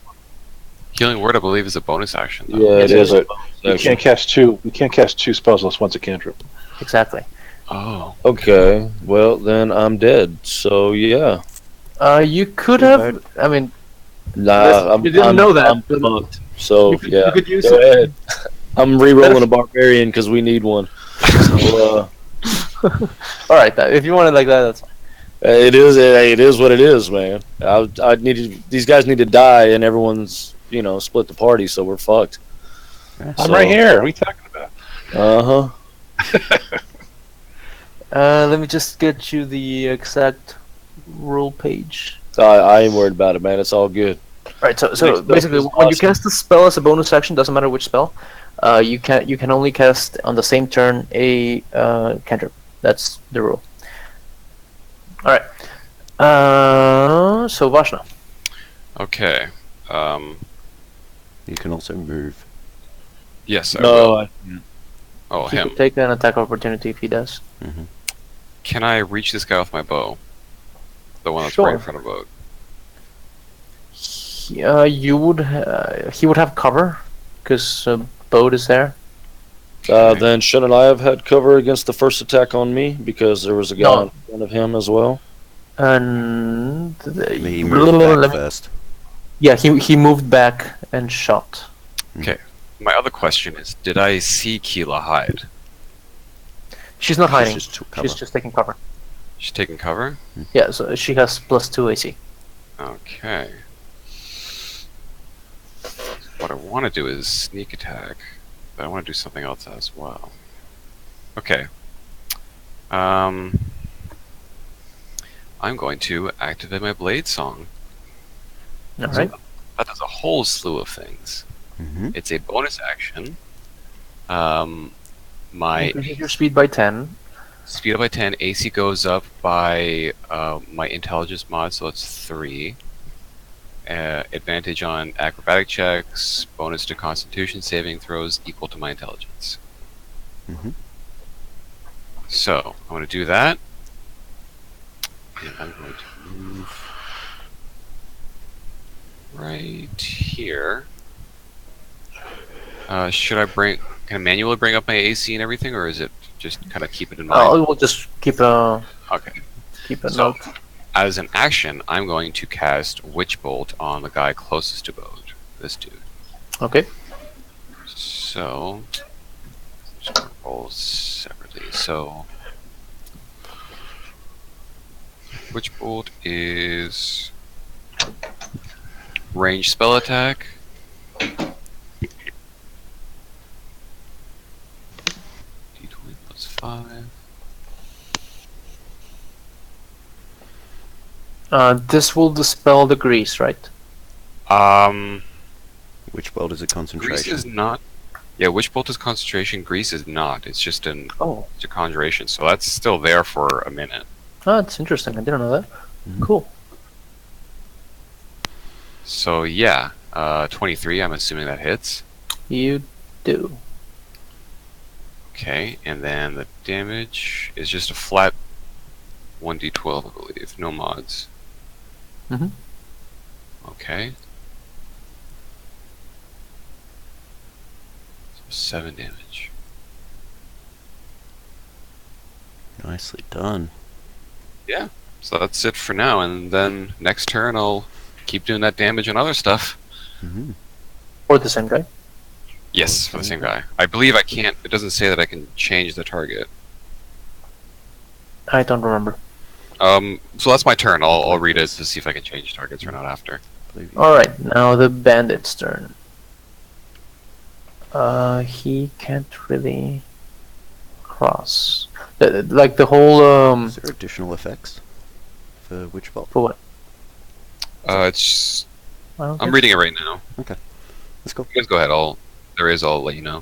Healing word, I believe, is a bonus action. Though. Yeah, it Yes, is. it We can't cast two. We can't cast two spells unless one's a cantrip. Exactly. Oh. Okay. Well, then I'm dead. So yeah. You could have... I mean, Nah, You didn't know that. I'm fucked. So yeah. you could use Go it. ahead. I'm re-rolling a barbarian because we need one. So, Alright, if you want it like that, that's fine. it is what it is, man. I needed these guys need to die, and everyone's split the party, so we're fucked. I'm right here. What are you talking about? Let me just get you the exact rule page. I ain't worried about it, man. It's all good. Right, so Next basically, up is when you awesome. cast a spell as a bonus action, doesn't matter which spell, you can only cast on the same turn a cantrip. That's the rule. All right. So Vashna. Okay. You can also move. Yes, I will. No, Oh, He him. could take an attack opportunity if he does. Can I reach this guy with my bow? The one that's Sure. right in front of the boat. You would. He would have cover because boat is there. then shouldn't I have had cover against the first attack on me because there was a guy No. in front of him as well? And He moved back first. yeah, he moved back and shot. My other question is, did I see Keela hide? She's not hiding. She's just took cover. She's just taking cover. She's taking cover. Yeah, so she has +2 AC. Okay. What I want to do is sneak attack, but I want to do something else as well. Okay. I'm going to activate my blade song. Alright. That does a whole slew of things. Mm-hmm. It's a bonus action. My Increases your speed by 10. speed up by 10, AC goes up by my intelligence mod, so it's 3. Advantage on acrobatic checks, bonus to constitution saving throws equal to my intelligence. Mm-hmm. So, I'm going to do that. And I'm going to move right here. Should I can I manually bring up my AC and everything, or is it just kind of keep it in mind? We'll just keep a Okay. note. So, as an action, I'm going to cast Witch Bolt on the guy closest to Bode. This dude. Okay. So, just gonna roll separately. So, Witch Bolt is range spell attack. D20 plus 5. This will dispel the grease, right? Which bolt is a Grease concentration? is not. Yeah, Witch Bolt is concentration. Grease is not. It's just it's a conjuration. So that's still there for a minute. Oh, that's interesting. I didn't know that. Mhm. Cool. So yeah, 23. I'm assuming that hits. You do. Okay, and then the damage is just a flat 1d12, I believe. No mods. Mhm. Okay. So 7 damage. Nicely done. Yeah. So that's it for now, and then next turn I'll keep doing that damage and other stuff. Mm-hmm. Or the same guy. Yes, for the same guy. I believe I can't. It doesn't say that I can change the target. I don't remember. So that's my turn. I'll read it to see if I can change targets or not after. Alright, now the bandit's turn. He can't really cross. Like the whole, Is there additional effects for Witch Bolt? for what? It's. I don't I'm think reading it right now. Let's go. You guys go ahead. I'll let you know.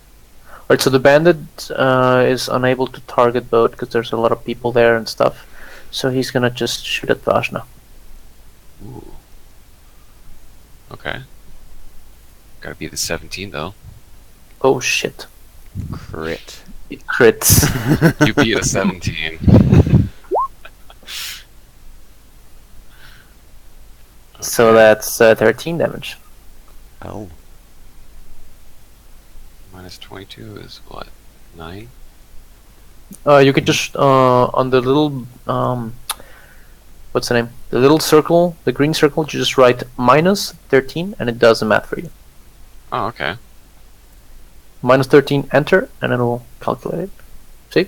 Alright, so the bandit is unable to target Boat because there's a lot of people there and stuff. So he's gonna just shoot at Vashna. Ooh. Okay. Gotta be the 17 though. Oh shit. Crit. It crits. You beat a 17. So that's 13 damage. Oh. Minus 22 is what? 9? You can just on the little what's the name? The little circle, the green circle. You just write minus 13, and it does the math for you. Oh, okay. Minus 13, enter, and it'll calculate it. See?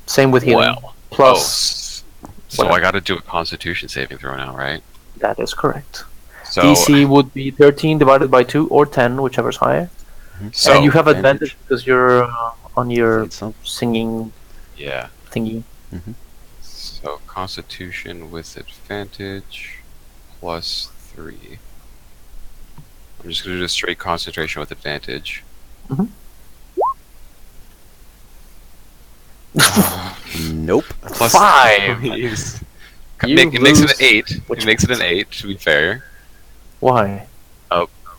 Same with healing. Well. Plus, So whatever. I gotta do a constitution saving throw now, right? That is correct. So, DC would be 13 divided by 2 or 10, whichever's higher. so and you have advantage. advantage because you're on your It's up. singing yeah. thingy. So constitution with advantage plus 3. I'm just gonna do a straight concentration with advantage. Nope. Plus 5. Please. You It makes it an lose 8. which It makes it an 8, to be fair. Why?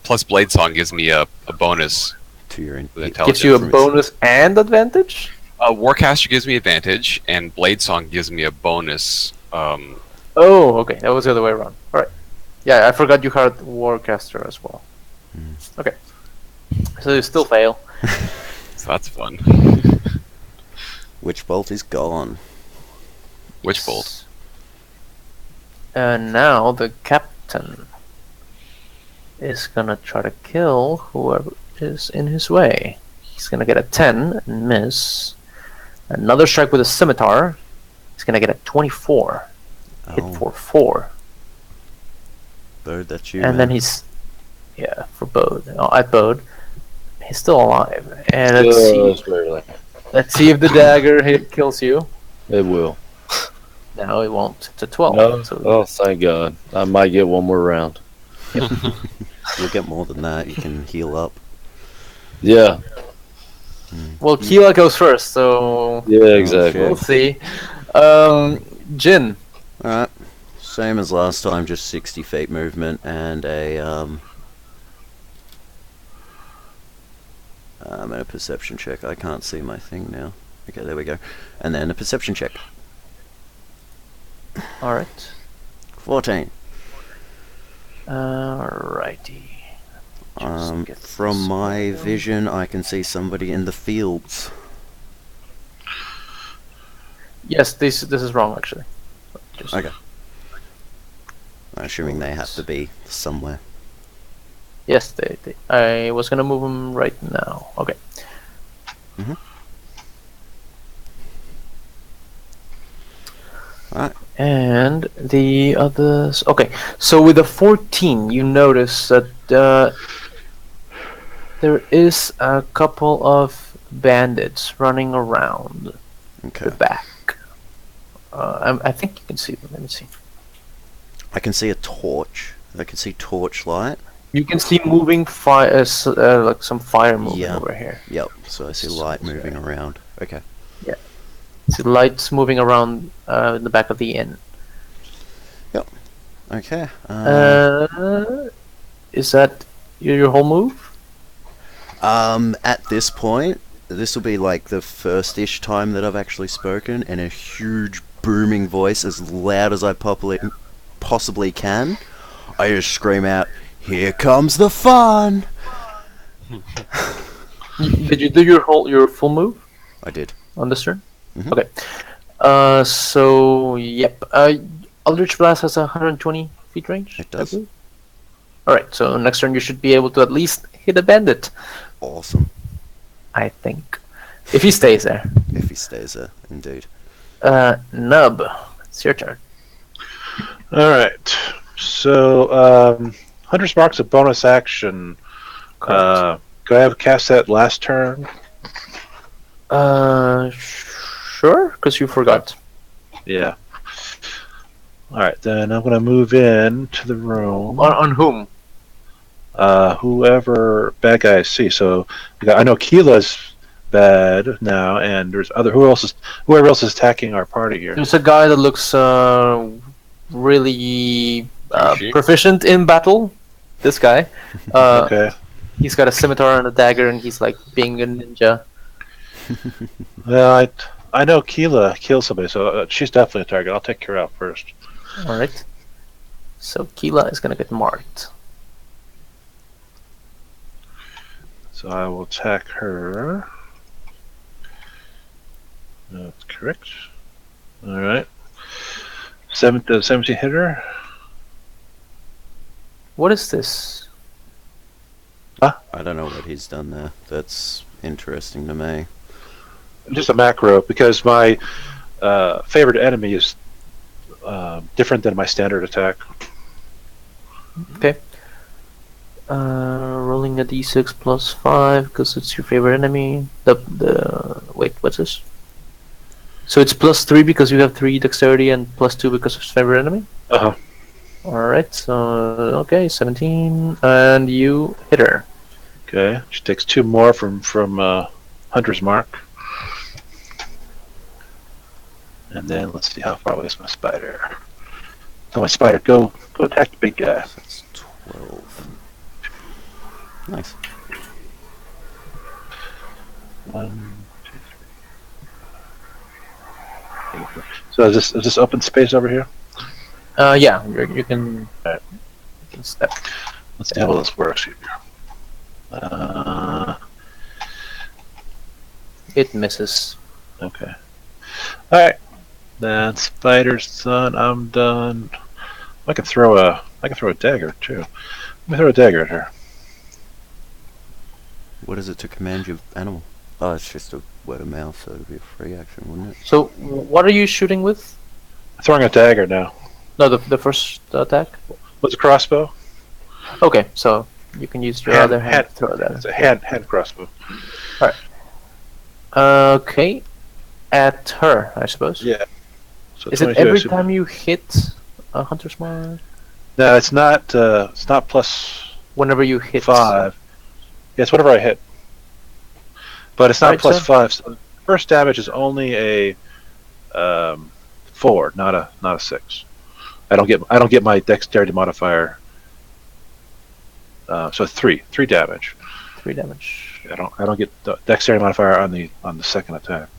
Plus Blade Song gives me a bonus To your with in- intelligence. Gives you a from its- bonus and advantage? Warcaster gives me advantage, and Blade Song gives me a bonus. Oh, okay. That was the other way around. Alright. Yeah, I forgot you had Warcaster as well. Okay. So you still fail. So that's fun. Witch Bolt is gone. Witch Bolt. And now the captain is gonna try to kill whoever is in his way. He's gonna get a 10 and miss. Another strike with a scimitar. He's gonna get a 24. Hit Oh, for 4. Bird, that's you. And then man. he's... Yeah, for Bode. Oh, at Bode. He's still alive. And let's see. Barely. Let's see if the dagger hit kills you. It will. No, it won't. It's a 12. No. So Oh, thank God. I might get one more round. You'll get more than that. You can heal up. Yeah. Well, Keela goes first, so Yeah. Exactly. we'll see. Jin. Alright. Same as last time, just 60 feet movement and and a perception check. I can't see my thing now. Okay, there we go. And then a perception check. Alright. 14. Alrighty. Just get From this my going. vision, I can see somebody in the fields. Yes, this is wrong actually. Just Okay. Assuming they have to be somewhere. Yes, they. I was gonna move them right now. Okay. Alright. And the others. Okay, so with the 14, you notice that there is a couple of bandits running around Okay. the back. I think you can see them. Let me see. I can see a torch. I can see torchlight. You can see moving fire, like some fire moving Yeah. over here. Yep. So I see light moving around. Okay. See lights moving around in the back of the inn. Okay. Is that your whole move? At this point, this will be like the first-ish time that I've actually spoken in a huge booming voice as loud as I possibly can. I just scream out, "Here comes the fun!" Did you do your full move I did. on this turn? Mhm. Okay. So yep. Eldritch Blast has 120 feet range. It does. All right. So next turn you should be able to at least hit a bandit. Awesome. I think, if he stays there. If he stays there, indeed. Nub, it's your turn. All right. So, Hunter's Mark's a bonus action. Correct. Go ahead and cast that last turn. Sure, because you forgot. Yeah. All right, then I'm going to move in to the room. On whom? Whoever bad guy I see. So I know Keela's bad now, and there's whoever else is attacking our party here. There's a guy that looks really Fishy. proficient in battle. This guy. Okay. He's got a scimitar and a dagger, and he's like being a ninja. Well, I know Keela killed somebody, so she's definitely a target. I'll take her out first. All right. So Keela is gonna get marked. So I will attack her. That's correct. All right. 17 hit her. What is this? I don't know what he's done there. That's interesting to me. Just a macro, because my favorite enemy is different than my standard attack. Okay. Rolling a d6 plus 5 because it's your favorite enemy. Wait, what's this? So it's plus 3 because you have 3 dexterity and plus 2 because it's favorite enemy? Uh-huh. Alright, so okay, 17, and you hit her. Okay. She takes 2 more from Hunter's Mark. And then let's see how far away is my spider. Oh, my spider, go attack the big guy. That's 12. Nice. 1, 2, 3. So is this open space over here? Yeah, you can step. Let's see how this works here. It misses. Okay. Alright. Then spider's done. I'm done. I can throw a dagger too. Let me throw a dagger at her. What is it to command your animal? Oh, it's just a word of mouth, so it'd be a free action, wouldn't it? So, what are you shooting with? Throwing a dagger now. No, the first attack. What's a crossbow? Okay, so you can use your other hand to throw that. It's a hand crossbow. Okay, at her, I suppose. Yeah. So Is it 22, I every assume. time you hit a hunter's mark? No, it's not. It's not plus Whenever you hit 5. Yeah, it's whatever I hit. But it's not Right, plus so- 5. So first damage is only a 4, not a 6. I don't get my dexterity modifier. So 3 damage. 3 damage. I don't get the dexterity modifier on the second attack.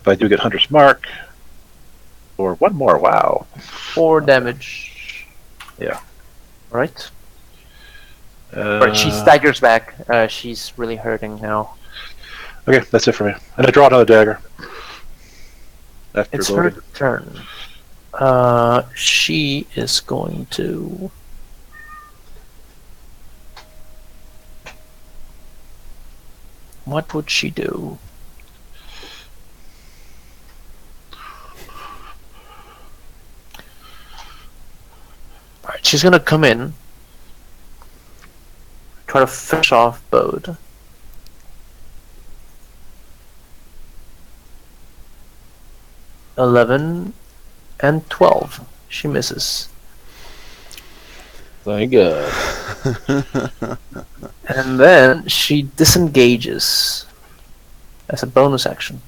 But I do get hunter's mark. Or one more. Wow. 4 damage. Yeah. Alright. Alright, she staggers back. She's really hurting now. Okay, that's it for me. And I draw another dagger. After It's loading. her turn. She is going to. What would she do? Alright, she's gonna come in. Try to fish off Bode. $11 and 12. She misses. Thank God. And then she disengages as a bonus action.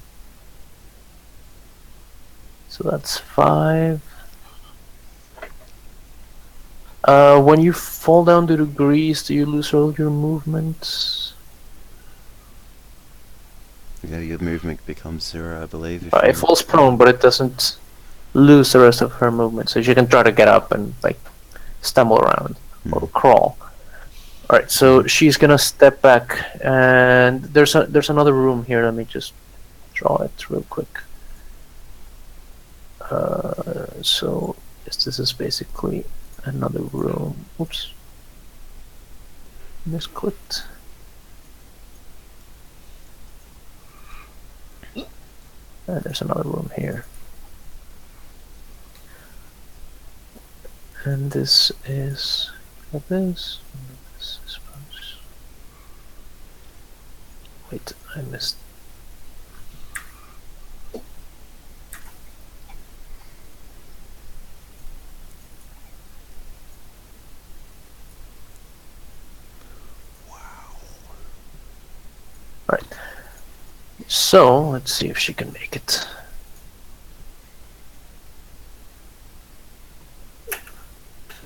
So that's 5. When you fall down to the grease, do you lose all your movements? Yeah, your movement becomes 0, I believe. If It you- falls prone, but it doesn't lose the rest of her movement. So she can try to get up and like stumble around or crawl. All right, so she's gonna step back, and there's another room here. Let me just draw it real quick. So yes, this is basically another room. Oops, misclicked. And there's another room here. And this is like this. And this is wait, I missed. Right. So let's see if she can make it.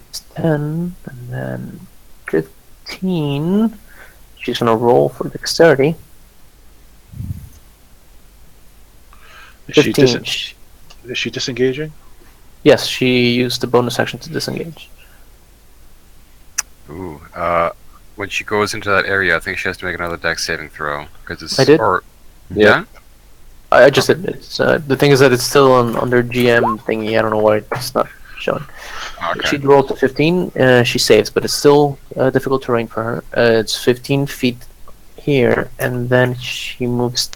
It's 10 and then 15. She's gonna roll for dexterity. Is she, 15. is she disengaging? Yes, she used the bonus action to disengage. Ooh. When she goes into that area, I think she has to make another dex saving throw because it's. I did. Or, Yeah. yeah. I just did. It's the thing is that it's still under GM thingy. I don't know why it's not showing. Okay. She rolled to 15. She saves, but it's still difficult terrain for her. It's 15 feet here, and then she moves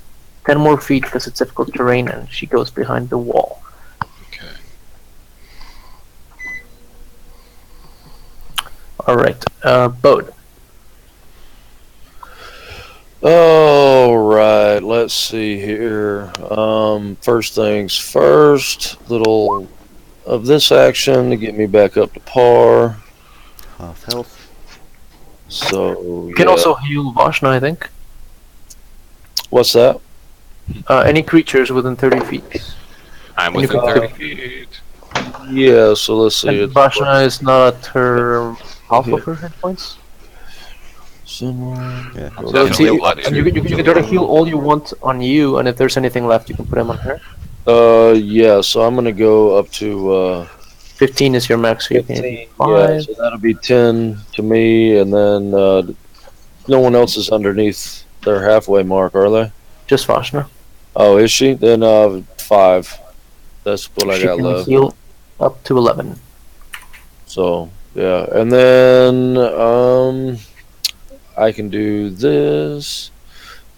10 more feet because it's difficult terrain, and she goes behind the wall. Okay. All right, Bode. All right, let's see here. First things first, little of this action to get me back up to par. half health. So You can also heal Vashna, I think. what's that? Any creatures within 30 feet. I'm And you within can- 30 feet. Yeah, so let's see. And It's Vashna is not at her half of her hit points. Yeah. I'm So definitely see, bloodied. and you can try to heal all you want on you, and if there's anything left, you can put them on her. yeah, so I'm gonna go up to 15 is your max, so you can 15. hit Yeah, 5. so that'll be 10 to me, and then no one else is underneath their halfway mark, are they? Just Vashna. Oh, is she? Then 5. That's what I She got can left. heal up to 11. So yeah, and then I can do this.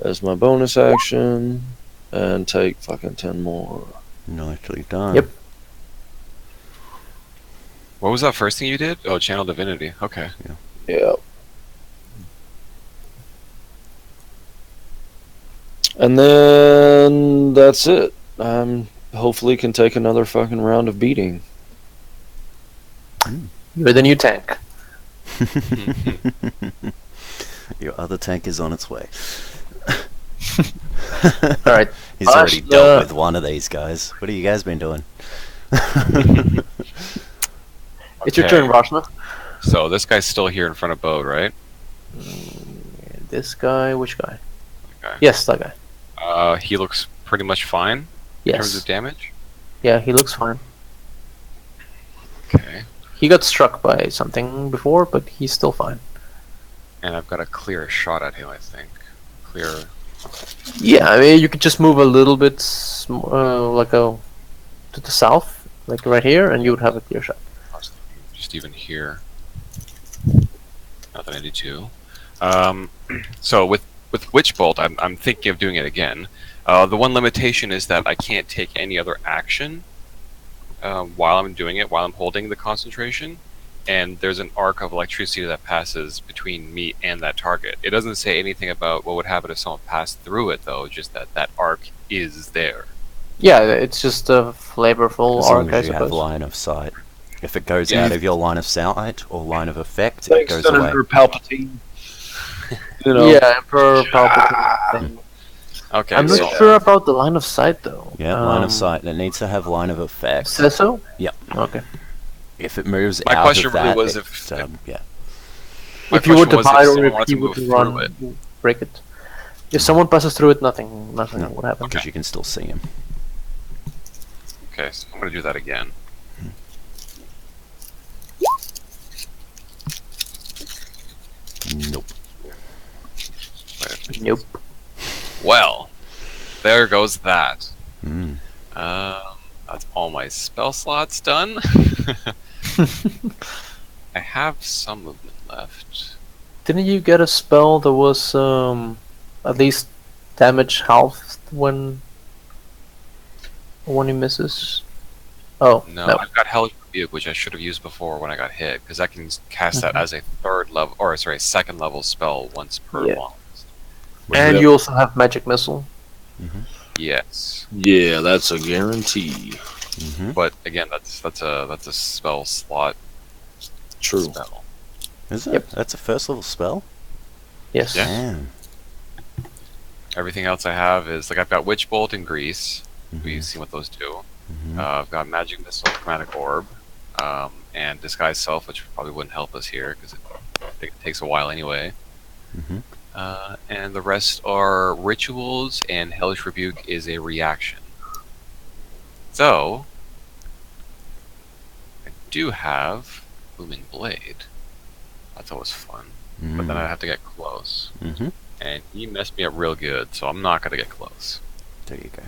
as my bonus action and take fucking 10 more. Nicely done. Yep. What was that first thing you did? Oh, channel divinity. Okay. Yeah. And then that's it. Hopefully can take another fucking round of beating. You're the new tank. Your other tank is on its way. Alright. He's already dealt with one of these guys. What have you guys been doing? It's your Okay. turn, Rashna. So this guy's still here in front of Bode, right? This guy, which guy? Okay. Yes, that guy. He looks pretty much fine in terms Yes. of damage. Yeah, he looks fine. Okay. He got struck by something before, but he's still fine. And I've got a clear shot at him, I think. Clear. Yeah, I mean, you could just move a little bit, to the south, like right here, and you would have a clear shot. Just even here. Not that I need to. So with Witch Bolt, I'm thinking of doing it again. The one limitation is that I can't take any other action while I'm doing it, while I'm holding the concentration. And there's an arc of electricity that passes between me and that target. It doesn't say anything about what would happen if someone passed through it, though. Just that arc is there. Yeah, it's just a flavorful As long arc, I as you have suppose. line of sight. If it goes Yeah. out of your line of sight or line of effect, it Thanks, goes away. Senator Palpatine. You know, Yeah, Emperor Palpatine. Okay, I'm so not sure about the line of sight, though. Yeah, line of sight. It needs to have line of effect. Says so? Yep. Okay. If it moves My out question of really that, was it, if- yeah. my If you were question to was buy it or someone if wanted you to were move to through run, it. break it. If someone passes through it, nothing No. would happen. Because you can still see him. Okay, so I'm gonna do that again. Nope. Nope. Well, there goes that. Mm. That's all my spell slots done. I have some movement left. Didn't you get a spell that was at least damage halved when he misses? Oh No, no. I've got Hellish Rebuke, which I should have used before when I got hit, because I can cast that as a second level spell once per Yeah. long. And you also have magic missile. Yes, yeah, that's a guarantee. Mm-hmm. but again, that's a spell slot True. spell. Is it? Yep. That's a first level spell? Yes. Yeah. Damn. Everything else I have is like I've got Witch Bolt and Grease. Mhm. We've seen what those do. Mhm. I've got Magic Missile, Chromatic Orb, and Disguise Self, which probably wouldn't help us here because it takes a while anyway. Mhm. And the rest are rituals, and Hellish Rebuke is a reaction. So, I do have Booming Blade. That's always fun. But then I have to get close. Mm-hmm. And he messed me up real good, so I'm not going to get close. There you go.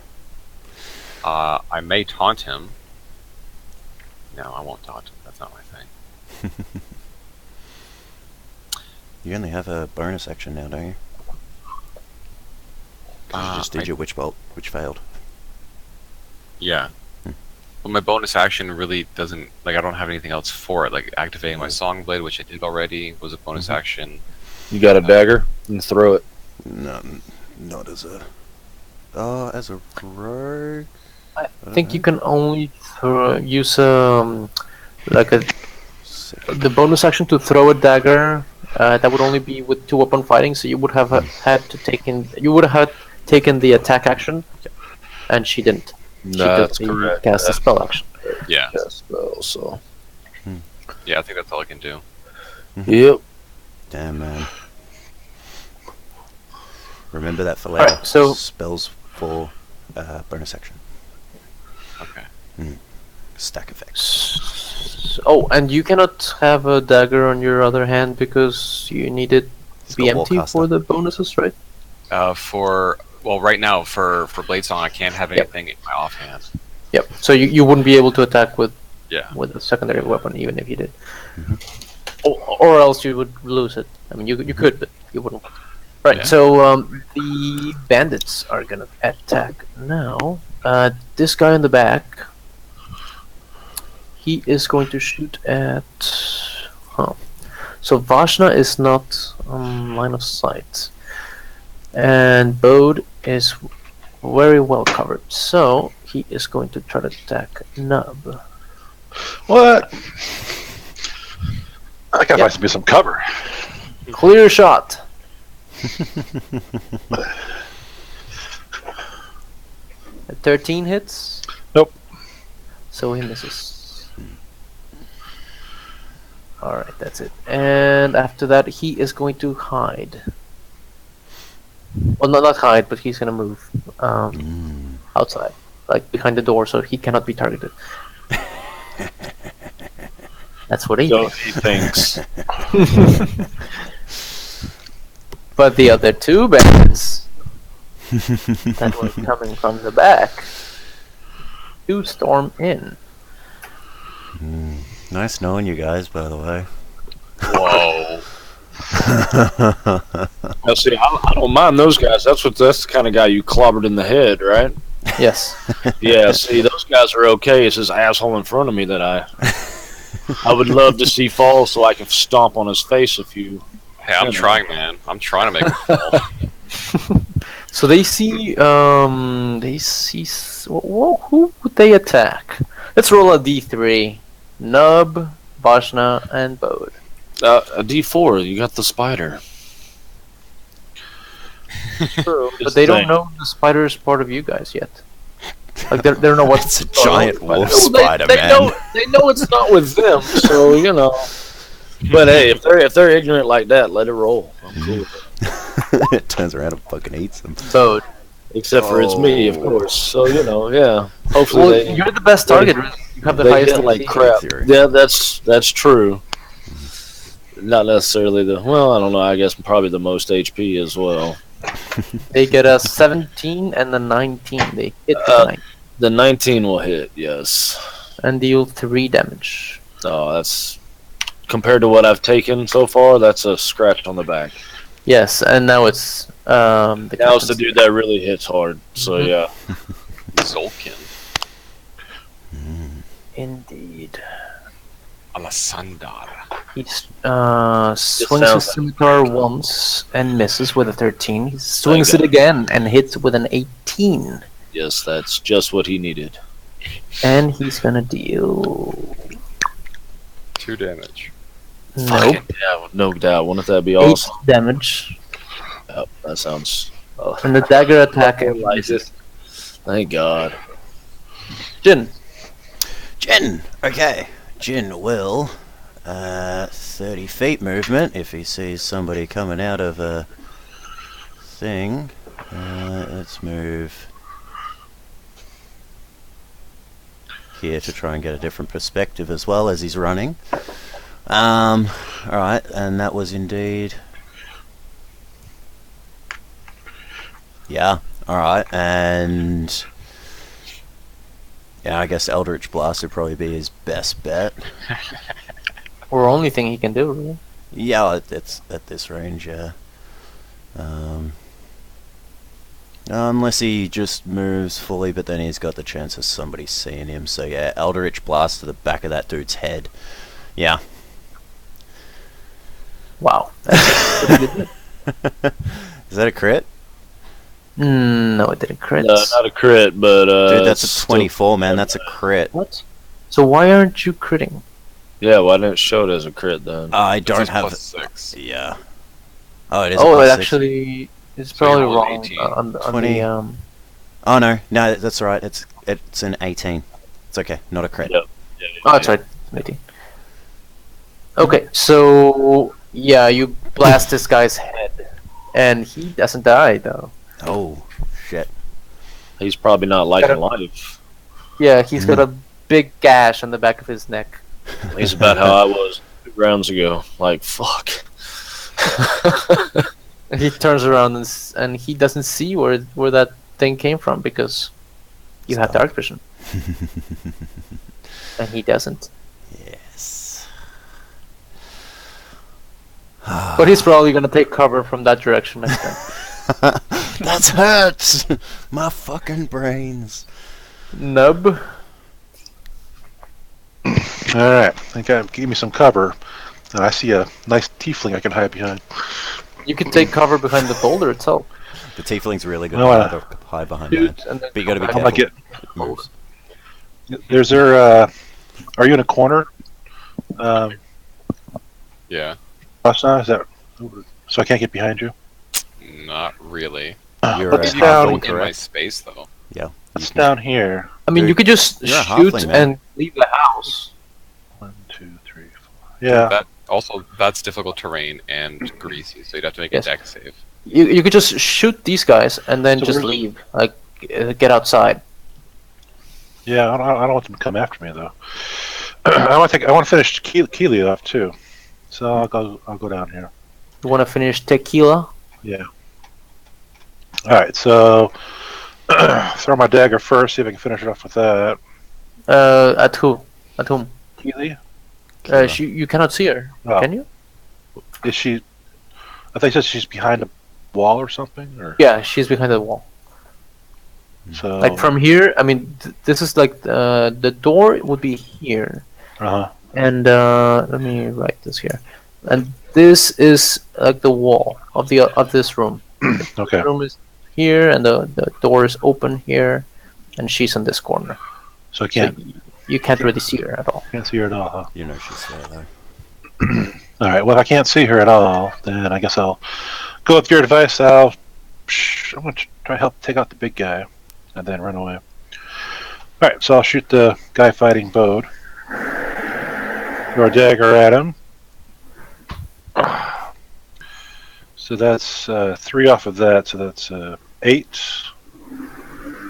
I may taunt him. No, I won't taunt him. That's not my thing. You only have a bonus action now, don't you? 'Cause you just did I- your Witch Bolt, which failed. Yeah. But my bonus action really doesn't, like, I don't have anything else for it. Like, activating my Song Blade, which I did already, was a bonus Mhm. action. You got a dagger? And throw it. No, not as a... as a rogue? I think you can only use like the bonus action to throw a dagger. That would only be with 2-weapon fighting, so you would have had to taken the attack action, and she didn't. She That's took the correct. cast a spell action. Yeah. Yes, well, so. Yeah, I think that's all I can do. Yep. Damn, man. Remember that for later. Alright, so- Spells for bonus action. Okay. Stack effects. Oh, and you cannot have a dagger on your other hand because you need it It's to be got empty Warcaster. for the bonuses, right? Right now, for Blade Song, I can't have Yep. anything in my offhand. Yep. So you wouldn't be able to attack with Yeah. a secondary weapon, even if you did. Mhm. Or else you would lose it. I mean, you could, but you wouldn't. Right. Yeah. So the bandits are gonna attack now. This guy in the back. He is going to shoot at. Huh. So Vashna is not on line of sight, and Bode is very well covered. So he is going to try to attack Nub. What? I gotta find some cover. Clear shot. At 13 hits. Nope. So he misses. Alright, that's it. And after that, he is going to hide. Well, not hide, but he's going to move outside, like behind the door, so he cannot be targeted. That's what he So thinks. he thinks. But the other two bandits that were coming from the back to storm in. Nice knowing you guys, by the way. Whoa. Now, see, I don't mind those guys. That's the kind of guy you clobbered in the head, right? Yes. Yeah. See, those guys are okay. It's this asshole in front of me that I would love to see fall, so I can stomp on his face a few. Hey, I'm trying, man. I'm trying to make it fall. So they see. Who would they attack? Let's roll a d3. Nub, Vashna, and Bode. A D4. You got the spider. True, but It's they the don't thing. know the spider is part of you guys yet. Like they don't know what's It's a giant wolf Well, spider, they man. know it's not with them, so you know. But hey, if they're ignorant like that, let it roll. I'm cool with it. It turns around and fucking eats them. Bode. Except for it's me, of course. So you know, yeah. Hopefully Well, they you're the best target. You have the they highest get like AC. crap. Theory. Yeah, that's true. Not necessarily the well. I don't know. I guess probably the most HP as well. They get a 17 and a 19. They hit the 19 The 19 will hit. Yes. and deal 3 damage. Oh, that's compared to what I've taken so far. That's a scratch on the back. Yes, and now it's the Now it's the captain's- dude that really hits hard. So yeah. Zolkin. Indeed. Alasandar. He swings sounds his scimitar once and misses with a 13. He swings it again and hits with an 18. Yes, that's just what he needed. And he's gonna deal 2 damage. nope, Yeah, no doubt. Wouldn't that be 8 awesome? damage. Yep, that sounds. And the dagger attack like misses. Thank God. Jin. Jin! Okay. Jin will 30 feet movement if he sees somebody coming out of a thing. Let's move here to try and get a different perspective as well as he's running. Alright, and that was indeed... Yeah, alright, and... Yeah, I guess Eldritch Blast would probably be his best bet. Or only thing he can do, really. Yeah, it's at this range, yeah. Unless he just moves fully, but then he's got the chance of somebody seeing him. So yeah, Eldritch Blast to the back of that dude's head. Yeah. Wow. That's pretty good. Is that a crit? No, it didn't crit. Not a crit, but Dude, that's it's a 24, man. That's a crit. What? So why aren't you critting? Yeah, why didn't it show it as a crit then? I don't This is have... +6. Yeah. Oh, it is a Oh, it +6. actually is So you probably rolled wrong 18. on 20. the Oh, no, that's alright. It's an 18. It's okay, not a crit. Yeah. Oh, that's right. 18. Okay, so yeah, you blast this guy's head, and he doesn't die though. Oh, shit. He's probably not liking life. Yeah, he's got a big gash on the back of his neck. He's about how I was 2 rounds ago. Like, fuck. He turns around and he doesn't see where that thing came from because you have dark vision, and he doesn't. Yes. But he's probably gonna take cover from that direction next time. That hurts! My fucking brains. Nub. Alright, I think I give me some cover. And I see a nice tiefling I can hide behind. You can take cover behind the boulder itself. The tiefling's really good No, to hide behind Shoot, that. and then But you gotta be come I'm back. careful. gonna It moves. There's there, are you in a corner? Yeah, Asna, is that, so I can't get behind you? not really. You're Let's a You can down- go halfling, in my correct? space though. Yeah. It's down here. I mean, Dude, you could just you're a shoot halfling, man. and leave the house. 1, 2, 3, 4. Yeah. That also that's difficult terrain and greasy, so you'd have to make Yes. a deck save. You could just shoot these guys and then So just where's- leave. Like, get outside. Yeah, I don't want them to come after me though. I want to finish Keely off too. So I'll go down here. You want to finish tequila? Yeah. All right. So throw my dagger first. See if I can finish it off with that. At who? At whom? Keely, You cannot see her. Oh. Can you? is she? I think she's behind a wall or something. Or Yeah, she's behind the wall. so. Like from here, I mean, this is like the door would be here, Uh-huh. and let me write this here. And this is like the wall of this room. Okay. The room is here, and the door is open here, and she's in this corner. So I So can't you can't really see her at all. see her at all. Huh? You know she's there, though. All right. Well, if I can't see her at all, then I guess I'll go with your advice. I'm going to try to help take out the big guy, and then run away. All right. So I'll shoot the guy fighting Bode. Throw a dagger at him. So that's 3 off of that. So that's 8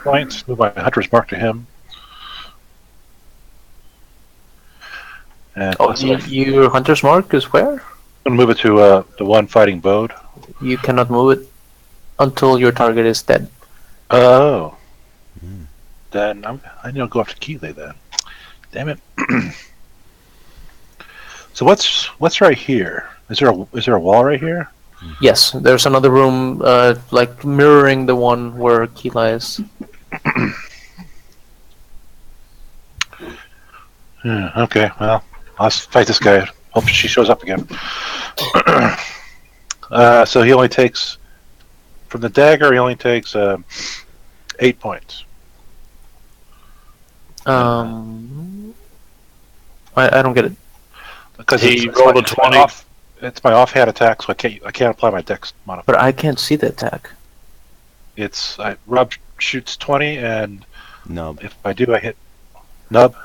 points. Move my hunter's mark to him. And Oh, plus I'm your hunter's mark is where? going to move it to the one fighting Bode. You cannot move it until your target is dead. Oh. Hmm. Then I need to go after Keeley then. Damn it. So what's right here? Is there a wall right here? Yes, there's another room, like mirroring the one where Keela is. Okay, well, I'll fight this guy. Hope she shows up again. So he only takes from the dagger. He only takes 8 points. I don't get it. Because He rolled a 20. It's my offhand attack, so I can't apply my dex modifier. But I can't see the attack. It's Rob shoots 20, and No, if I do, I hit nub.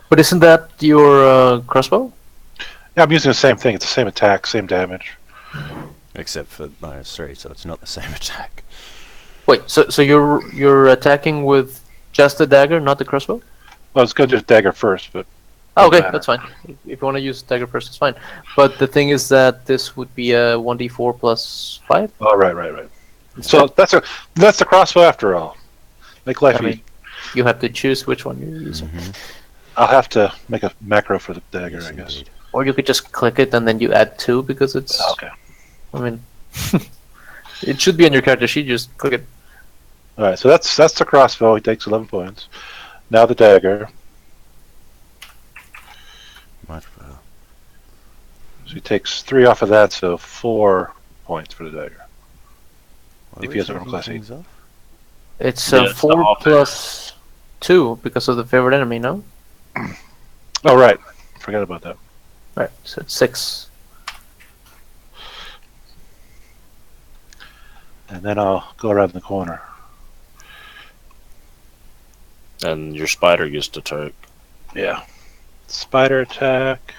But isn't that your crossbow? Yeah, I'm using the same thing. It's the same attack, same damage. except for -3, so it's not the same attack. Wait, so you're attacking with just the dagger, not the crossbow? Well, I was going to do dagger first, but Oh, okay, matter. that's fine. If you want to use dagger first, it's fine. But the thing is that this would be a 1d4 plus 5. oh, right. So that's the crossbow after all. Make life I mean, easy. you have to choose which one you're using. Mhm. I'll have to make a macro for the dagger, Yes, I guess. indeed. Or you could just click it and then you add 2 because it's. Okay. I mean, it should be on your character sheet. Just click it. All right. So that's the crossbow. He takes 11 points. Now the dagger. Much better. So he takes 3 off of that, so 4 points for the dagger. What If are he we has a taking class things off? It's Yeah, it's 4 the offense. plus 2 because of the favorite enemy. No. Oh, right. Forgot about that. Right. So it's 6. And then I'll go around the corner. And your spider gets to attack. Yeah. Spider attack.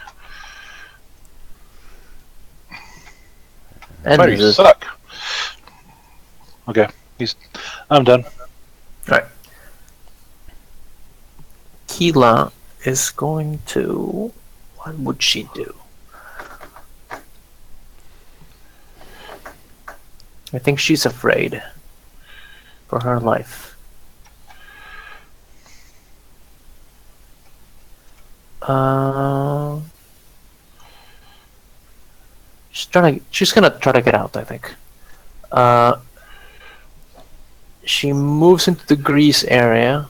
And Spider, you this- suck. Okay. I'm done. Keela is going to. What would she do? I think she's afraid for her life. She's gonna try to get out, I think. She moves into the grease area.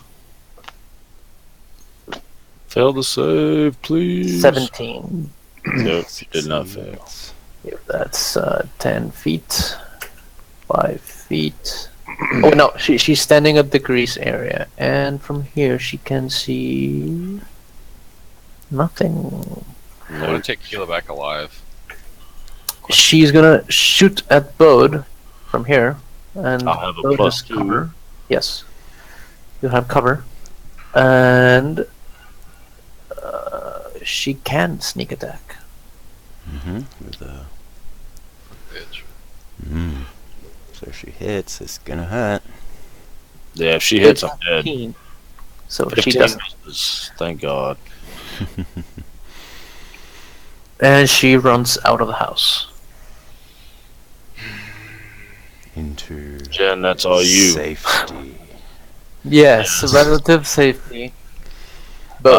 Fail to save, please. 17. Nope, did not fail. If that's 10 feet, 5 feet. Oh no, she's standing at the grease area, and from here she can see nothing. I want to take Keela back alive. She's gonna shoot at Bode from here, and I'll have a Bode has +2. cover. Yes, you have cover, and she can sneak attack. With a. Bitch. So if she hits, it's gonna hurt. Yeah, if she hits, I'm dead. 15. So she 15 doesn't, misses, thank God. and she runs out of the house. Into Jen, that's all you. safety. Yes, relative safety. But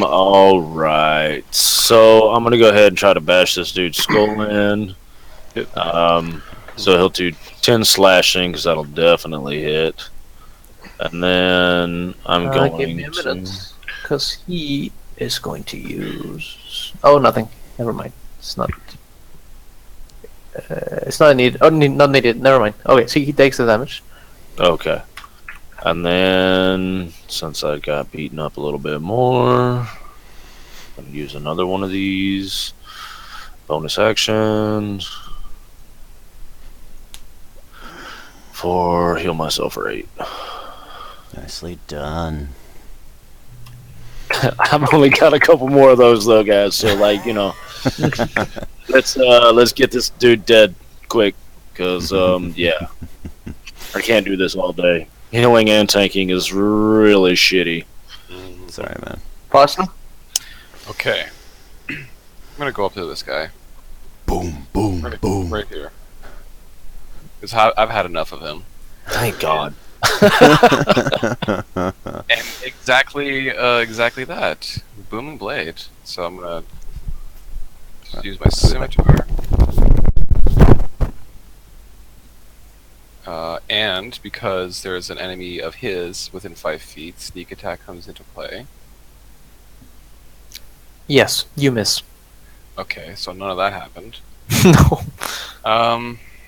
All right. So I'm gonna go ahead and try to bash this dude's skull in. So he'll do 10 slashing because that'll definitely hit. And then I'm give going me a to. minute, because he is going to use. Oh, nothing. Never mind. It's not. It's not needed. Oh, not needed. Never mind. Okay, so he takes the damage. Okay. And then since I got beaten up a little bit more, I'm gonna use another one of these bonus action for heal myself for 8. Nicely done. I've only got a couple more of those though, guys. So let's get this dude dead quick, because yeah, I can't do this all day. Healing and tanking is really shitty. Sorry, man. Boston? Okay. I'm gonna go up to this guy. Boom, boom, boom. Right here. Because I've had enough of him. Thank God. And exactly that. Booming blade. So I'm gonna just use my scimitar. And because there's an enemy of his within 5 feet, sneak attack comes into play. Yes, you miss. Okay, so none of that happened. No.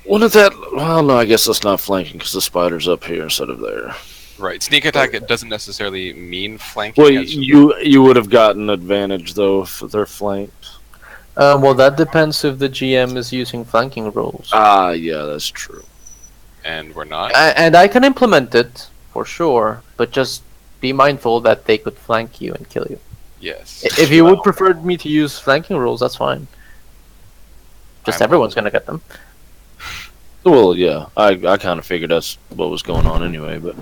What if that? Well, no, I guess that's not flanking because the spider's up here instead of there. Right, sneak attack it doesn't necessarily mean flanking. Well, it's just- you would have gotten advantage though if they're flanked. Well, that depends if the GM is using flanking rules. Ah, yeah, that's true. and we're not. And I can implement it for sure, but just be mindful that they could flank you and kill you. Yes. If you would prefer me to use flanking rules, that's fine. Just I'm everyone's gonna get them. Well, yeah, I kind of figured that's what was going on anyway, but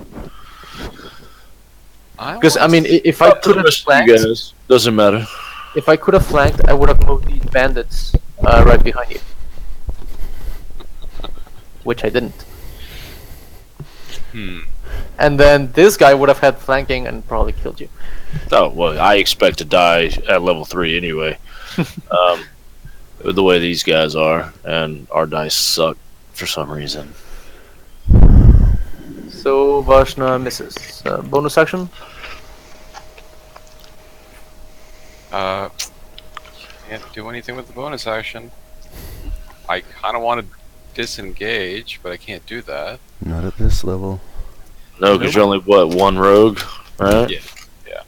Because I mean, if I could have flanked, guys, doesn't matter. if I could have flanked, I would have moved these bandits right behind you, which I didn't. And then this guy would have had flanking and probably killed you. Oh well, I expect to die at level 3 anyway. The way these guys are, and our dice suck for some reason. So Vashna misses. Bonus action. Can't do anything with the bonus action. I kind of want to disengage, but I can't do that. Not at this level. No, because you're only one rogue, right? Yeah. Yeah.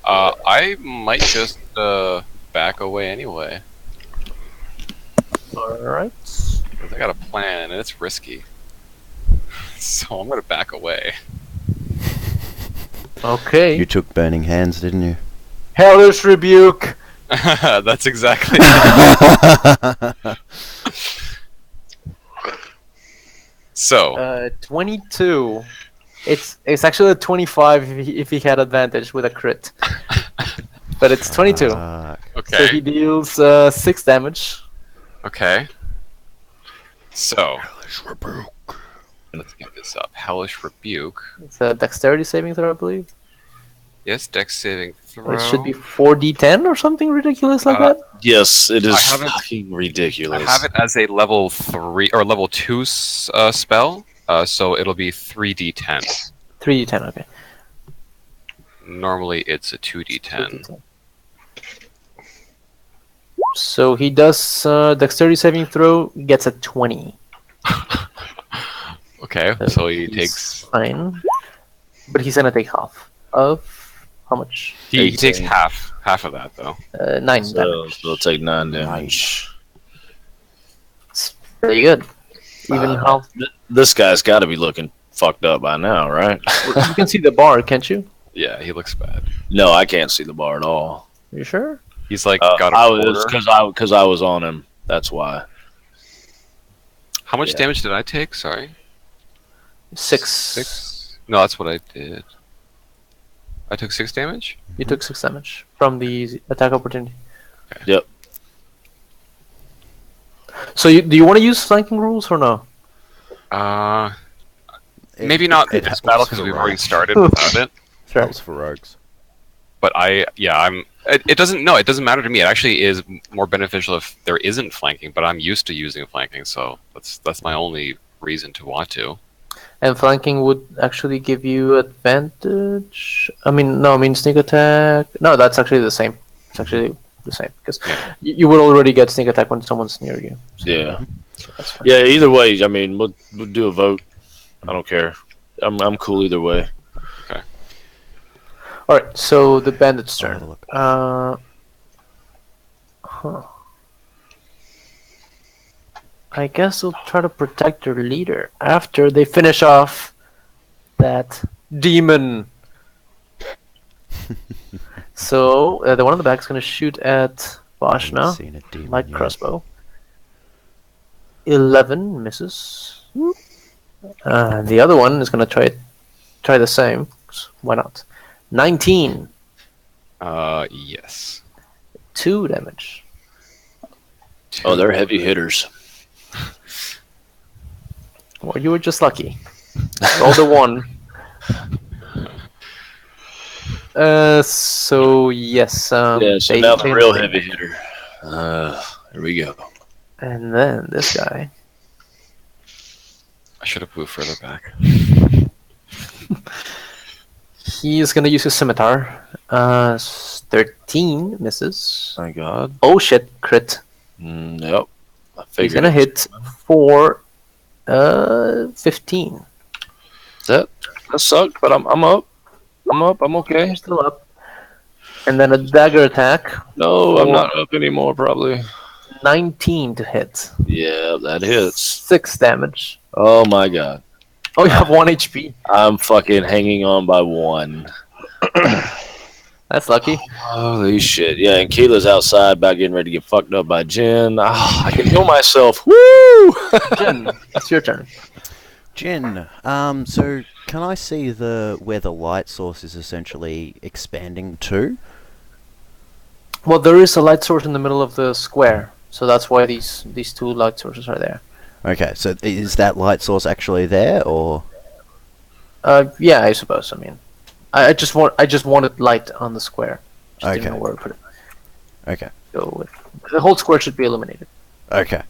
I might just back away anyway. All right. 'Cause I got a plan, and it's risky. So I'm gonna back away. Okay. You took burning hands, didn't you? Hellish rebuke. That's exactly. So 22. It's actually a 25 if he had advantage with a crit. But it's 22. Fuck. So he okay, deals 6 damage. okay. So let's get this up. Hellish rebuke. It's a dexterity saving throw, I believe. Yes, dex saving throw. It should be 4d10 or something ridiculous like that. Yes, it is I haven't- fucking I ridiculous. have it as a level 3 or level 2 spell, so it'll be 3d10. 3d10. Okay. Normally it's a 2d10. 3d10. So he does dexterity saving throw, gets a 20. Okay, so he takes Fine. But he's gonna take half of how much? he takes 18. half of that though. 9 So damage. it'll take 9 damage. It's pretty good. Even half. This guy's got to be looking fucked up by now, right? You can see the bar, can't you? Yeah, he looks bad. No, I can't see the bar at all. You sure? He's like got a I was quarter. because I was on him. That's why. How much Yeah. damage did I take? Sorry. 6. 6? No, that's what I did. I took 6 damage? You took 6 damage from the attack opportunity. Yep. So do you want to use flanking rules or no? Maybe not in it this helps battle because for we've already rogues. started without it. Sure. Helps for rogues. But it doesn't matter to me. It actually is more beneficial if there isn't flanking, but I'm used to using flanking, so that's my only reason to want to. And flanking would actually give you advantage. I mean sneak attack. No, that's actually the same. It's actually the same because Yeah. you would already get sneak attack when someone's near you. Yeah. So that's fine. Yeah. Either way, I mean, we'll do a vote. I don't care. I'm cool either way. All right. So the bandit's I'll have a turn. look. I guess they'll try to protect their leader after they finish off that demon. So the one on the back is going to shoot at Haven't Vashna. seen a demon Light yet. crossbow. 11 misses. The other one is going to try the same. Why not? 19. Yes. 2 damage. Oh, they're heavy hitters. Well, you were just lucky. Roll the 1. So yes. Yeah. So they- now the they- real they- heavy hitter. Here we go. And then this guy. I should have moved further back. He is going to use his scimitar. 13 misses. My God. Oh shit, crit. Yep. I He's figured. going to hit for 15. That sucked, but I'm up. I'm okay. You're still up. And then a dagger attack. No, I'm not up anymore. Probably. 19 to hit. Yeah, that hits. 6 damage. Oh my God. Oh, you have 1 HP. I'm fucking hanging on by 1. That's lucky. Holy shit. Yeah, and Keela's outside about getting ready to get fucked up by Jen. I can heal myself. Woo! Jen, it's your turn. Jin, so can I see where the light source is essentially expanding to? Well, there is a light source in the middle of the square. So that's why these 2 light sources are there. Okay, so is that light source actually there, or? Yeah, I suppose. I mean, I just wanted light on the square. Just didn't Okay. know where to put it. Okay. So the whole square should be illuminated. Okay.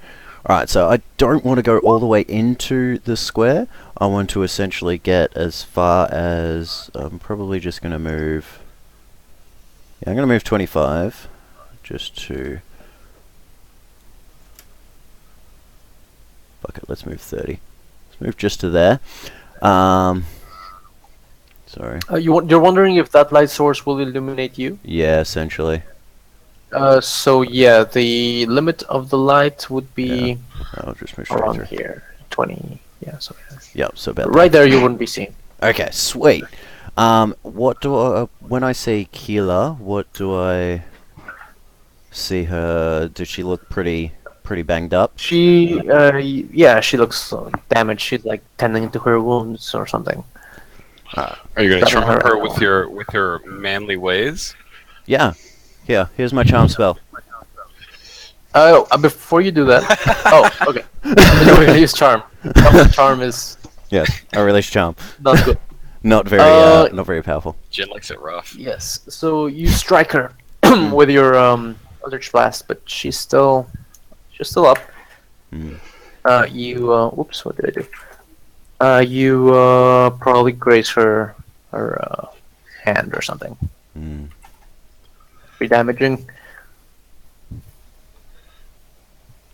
Alright, so I don't want to go all the way into the square. I want to essentially get as far as... I'm probably just going to move... Yeah, I'm going to move 25. Just to... Fuck it, let's move 30. Let's move just to there. Sorry. You're wondering if that light source will illuminate you? Yeah, essentially. So yeah, the limit of the light would be I'll just move straight around through. here, 20. Yeah, so Yep, so about right there you wouldn't be seen. Okay, sweet. What do I, when I see Keela, what do I see her? Does she look pretty banged up? She, she looks damaged. She's like tending to her wounds or something. Are you going to Doesn't charm hurt. her with your manly ways? Yeah. Here's my charm spell. Oh, before you do that. Oh, okay. You were gonna use charm. Charm is Yes, I release charm. not good. Not very powerful. Jin likes it rough. Yes. So you strike her with your Eldritch Blast, but she's still up. Hmm. Whoops, what did I do? You probably graze her hand or something. Hmm. Pretty damaging.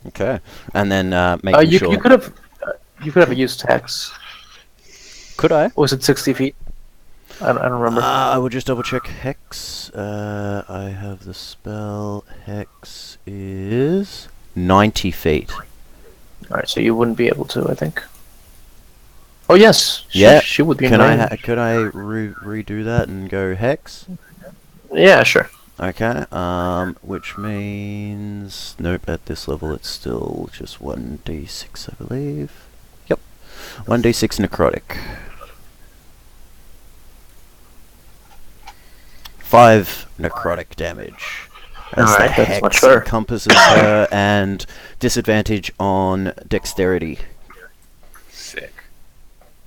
Okay. And then making You sure. you could have used Hex. Could I? Was it 60 feet? I don't remember. I will just double check Hex. I have the spell. Hex is 90 feet. Alright, so you wouldn't be able to, I think. Oh yes, Yeah. she would be in Could range. I redo that and go Hex? Yeah, sure. Okay. Which means nope. At this level, it's still just 1d6, I believe. Yep. 1d6 necrotic. 5 necrotic damage. As the Alright, that's much hex better. encompasses her, and disadvantage on dexterity. Sick.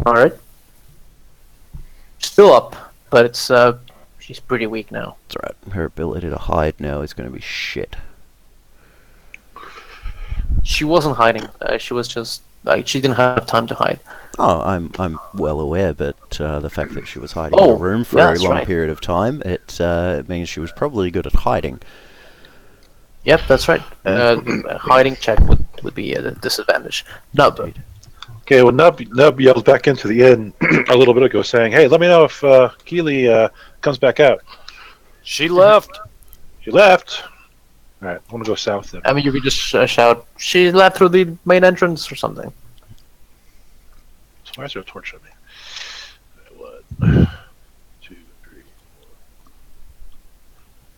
Alright. Still up, but it's she's pretty weak now. That's right. Her ability to hide now is going to be shit. She wasn't hiding. She was just like she didn't have time to hide. Oh, I'm well aware, but the fact that she was hiding in Oh, a room for yeah, a that's long right. period of time, it means she was probably good at hiding. Yep, that's right. A hiding check would be a disadvantage. No, but Okay, well, Nub yelled back into the inn a little bit ago saying, hey, let me know if Keely comes back out. She left. She left. All right, I'm going to go south then. I mean, you could just shout, "She left through the main entrance" or something. So why is there a torch on me? 1, 2, 3, 4.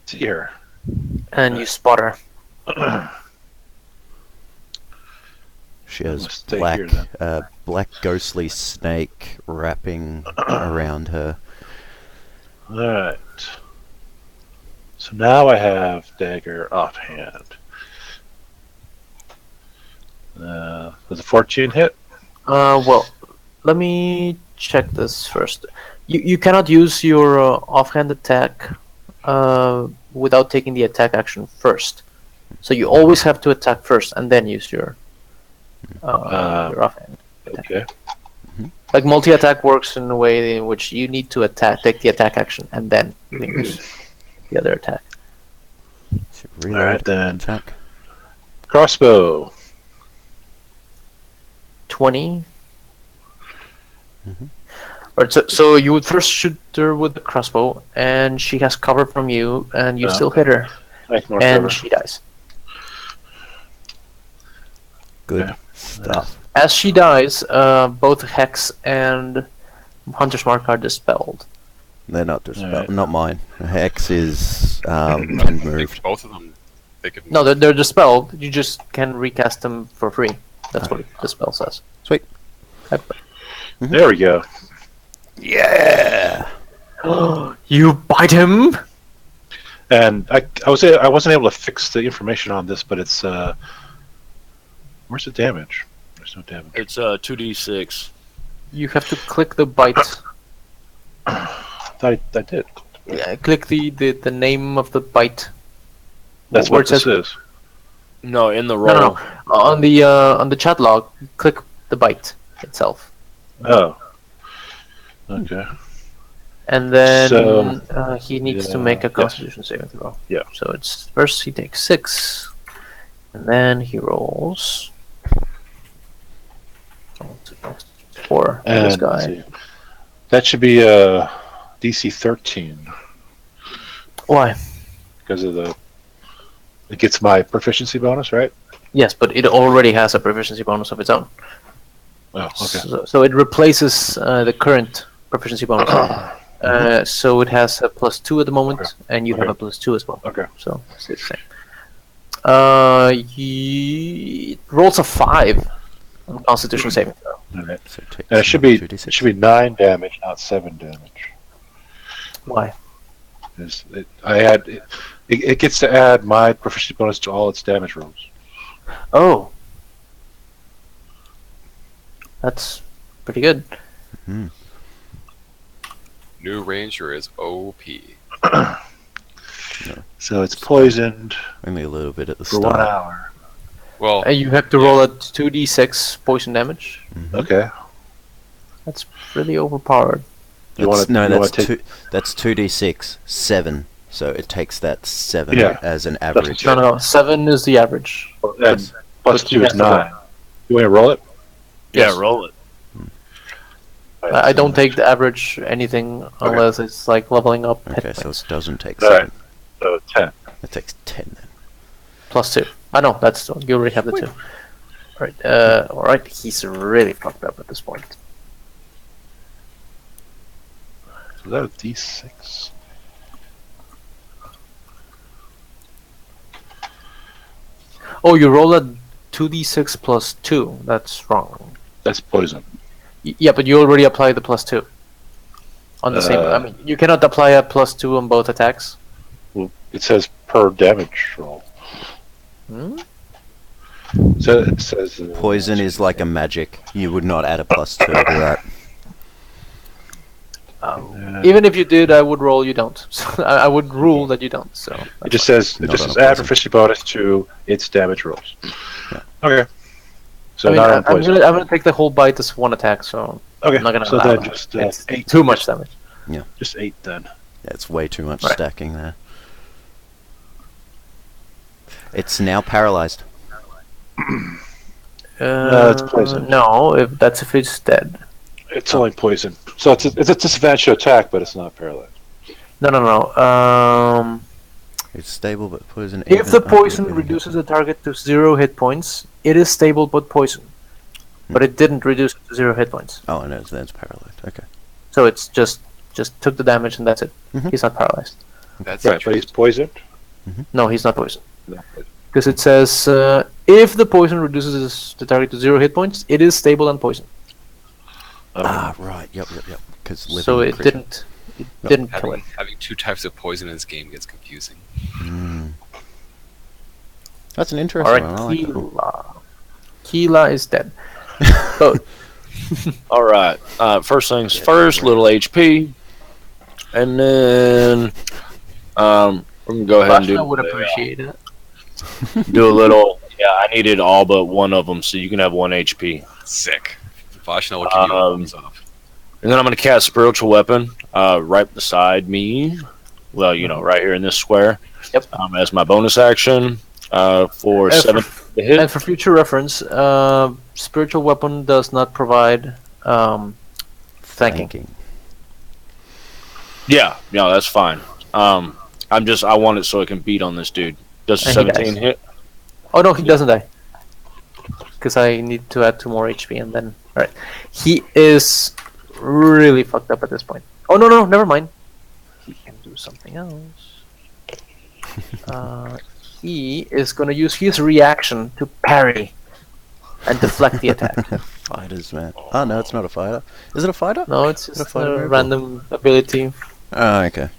See here. And you spot her. She has Let's stay black, here, black ghostly snake wrapping around her. All right. So now I have dagger offhand. Does a 14 hit? Well, let me check this first. You cannot use your offhand attack without taking the attack action first. So you always have to attack first and then use your offhand. Okay. Like multi-attack works in a way in which you need to take the attack action and then you can use the other attack. So All reload, right then. attack. Crossbow. 20. Mhm. Alright, so you would first shoot her with the crossbow, and she has cover from you, and you still hit her, Make more and cover. she dies. Good Okay. stuff. As she dies, both Hex and Hunter's Mark are dispelled. They're not dispelled. Alright. Not mine. Hex is can I think move. both of them. They could. No, they're dispelled. You just can recast them for free. That's what the spell says. Sweet. There we go. Yeah. You bite him? And I wasn't able to fix the information on this, but it's where's the damage? There's no damage. It's 2d6. You have to click the bite. I did. Yeah, click the name of the bite. That's Where what it says- this is. No, in the roll. No. On the chat log, click the bite itself, Oh. Okay. and then So, he needs to yeah, make a yes. Constitution saving throw. Yeah. So it's first he takes 6, and then he rolls 4. This And let's guy. see. That should be DC 13 Why? because of it gets my proficiency bonus, right? Yes, but it already has a proficiency bonus of its own. Oh, okay. So it replaces the current proficiency bonus. So it has a +2 at the moment, Okay. and you have Okay. a +2 as well. Okay. So it's the same. He rolls a 5 on Constitution saving throw. All right. So take And it should be 2d6. 9 damage, not 7 damage. Why? It gets to add my proficiency bonus to all its damage rolls. Oh, that's pretty good. Mhm. New Ranger is OP. So it's poisoned Only a little bit at the for 1 start. hour. Well, And you have to roll a 2d6 poison damage. Mhm. Okay. That's really overpowered. You wanna- you wanna take- That's 2d6, 7. So it takes that 7 Yeah. as an That's what average. No, 7 is the average. And plus but 2 you is have to roll. 9. You want to roll it? Yes. Yeah, roll it. I don't take the average anything unless it's like leveling up. hit Okay, so points. it doesn't take Alright. 7. So 10. It takes 10 then. Plus 2. I know, that's you already have the 2. Alright, he's really fucked up at this point. So that a D6. Oh, you roll a 2d6 plus 2. That's wrong. That's poison. Yeah, but you already applied the plus 2. On the same. I mean, you cannot apply a plus 2 on both attacks. Well, it says per damage roll. Hmm? So it says Poison is like a magic. You would not add a plus 2 to that. Even if you did, I would roll you don't. So I would rule that you don't. So it just says Not add on poison. proficiency bonus to its damage rolls. Yeah. Okay. So I mean, not on I'm poison. gonna take the whole bite as one attack. So Okay. I'm not gonna so allow then that. just It's 8. too much damage. Just 8 then. Yeah, it's way too much Right. stacking there. It's now paralyzed. it's poison. No, if it's dead. It's only poison. So it's a disadvantage to attack, but it's not paralyzed. No. It's stable but poison. If even the after poison being reduces the target to 0 hit points, it is stable but poison. But it didn't reduce it to 0 hit points. hit. Oh, no, then it's paralyzed. Okay. So it's just took the damage and that's it. Mhm. He's not paralyzed. that's Right, but he's poisoned. No, he's not poisoned. No. Because it says if the poison reduces the target to 0 hit points, it is stable and poison. Ah, right. Yep. Because So it didn't kill it. having two types of poison in this game gets confusing. That's an interesting Alright, one. I like that. Keela is dead. So All right. First things first, little HP, and then we're gonna go ahead and Vashna would appreciate it. do a little. Yeah, I needed all but one of them, so you can have 1 HP. Sick. Vashna will give you a thumbs up. And then I'm gonna cast spiritual weapon right beside me. Well, right here in this square. Yep. As my bonus action for And 7 to hit. And for future reference, spiritual weapon does not provide thanking. Yeah, that's fine. I want it so I can beat on this dude. Does And he 17 dies. hit? Oh no, he doesn't die. Because I need to add 2 more HP and then. Alright. He is really fucked up at this point. Oh no, never mind. He can do something else. He is gonna use his reaction to parry and deflect the attack. Fighters, man. Oh, no, it's not a fighter. Is it a fighter? No, it's Is it just a fighter a move? random ability. Oh, okay.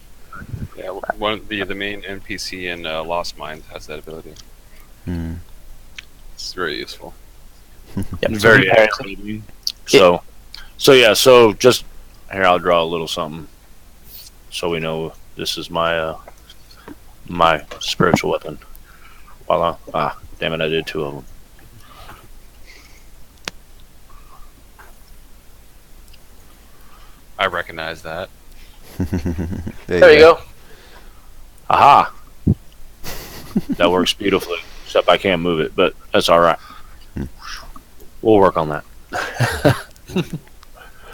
Yeah, one of the main NPC in Lost Mines has that ability. Hmm. It's very useful. Yep, Very so he parries. activating. So just here, I'll draw a little something so we know this is my my spiritual weapon. Voila. Damn it, I did 2 of them. I recognize that. There you go. Aha! That works beautifully, except I can't move it, but that's alright. We'll work on that.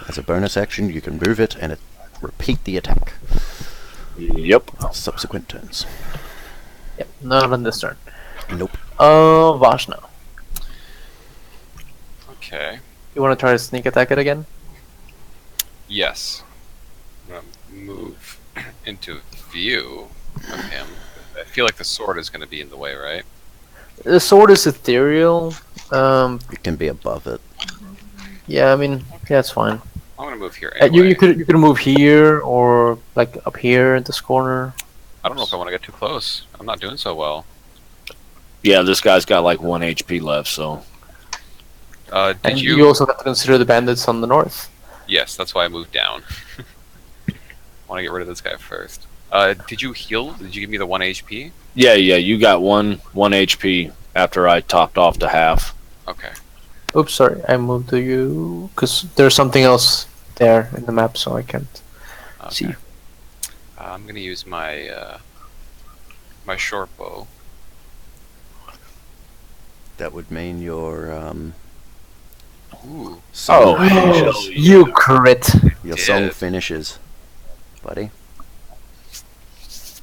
As a bonus action, you can move it and repeat the attack. Yep. Subsequent turns. Yep, not on this turn. Nope. Vashna. Okay. You want to try to sneak attack it again? Yes. I'm gonna move into view of him. I feel like the sword is going to be in the way, right? The sword is ethereal. It can be above it. Yeah, I mean, yeah, it's fine. I'm going to move here anyway. You could move here or like up here in this corner. I don't know if I want to get too close. I'm not doing so well. Yeah, this guy's got like 1 HP left, so. Did And you? you also have to consider the bandits on the north. Yes, that's why I moved down. want to get rid of this guy first. Did you heal? Did you give me the 1 HP? Yeah, you got one HP after I topped off to half. Okay. Oops, sorry, I moved to you because there's something else there in the map, so I can't see you. I'm gonna use my my short bow. That would mean your Ooh. song Oh, finishes. You crit. Your did. song finishes, buddy.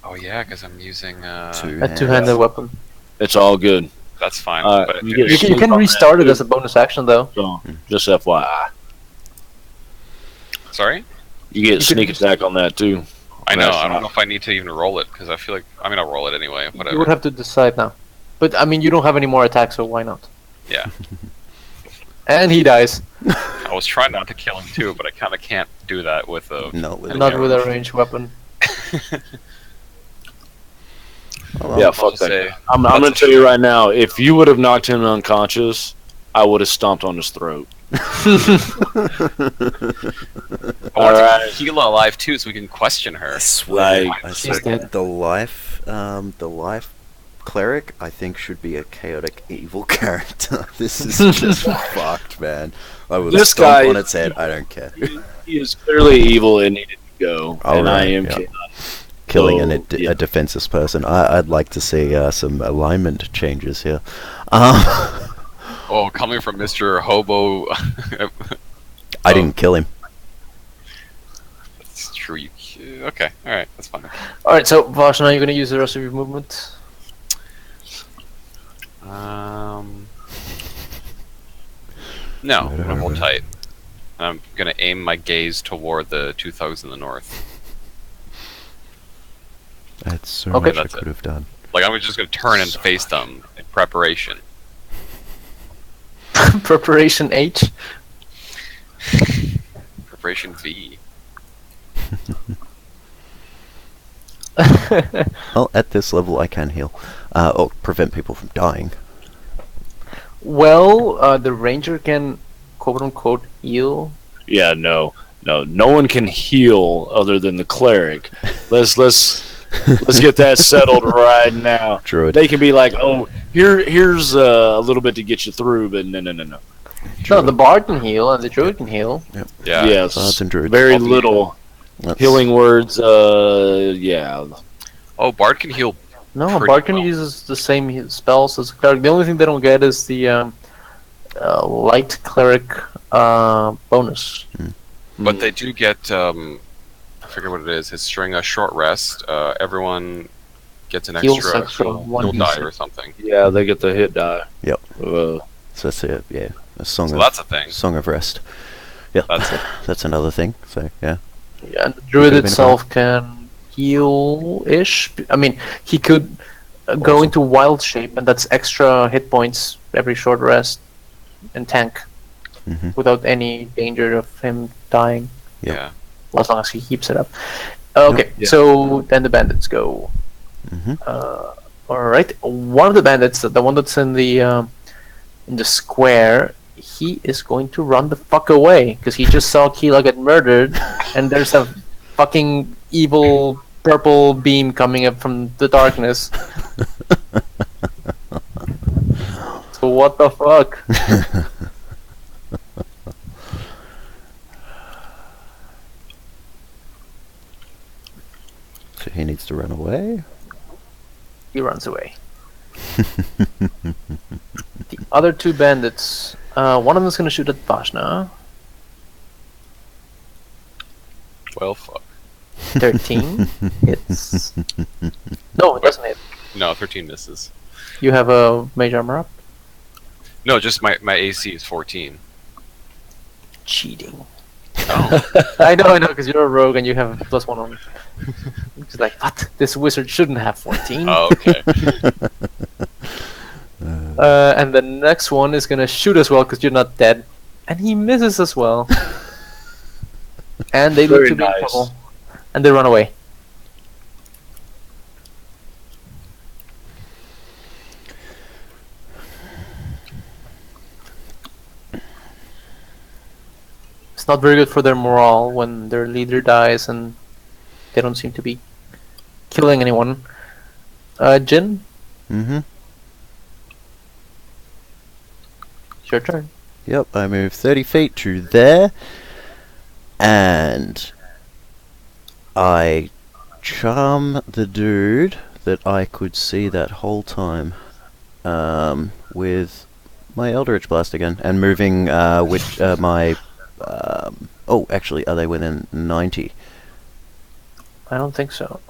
Oh yeah, because I'm using Two A two-handed hands. weapon. It's all good. That's fine. Alright, but you get- You can restart it as a bonus action, though. So, just FYI. Sorry? You get You sneak could- attack on that too. I know. That's I don't not- know if I need to even roll it because I feel like I'll roll it anyway. You Whatever. would have to decide now. But I mean, you don't have any more attacks, so why not? Yeah. And he dies. I was trying not to kill him too, but I kind of can't do that with a. Not with Not a with a ranged weapon. Oh, well. Yeah, I'll fuck just that. say, I'm gonna tell you right now, if you would have knocked him unconscious, I would have stomped on his throat. I want Alright. to heal alive too, so we can question her. I swear, Like, I she's swear, dead. the life cleric, I think, should be a chaotic evil character. This is just fucked, man. I will This stomp guy- on its head. I don't care. He is clearly evil and needed to go, All and I right, am. yeah. chaotic. Killing So, a defenseless person. I'd like to see some alignment changes here. Um, Oh, coming from Mr. Hobo. I didn't kill him. That's true. Okay, alright, that's fine. Alright, so Vashna, you're gonna use the rest of your movement. No, I'm gonna hold tight. I'm gonna aim my gaze toward the 2000 in the north. That's so Okay. much I That's it. could have done. Like I'm just gonna turn and face them in preparation. Preparation H. Preparation V. Well, at this level, I can heal, or prevent people from dying. Well, the ranger can quote unquote heal. Yeah, no one can heal other than the cleric. Let's get that settled right now. Druid. They can be like, oh, here's a little bit to get you through, but no. No, the bard can heal and the druid can heal. Yeah. Yes, Bards and druids. very I'll be- little That's- healing words. Yeah. Oh, Bard can heal. No, Pretty bard can well. use the same spells as cleric. The only thing they don't get is the light cleric bonus. But they do get, I forget what it is, his string a short rest. Everyone gets an Heals extra, extra one he'll die d6. or something. Yeah, they get the hit die. Yep. Uh, So that's it. Yeah, a song So of that's a thing. song of rest. Yeah, That's it. that's another thing. So yeah. Yeah, and the druid Could've been itself can heal-ish. I mean, he could go into wild shape, and that's extra hit points every short rest, and tank hmm without any danger of him dying, Yep. Yeah. as long as he keeps it up. Okay, Yeah. so then the bandits go. hmm All right, one of the bandits, the one that's in the square, he is going to run the fuck away because he just saw Keela get murdered, and there's a fucking evil purple beam coming up from the darkness. So what the fuck? So he needs to run away. He runs away. The other two bandits, one of them's gonna shoot at Vashna. Well, fuck. 13 hits. No, it doesn't hit. No, 13 misses. You have a mage armor up. No, just my AC is 14. Cheating. Oh. I know, because you're a rogue and you have +1 on. It's like, what? This wizard shouldn't have 14. Oh, okay. And the next one is gonna shoot as well because you're not dead, and he misses as well. And they look Very to be in nice. trouble, and they run away. It's not very good for their morale when their leader dies and They don't seem to be killing anyone. Jin, Mm-hmm. it's your turn. Yep, I move 30 feet to there, and I charm the dude that I could see that whole time with my Eldritch Blast again, and moving with my... oh, actually, are they within 90? I don't think so.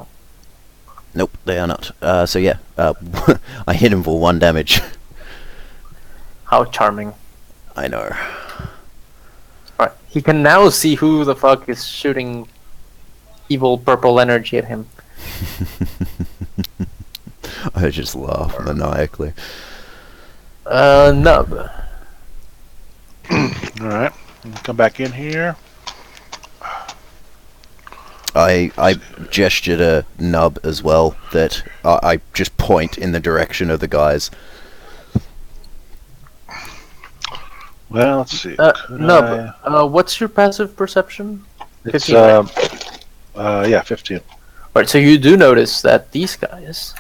Nope, they are not. So yeah, I hit him for 1 damage. How charming. I know. Alright, he can now see who the fuck is shooting evil purple energy at him. I just laugh maniacally. Nub. Alright. Come back in here. I gestured a nub as well that I just point in the direction of the guys. Well, let's see. Nub, what's your passive perception? It's 15, right? yeah, 15. Right, so you do notice that these guys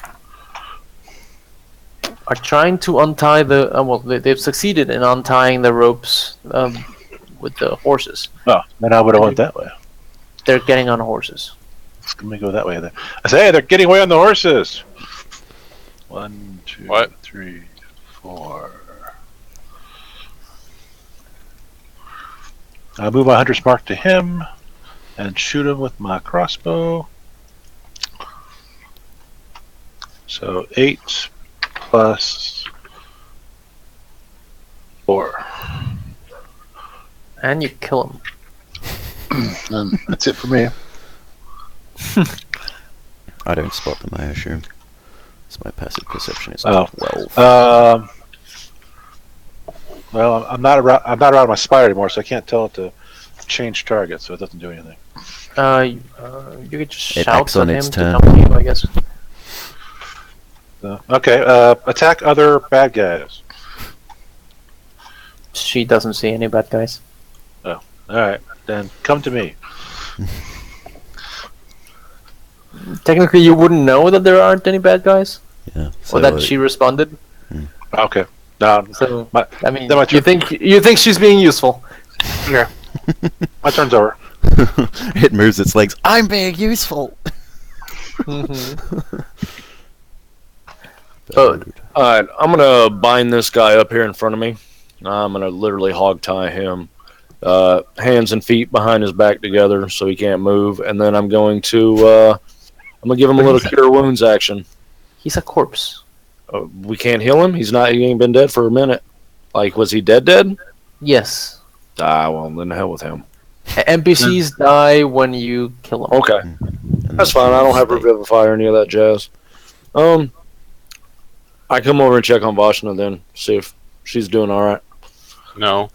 are trying to untie the... well, they've succeeded in untying the ropes with the horses. Oh, then I would have went that way. They're getting on horses. Let me go that way then. I say, hey, they're getting away on the horses. 1, 2, What? 3, 4. I move my hunter's mark to him and shoot him with my crossbow. So 8 plus 4. And you kill them. And that's it for me. I don't spot them, I assume. So my passive perception is Oh. 12. Well, I'm not around my spider anymore, so I can't tell it to change target, so it doesn't do anything. You could just It shout acts on at him its to turn. come to you, I guess. Okay, attack other bad guys. She doesn't see any bad guys. Alright, then come to me. Technically, you wouldn't know that there aren't any bad guys, Yeah. or that she responded. Okay. No, So, my, I mean, then my you think she's being useful. yeah. My turn's over. It moves its legs. I'm being useful! Oh, Alright, I'm gonna bind this guy up here in front of me. I'm gonna literally hog tie him. Hands and feet behind his back together so he can't move. And then I'm going to give him a little cure wounds action. he's a corpse. We can't heal him? He ain't been dead for a minute. Like, was he dead? Yes. Ah, well, then the hell with him. NPCs die when you kill them. Okay. And That's fine. I don't have Revivify or any of that jazz. I come over and check on Vashna then, see if she's doing all right. No.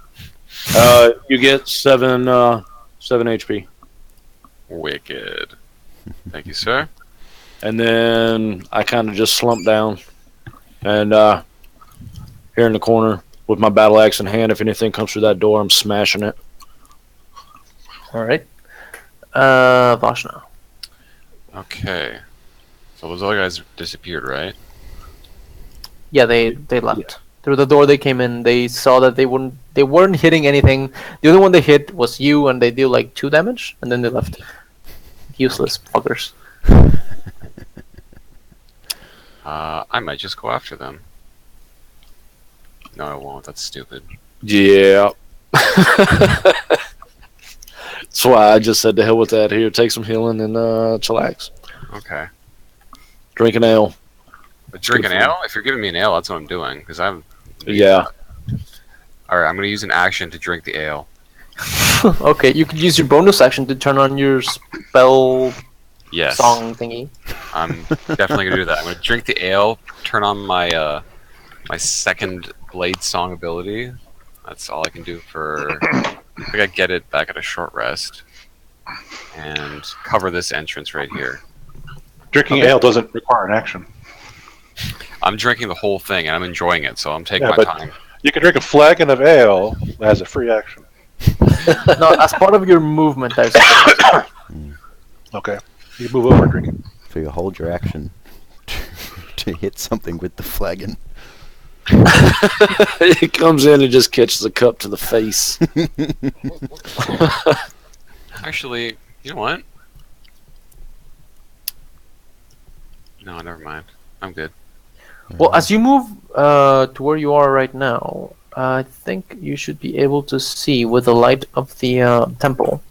You get 7 HP, Wicked. Thank you, sir. and then I kind of just slump down, and here in the corner with my battle axe in hand. If anything comes through that door, I'm smashing it. All right. Vashna. Okay. So those other guys disappeared, right? Yeah, they left. Through the door they came in, they saw that they weren't hitting anything. The only one they hit was you, and they deal like 2 damage, and then they left. Useless fuckers. I might just go after them. No, I won't. That's stupid. Yeah. That's why I just said to hell with that. Here, take some healing and chillax. Okay. Drink an ale. But drink an Good for ale? If you're giving me an ale, that's what I'm doing. Because I'm... Yeah. Alright, I'm going to use an action to drink the ale. Okay, you could use your bonus action to turn on your spell Yes. song thingy. I'm definitely going to do that. I'm going to drink the ale, turn on my my second blade song ability. That's all I can do for... I think I get it back at a short rest. And cover this entrance right here. Drinking ale doesn't require an action. I'm drinking the whole thing, and I'm enjoying it, so I'm taking Yeah, my but- time. You can drink a flagon of ale as a free action. No, as part of your movement, I suppose. Okay. You move over and drink it. So you hold your action to hit something with the flagon. It comes in and just catches a cup to the face. Actually, you know what? No, never mind. I'm good. Well, as you move to where you are right now, I think you should be able to see with the light of the temple.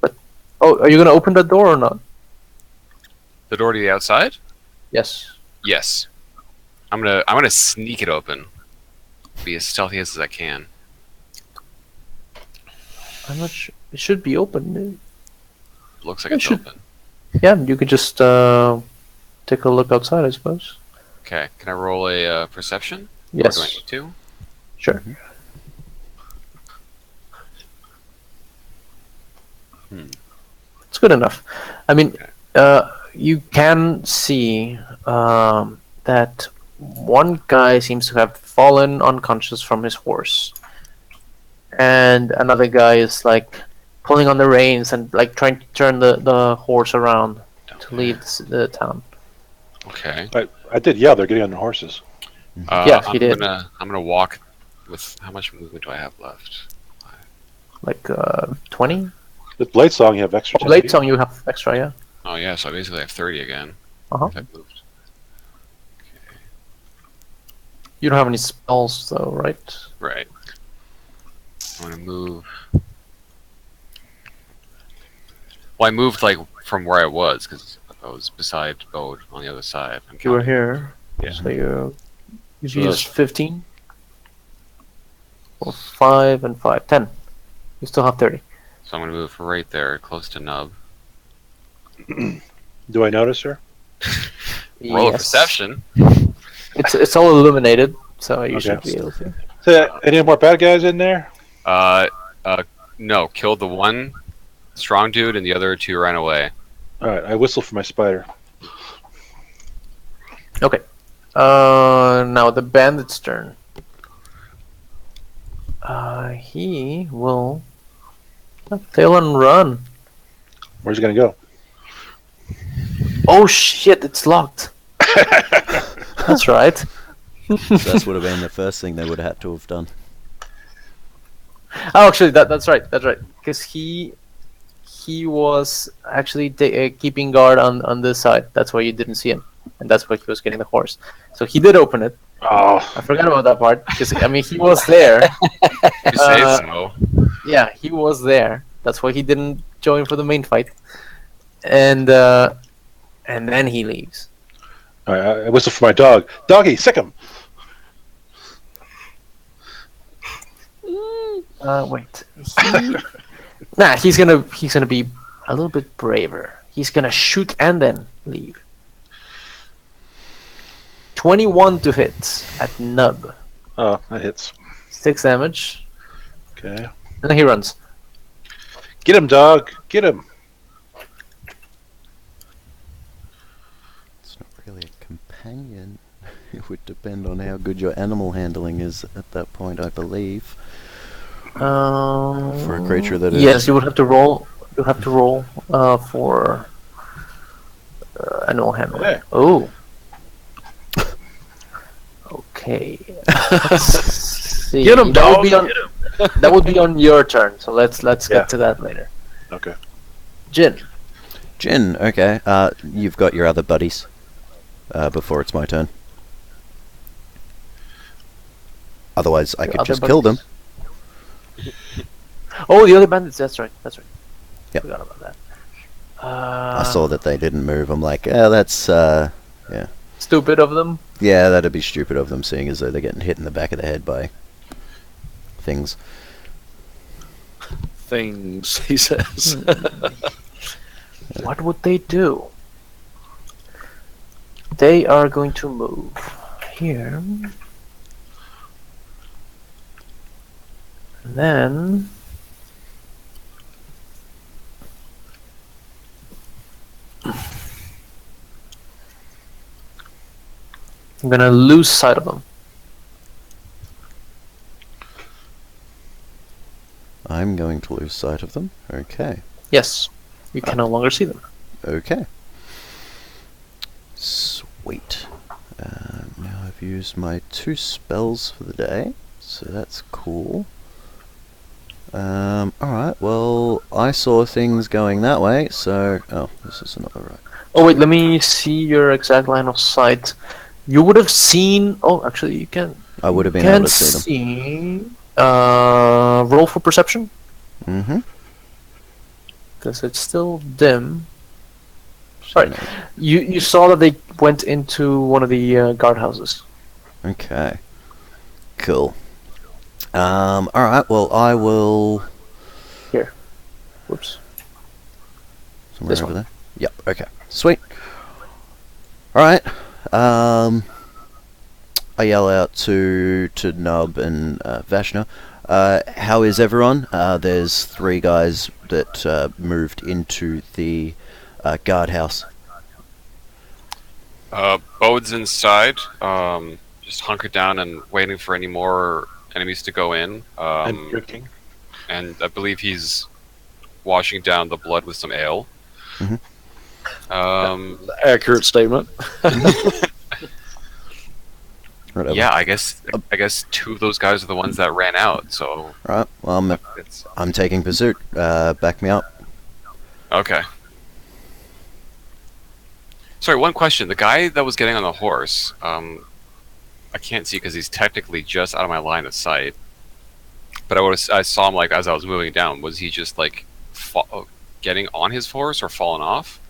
But are you gonna open the door or not? The door to the outside? Yes. Yes. I'm gonna sneak it open. Be as stealthy as I can. I'm not sure. It should be open. Looks like It it's should- open. Yeah, you could just take a look outside, I suppose. Okay. Can I roll a perception? Yes. Or do I need to? Sure. It's good enough. I mean, you can see that one guy seems to have fallen unconscious from his horse, and another guy is like pulling on the reins and like trying to turn the horse around to leave the town. Okay. I did yell. They're getting on their horses. Yeah, he did. I'm gonna walk with how much movement do I have left? Like 20. The blade song, you have extra. 10 Blade feet. song, you have extra, yeah. Oh yeah, so I basically have 30 again. Uh-huh. If I moved. You don't have any spells though, right? Right. I'm gonna move. Well, I moved like from where I was because I was beside Bode on the other side. I'm You were counting. here. Yeah. So you've So used that's- 15. Well, 5 and 5. 10. You still have 30. So I'm gonna move right there, close to Nub. Do I notice her? Roll a Yes. perception. It's all illuminated, so you Okay. should be able to. So, any more bad guys in there? No, killed the one strong dude and the other two ran away. All right, I whistle for my spider. Okay. Now the bandit's turn. He will tail and run. Where's he gonna go? Oh shit! It's locked. That's right. That would have been the first thing they would have had to have done. Oh, actually, that's right. That's right. Because he was actually keeping guard on this side. That's why you didn't see him, and that's why he was getting the horse. So he did open it. Oh, I forgot about that part because I mean he was there. You say so. Yeah, he was there. That's why he didn't join for the main fight. And then he leaves. all right, I whistle for my dog. Doggy, sick him. Wait. Nah, he's gonna be a little bit braver. He's gonna shoot and then leave. 21 to hit at Nub. Oh, that hits. 6 damage. Okay, And then he runs. get him, dog. Get him. It's not really a companion. It would depend on how good your animal handling is at that point, I believe. For a creature that is... Yes, you would have to roll. You have to roll for animal handling. Okay. Oh. Okay. Let's see. Get him, That dog. would be on, that would be on your turn. So let's Yeah. get to that later. Okay. Jin. Jin, okay. You've got your other buddies before it's my turn. Otherwise, I Your could other just kill them. buddies? Oh, the other bandits. That's right. That's right. Yep. Forgot about that. I saw that they didn't move. I'm like, that's, Stupid of them. yeah, that'd be stupid of them, seeing as though they're getting hit in the back of the head by things. Things, he says. What would they do? They are going to move here. And then I'm gonna lose sight of them. I'm going to lose sight of them. Okay. Yes, you can no longer see them. Okay. Sweet. Now I've used my 2 spells for the day, so that's cool. Alright, well, I saw things going that way, so... Oh, this is not right. Oh wait, let me see your exact line of sight. You would have seen. Oh, actually, you can. I would have been Can able to see them. Roll for perception Mm-hmm. because it's still dim. Right. You saw that they went into one of the guardhouses. Okay. Cool. Alright, well, I will... Whoops. Somewhere This over one. there? Yep, okay. Sweet. Alright. I yell out to Nub and Vashna. How is everyone? There's 3 guys that moved into the guardhouse. Bode's inside, just hunkered down and waiting for any more enemies to go in. I'm drinking. And I believe he's washing down the blood with some ale. Mhm. Accurate statement. Whatever. Yeah, I guess 2 of those guys are the ones that ran out. So Right, well, it's I'm taking pursuit. Back me up. okay. Sorry, one question. The guy that was getting on the horse, I can't see because he's technically just out of my line of sight. But I saw him like as I was moving down. Was he just like getting on his horse or falling off?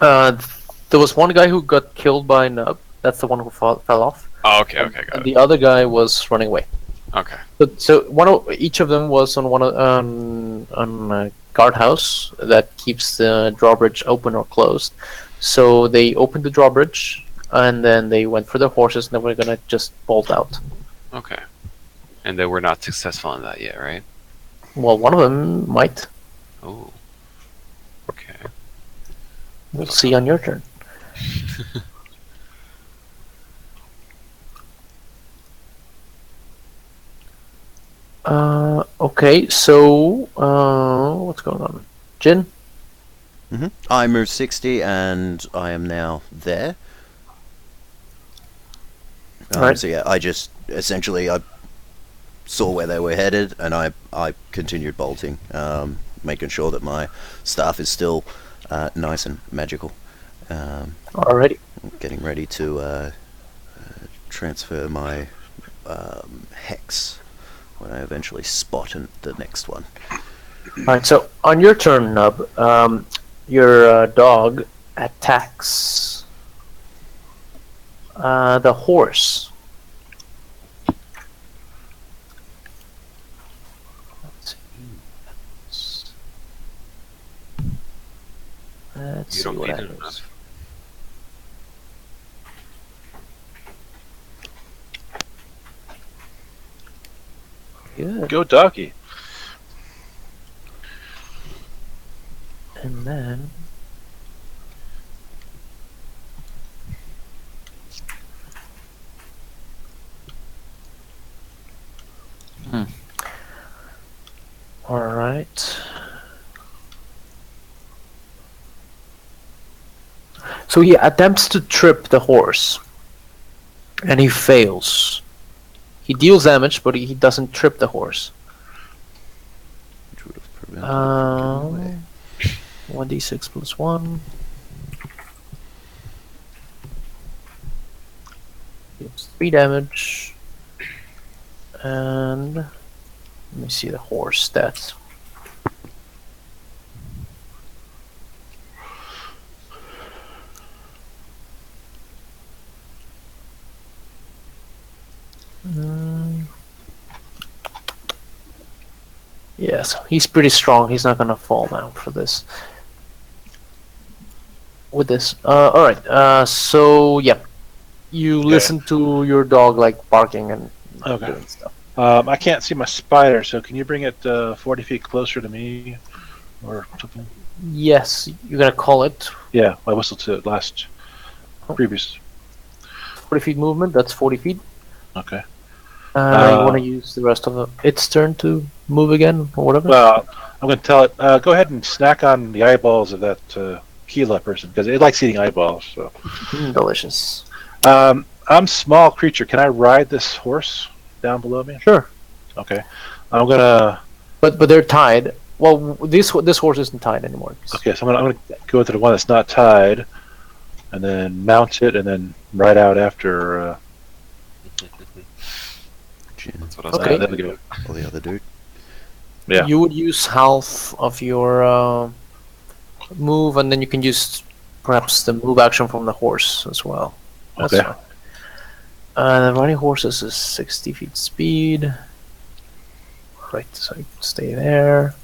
There was one guy who got killed by Nub. That's the one who fell off. Oh, okay, got And it. the other guy was running away. Okay. So each of them was on on a guardhouse that keeps the drawbridge open or closed. So they opened the drawbridge and then they went for their horses and they were gonna just bolt out. Okay. And they were not successful in that yet, right? Well, one of them might. Oh. Okay. We'll see on your turn. Okay, so what's going on? Jin? I moved 60 and I am now there. Alright. So yeah, I just essentially I saw where they were headed and I continued bolting, making sure that my staff is still nice and magical. Alrighty. Getting ready to transfer my hex when I eventually spot the next one. Alright, so on your turn, Nub, your dog attacks the horse. Let's You see don't what need it happens. enough. Good. Go doggy. And then all right. So he attempts to trip the horse, and he fails. He deals damage, but he doesn't trip the horse. Which would have prevented it from getting away. 1d6 plus 1. It's 3 damage. And let me see the horse stats. Yes, he's pretty strong. He's not gonna fall down for this. With this, all right. So yeah, you listen to your dog like barking and doing stuff. I can't see my spider, so can you bring it 40 feet closer to me, or something? Yes, you're gonna call it. Yeah, I whistled to it previous. 40 feet movement. That's 40 feet. Okay. You want to use the rest of its turn to move again or whatever? Well, I'm going to tell it, go ahead and snack on the eyeballs of that Keela person because it likes eating eyeballs. So, Delicious. I'm small creature. Can I ride this horse down below me? Sure. Okay. I'm gonna. But they're tied. Well, this horse isn't tied anymore. Okay, so I'm gonna go to the one that's not tied, and then mount it, and then ride out after. Jin, That's what I was Okay. There we go. or the other dude. Yeah. You would use half of your move, and then you can use perhaps the move action from the horse as well. That's Okay. fine. The riding horses is 60 feet speed. Right, so I can stay there.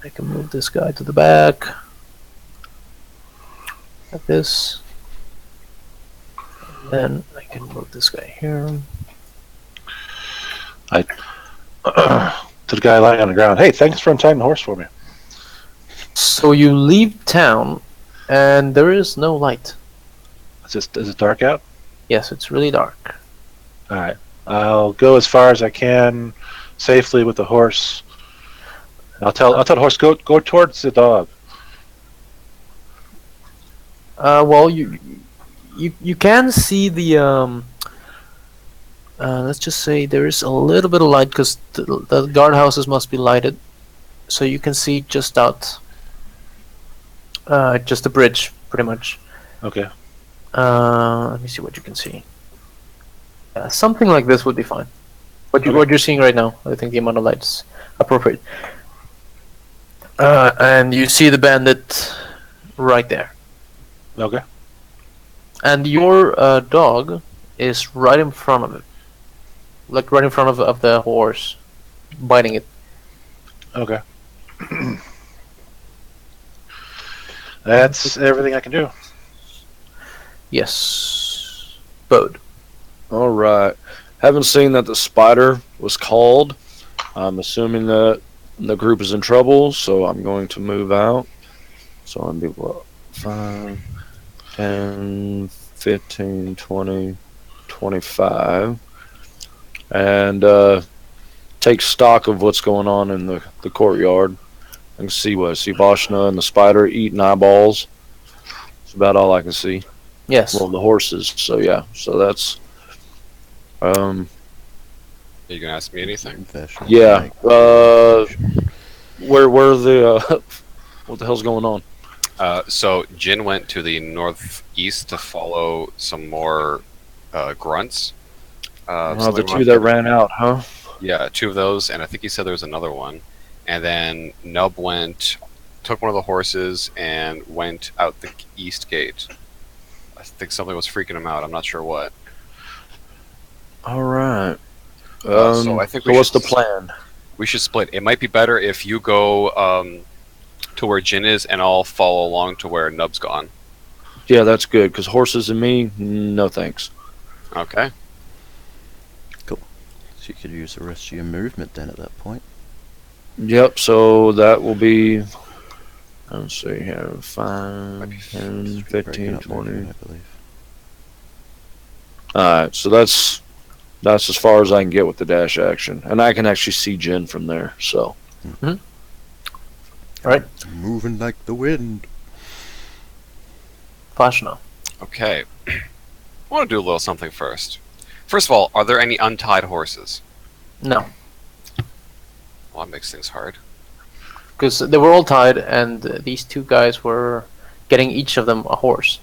I can move this guy to the back. Like this. And then I can move this guy here. To the guy lying on the ground. Hey, thanks for untying the horse for me. So you leave town, and there is no light. Is it dark out? Yes, it's really dark. All right. I'll go as far as I can safely with the horse. I'll tell the horse go towards the dog. Well, you can see the let's just say there is a little bit of light because the guardhouses must be lighted, so you can see just out, just the bridge, pretty much. Okay. Let me see what you can see. Something like this would be fine. What Okay. you're seeing right now, I think the amount of light is appropriate. And you see the bandit right there. Okay. And your dog is right in front of it. Like right in front of the horse, biting it. Okay. That's everything I can do. Yes. Bode. All right. Haven't seen that the spider was called. I'm assuming that the group is in trouble, so I'm going to move out. So I'm be what, 5, 10, 15, 20, 25. And take stock of what's going on in the courtyard. I can see Vashna and the spider eating eyeballs. That's about all I can see. Yes. Well, the horses. So yeah. So that's Are you gonna ask me anything? Confession. yeah. Where the what the hell's going on? So Jin went to the northeast to follow some more grunts. So The they two went- that ran out, huh? Yeah, 2 of those, and I think he said there was another one. And then Nub took one of the horses, and went out the east gate. I think something was freaking him out. I'm not sure what. All right. So I think we what's should the plan? We should split. It might be better if you go to where Jin is, and I'll follow along to where Nub's gone. Yeah, that's good. Because horses and me, no thanks. Okay. So you could use the rest of your movement then at that point. Yep. So that will be. Let's see here. 5, 10, Breaking 15, up 20. movement, I believe. All right. So that's as far as I can get with the dash action, and I can actually see Jin from there. So Alright. Moving like the wind. Vashna. Okay. I want to do a little something first. First of all, are there any untied horses? No. Well, that makes things hard. Because they were all tied, and these two guys were getting each of them a horse.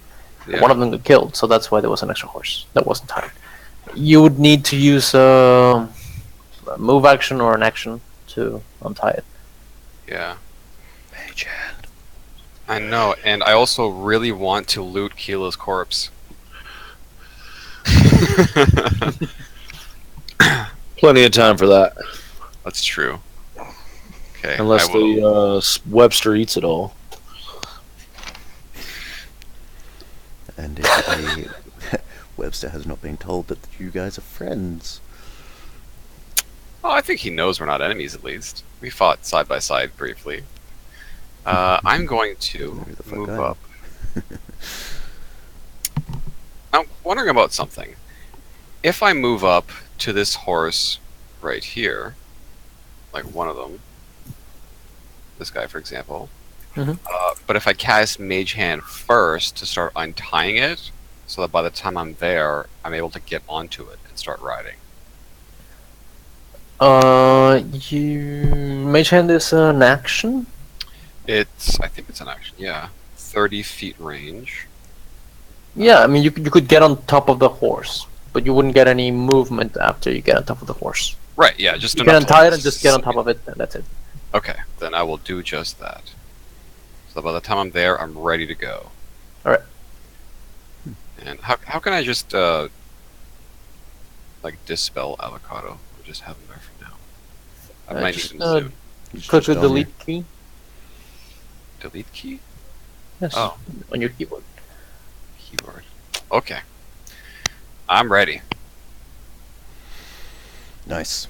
Yeah. One of them got killed, so that's why there was an extra horse that wasn't tied. You would need to use a move action or an action to untie it. Yeah. Mage hand. I know, and I also really want to loot Keela's corpse. plenty of time for that, That's true. Okay. unless I will. the Webster eats it all. And if Webster has not been told that you guys are friends. Oh, I think he knows we're not enemies. At least we fought side by side briefly. I'm going to Who the fuck move I am? up. I'm wondering about something. If I move up to this horse right here, like one of them, this guy for example, But if I cast Mage Hand first to start untying it, so that by the time I'm there, I'm able to get onto it and start riding. Mage Hand is an action. I think it's an action, yeah. 30 feet range. Yeah, I mean you could get on top of the horse, but you wouldn't get any movement after you get on top of the horse. Right, yeah, just You enough can to, untie like, it and just get on top of it, and that's it. Okay, then I will do just that. So by the time I'm there, I'm ready to go. Alright. And how can I just like dispel avocado? Or just have him there for now. I might need Just, him soon. click the Just on delete key. Delete key? Yes. Oh. On your keyboard. Keyboard. Okay. I'm ready. Nice.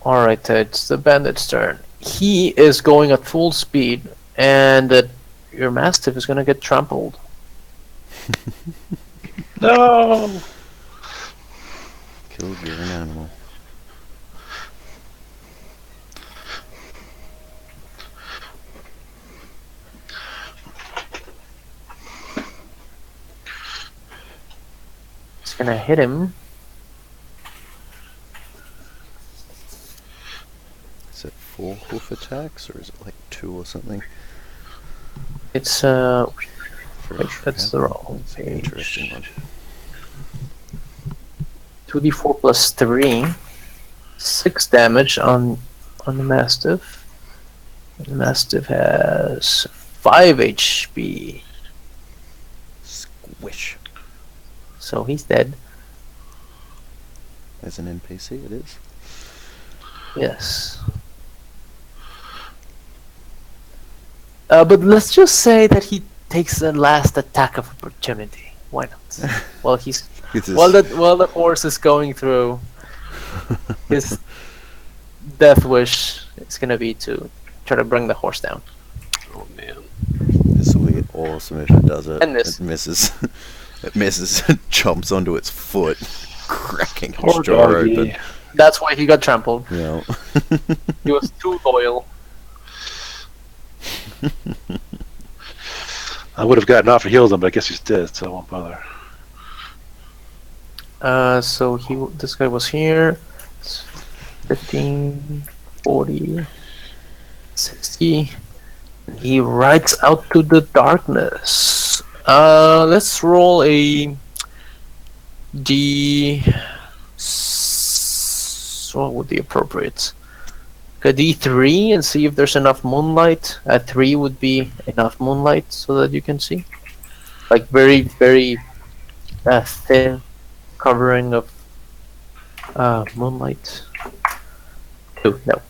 Alright, it's the bandit's turn. He is going at full speed, and your mastiff is gonna get trampled. No. Killed your own animal. It's gonna hit him. Is it 4 hoof attacks or is it like 2 or something? It's For a wait, that's the wrong It's an page. interesting one. 2d4 plus 3. 6 damage on the mastiff. And the mastiff has 5 HP, Squish. so he's dead. As an NPC, it is. Yes. But let's just say that he takes the last attack of opportunity. Why not? While he's while the horse is going through, his death wish is gonna be to try to bring the horse down. Oh man. This will be awesome if it does it. And this. It misses. It misses. Chomps onto its foot, cracking its Poor jaw doggy. open. That's why he got trampled. Yeah. He was too loyal. I would have gotten off and healed him, but I guess he's dead, so I won't bother. So this guy was here. 15, 40, 60. He rides out to the darkness. Let's roll a D. What would be appropriate? A D3 and see if there's enough moonlight. A 3 would be enough moonlight so that you can see. Like very, very thin covering of moonlight. Oh, no.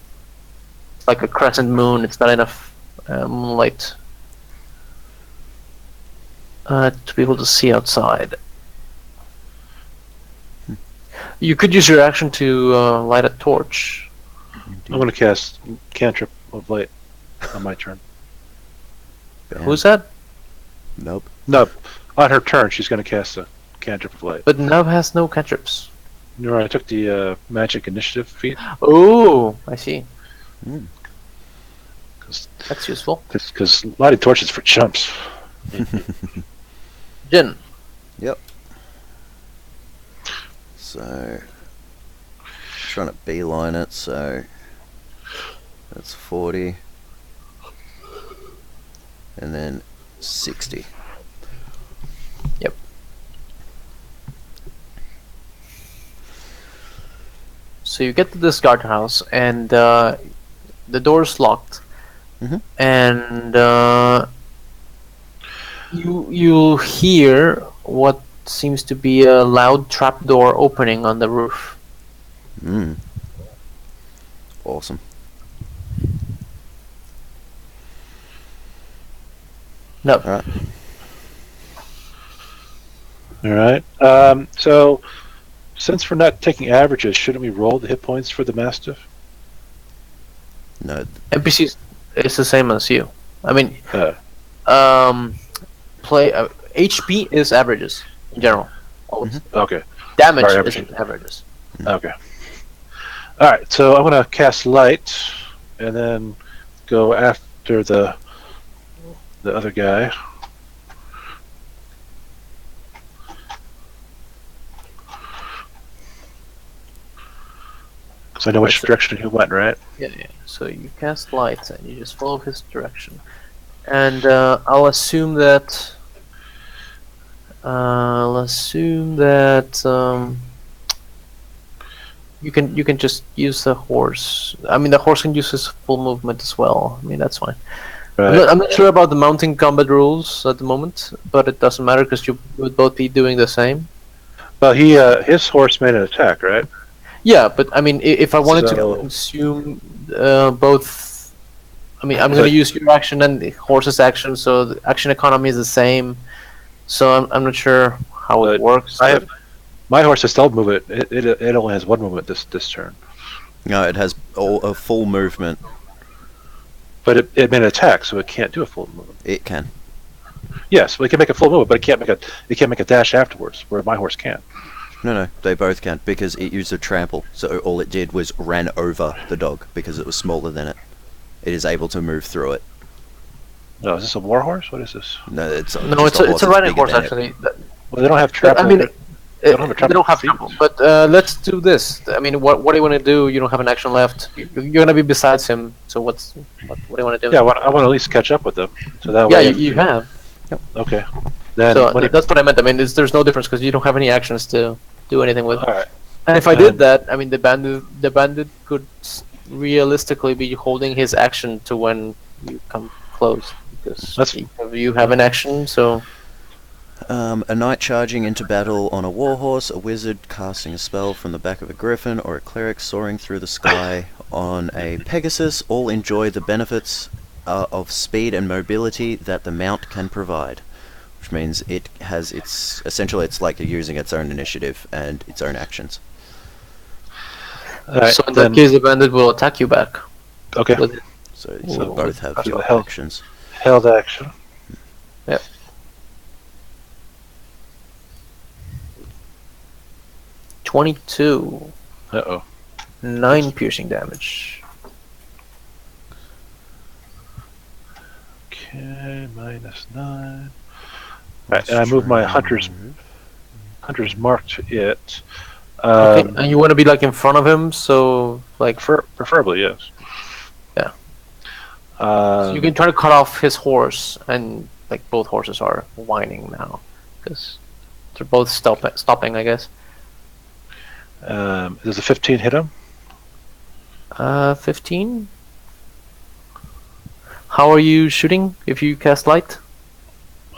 It's like a crescent moon. It's not enough moonlight to be able to see outside. You could use your action to light a torch. I'm going to cast Cantrip of Light on my turn. Bam. Who's that? Nope. No, on her turn, she's going to cast a Cantrip of Light. But Nav has no cantrips. You're right, I took the Magic Initiative feat. Oh, I see. That's useful. Because lighting torches for chumps. Jin. Yep. So, trying to beeline it, so that's 40. And then 60. Yep. So you get to this guardhouse, and the door's locked, Mhm. and you hear what seems to be a loud trapdoor opening on the roof. Awesome. No, Alright. Alright. So, since we're not taking averages, shouldn't we roll the hit points for the Mastiff? No, NPC is the same as you. I mean, Uh, play HP is averages in general. Always. okay. Damage Sorry, average. isn't averages. Okay. Alright, so I'm going to cast Light, and then go after the other guy. Because I know which direction he went, right? Yeah. So you cast light and you just follow his direction, and I'll assume that. You can just use the horse. I mean, the horse can use his full movement as well. I mean, that's fine. Right. I'm not sure about the mounting combat rules at the moment, but it doesn't matter because you would both be doing the same. Well, his horse made an attack, right? Yeah, but I mean, if I wanted So- to consume both, I mean, I'm going to use your action and the horse's action, so the action economy is the same. So I'm not sure how it But works. My horse has still movement. It only has one movement this turn. No, it has a full movement. But it made an attack, so it can't do a full movement. It can. Yes, well, it can make a full movement, but it can't make a dash afterwards, where my horse can. No, they both can because it used a trample. So all it did was ran over the dog because it was smaller than it. It is able to move through it. No, is this a war horse? What is this? No, it's no, just it's a riding bigger horse than it. actually. Well, they don't have But, trample. I mean, They don't have a they don't have trample. trouble. But let's do this. I mean, what do you want to do? You don't have an action left. You're gonna be besides him. So what do you want to do? Yeah, I want to at least catch up with them. So that Yeah, way. you have. Okay. Then So when that's what I meant. I mean, there's no difference because you don't have any actions to do anything with. all right. And if I did that, I mean, the bandit could realistically be holding his action to when you come close because you have an action. So A knight charging into battle on a warhorse, a wizard casting a spell from the back of a griffin, or a cleric soaring through the sky on a pegasus all enjoy the benefits of speed and mobility that the mount can provide. Which means it has it's like using its own initiative and its own actions. All right, so in that case, the bandit will attack you back. Okay. With So Ooh, both have that's two what hell- actions. Held action. 22, Uh-oh. 9 piercing damage. Okay, -9. Right, and I move my hunter's mark to it. Okay, and you want to be like in front of him, so like Preferably, yes. Yeah. so you can try to cut off his horse, and like both horses are whining now because they're both stopping, I guess. Does a 15 hit him? 15. How are you shooting if you cast light?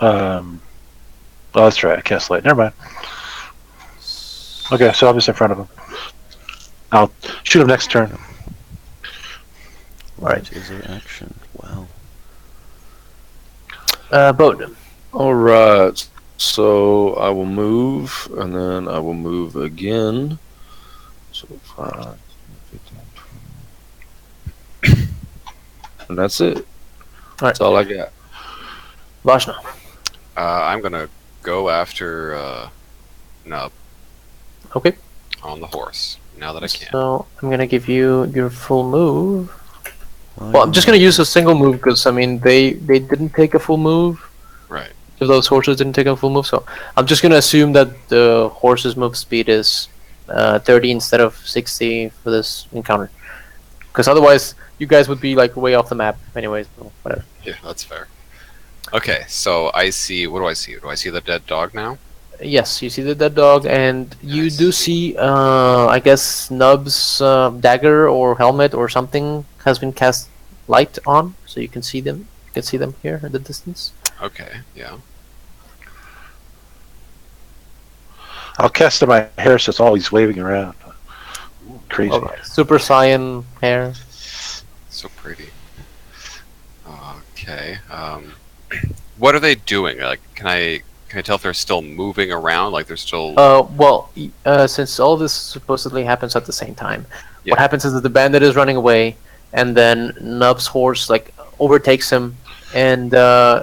Oh, that's right. I cast light. Never mind. Okay, so I'm just in front of him. I'll shoot him next turn. Right, is an action. Wow. Bode. All right. So I will move, and then I will move again. So 5, 15, 20. And that's it. That's all I got. Vashna. I'm gonna go after Nub Okay. on the horse now that I can. So I'm gonna give you your full move. Why Well, I'm just not? gonna use a single move because I mean they didn't take a full move. Right. If those horses didn't take a full move, so I'm just gonna assume that the horse's move speed is 30 instead of 60 for this encounter. Because otherwise, you guys would be like way off the map, anyways. So whatever. Yeah, that's fair. Okay, so I see. What do I see? Do I see the dead dog now? Yes, you see the dead dog, and you Nice. do see, I guess, Nub's dagger or helmet or something has been cast light on, so you can see them. You can see them here at the distance. Okay, yeah. I'll cast in my hair so it's always waving around. Crazy. Okay. Super Saiyan hair. So pretty. Okay. What are they doing? Like, can I tell if they're still moving around? Like they're still. Since all this supposedly happens at the same time, Yeah. what happens is that the bandit is running away, and then Nub's horse like overtakes him and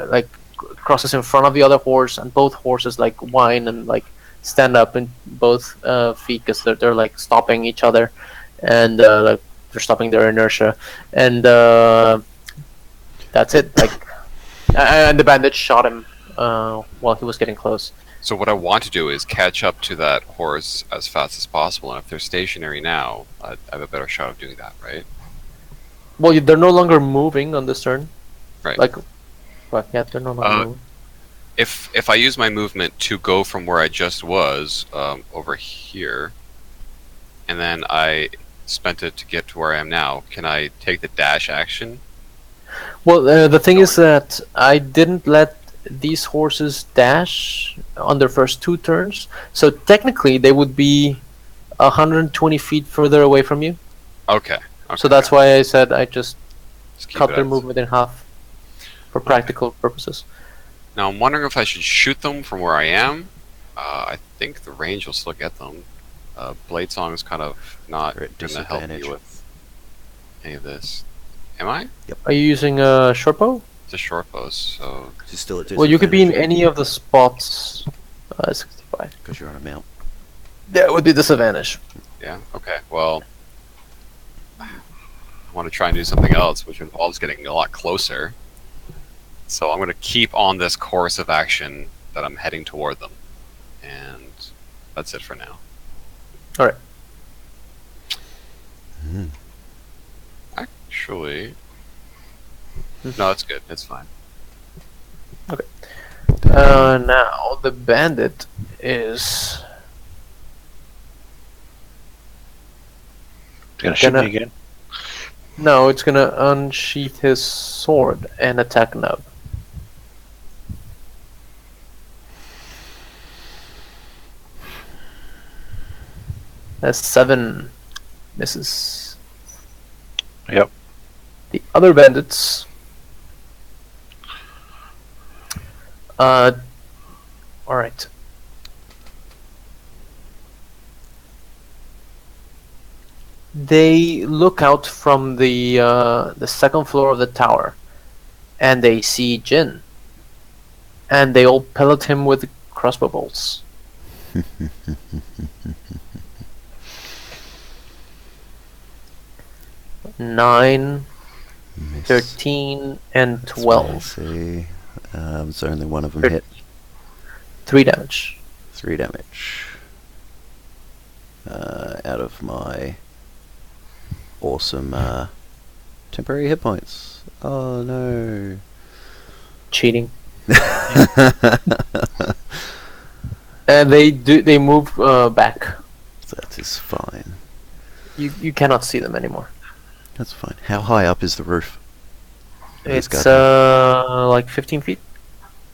like crosses in front of the other horse, and both horses like whine and like stand up in both feet because they're like stopping each other, and like they're stopping their inertia, and that's it. Like, and the bandit shot him while he was getting close. So what I want to do is catch up to that horse as fast as possible, and if they're stationary now, I have a better shot of doing that, right? Well, they're no longer moving on this turn. Right. Like, but yeah, they're no longer moving. If I use my movement to go from where I just was over here, and then I spent it to get to where I am now, can I take the dash action? Well, the thing is that I didn't let these horses dash on their first 2 turns, so technically they would be 120 feet further away from you. Okay. So that's why I said I just Just keep cut it their as- movement in half for practical purposes. Now I'm wondering if I should shoot them from where I am. I think the range will still get them. Blade Song is kind of not They're at going to help me disadvantage. with any of this. Am I? Are you using a short bow? It's a short bow, so She's still at Well, you could be in disadvantage any of the spots. 65. because you're on a mount. That would be disadvantage. yeah. Okay. Well, I want to try and do something else, which involves getting a lot closer. So I'm going to keep on this course of action that I'm heading toward them, and that's it for now. Mm. Actually, no, it's good. It's fine. Now the bandit is Gonna shoot Gonna- me again. no, it's gonna unsheath his sword and attack Nub. That's 7 misses. Yep. The other bandits. Alright. They look out from the second floor of the tower, and they see Jin, and they all pellet him with crossbow bolts. 9, Miss. 13, and That's 12. what I see. So only one of them hit. 3 damage. 3 damage. Out of my awesome temporary hit points. Oh no. Cheating. And they move back. That is fine. You cannot see them anymore. That's fine. How high up is the roof? These It's guys like 15 feet.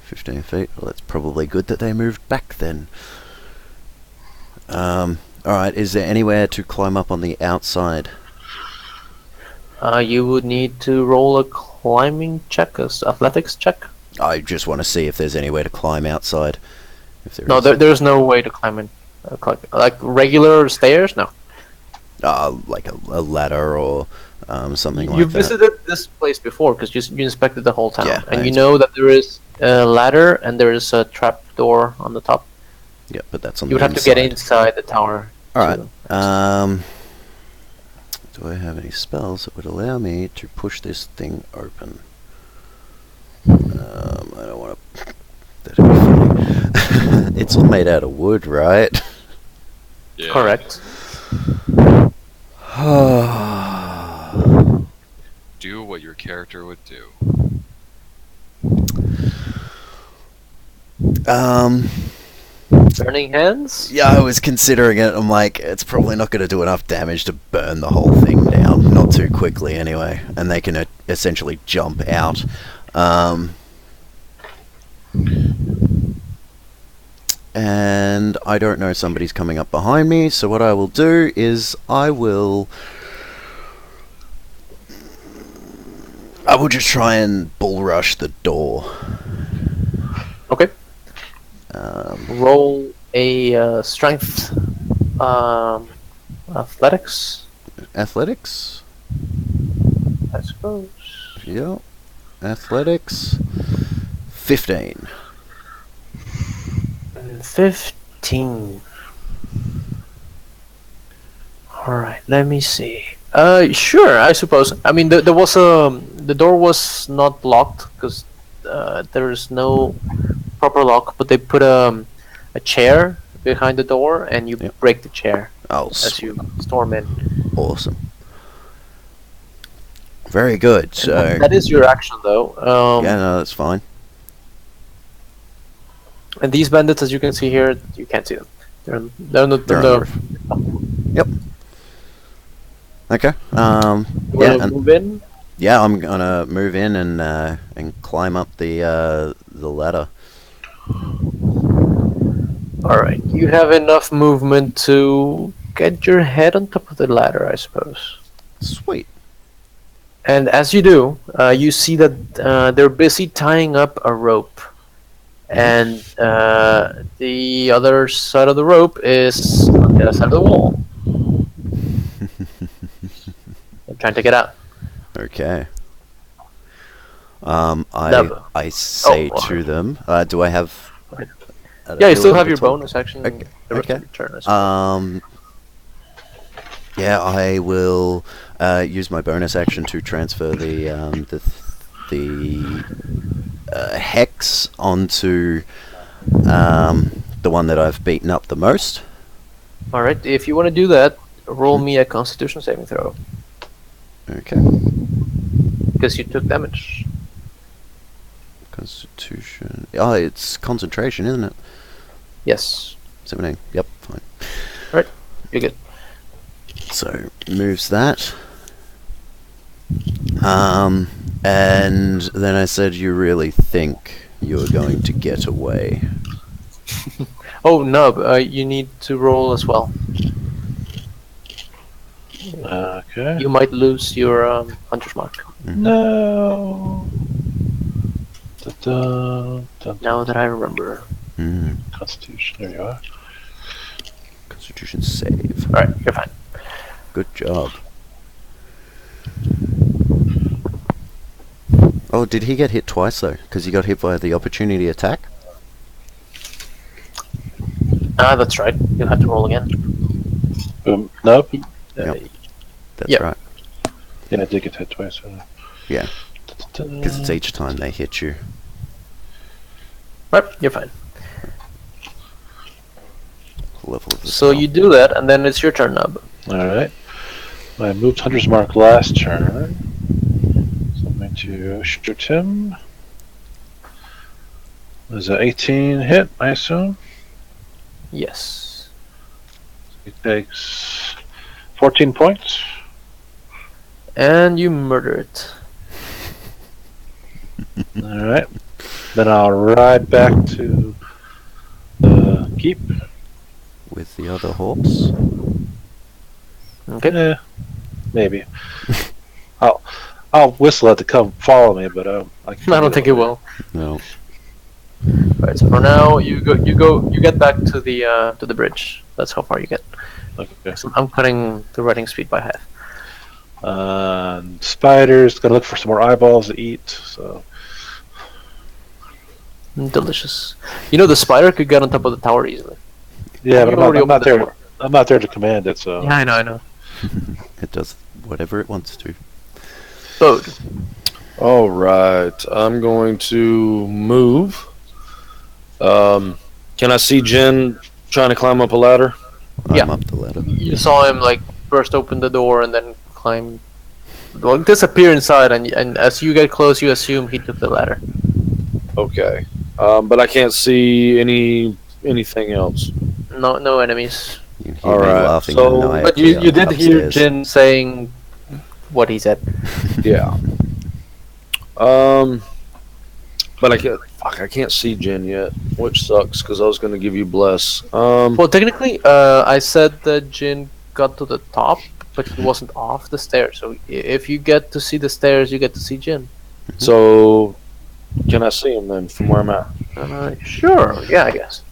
15 feet. Well, that's probably good that they moved back then. Alright, is there anywhere to climb up on the outside? You would need to roll a climbing check, athletics check. I just want to see if there's anywhere to climb outside. If there No, is. there's no way to climb in. Like regular stairs? No. Like a ladder or something You like that. visited this place before because you inspected the whole town, Yeah, and I you know that there is a ladder and there is a trap door on the top. Yeah, but that's on You would the have to get inside. inside the tower. Alright. to- Do I have any spells that would allow me to push this thing open? I don't want to. That'd be funny. It's all made out of wood, right? Yeah. Correct. Do what your character would do. Burning hands. Yeah, I was considering it. I'm like, it's probably not going to do enough damage to burn the whole thing down. Not too quickly, anyway. And they can essentially jump out. And I don't know, somebody's coming up behind me, so what I will do is I will just try and bull rush the door. Okay. Um, Roll a strength, athletics, athletics? I suppose. Yeah. Athletics. 15. 15. Alright, let me see. Sure, I suppose. I mean, there was the door was not locked because there is no proper lock, but they put a chair behind the door, and you Yep. break the chair Oh, as you storm in. awesome. Very good. So That is your action, though. yeah, no, that's fine. And these bandits, as you can see here, you can't see them. They're on the, They're on the roof. Yep. Okay. You Yeah, wanna and move in? yeah, I'm gonna move in and climb up the ladder. Alright, you have enough movement to get your head on top of the ladder, I suppose. Sweet. And as you do, you see that they're busy tying up a rope. And the other side of the rope is on the other side of the wall. I'm trying to get out. Okay. Never. I say Oh, to them, do I have? Okay. an Yeah, you still have ability your to talk? bonus action. Okay, The rest okay. of your turn, I suppose. Yeah, I will use my bonus action to transfer the hex onto the one that I've beaten up the most. Alright, if you want to do that, roll me a Constitution saving throw. Okay. Because you took damage. Constitution. Oh, it's concentration, isn't it? Yes. 17. Yep, fine. You're good. So moves that. And then I said, "You really think you're going to get away?" Oh, Nub, you need to roll as well. Okay. You might lose your Hunter's Mark. No. Da-da, Now that I remember. Mm. Constitution. There you are. Constitution save. Alright, you're fine. Good job. Oh, did he get hit twice though? Because he got hit by the opportunity attack. Ah, that's right. You'll have to roll again. Nope. Yep. That's Yep. right. Yeah, I did get hit twice. Yeah. Because it's each time they hit you. Right, you're fine. Level of the So spell. you do that, and then it's your turn, Nub. Alright. I moved Hunter's Mark last turn. So I'm going to shoot him. There's an 18 hit, I assume. Yes. He takes 14 points. And you murder it. Alright. Then I'll ride back to the keep. With the other horse. Okay. Yeah, maybe. I'll whistle it to come follow me, but I don't think it will. No. Right, so for now, you get back to the bridge. That's how far you get. Okay. So I'm cutting the riding speed by half. Spiders gonna look for some more eyeballs to eat. So Delicious. You know the spider could get on top of the tower easily. yeah, but You already I'm not opened the there. door. I'm not there to command it. So Yeah, I know. It does whatever it wants to. Bode. All right, I'm going to move. Can I see Jen trying to climb up a ladder? I'm Yeah. up the ladder. You saw him like burst open the door and then climb, well, disappear inside, and as you get close, you assume he took the ladder. Okay, but I can't see anything else. No enemies. You can hear All me right, laughing so- maniacally But you did hear upstairs. Jin saying what he said. Yeah. But I can't see Jen yet, which sucks because I was going to give you bless. Well, technically, I said that Jin got to the top, but he wasn't off the stairs. So if you get to see the stairs, you get to see Jin. So can I see him then from where I'm at? Sure. Yeah, I guess.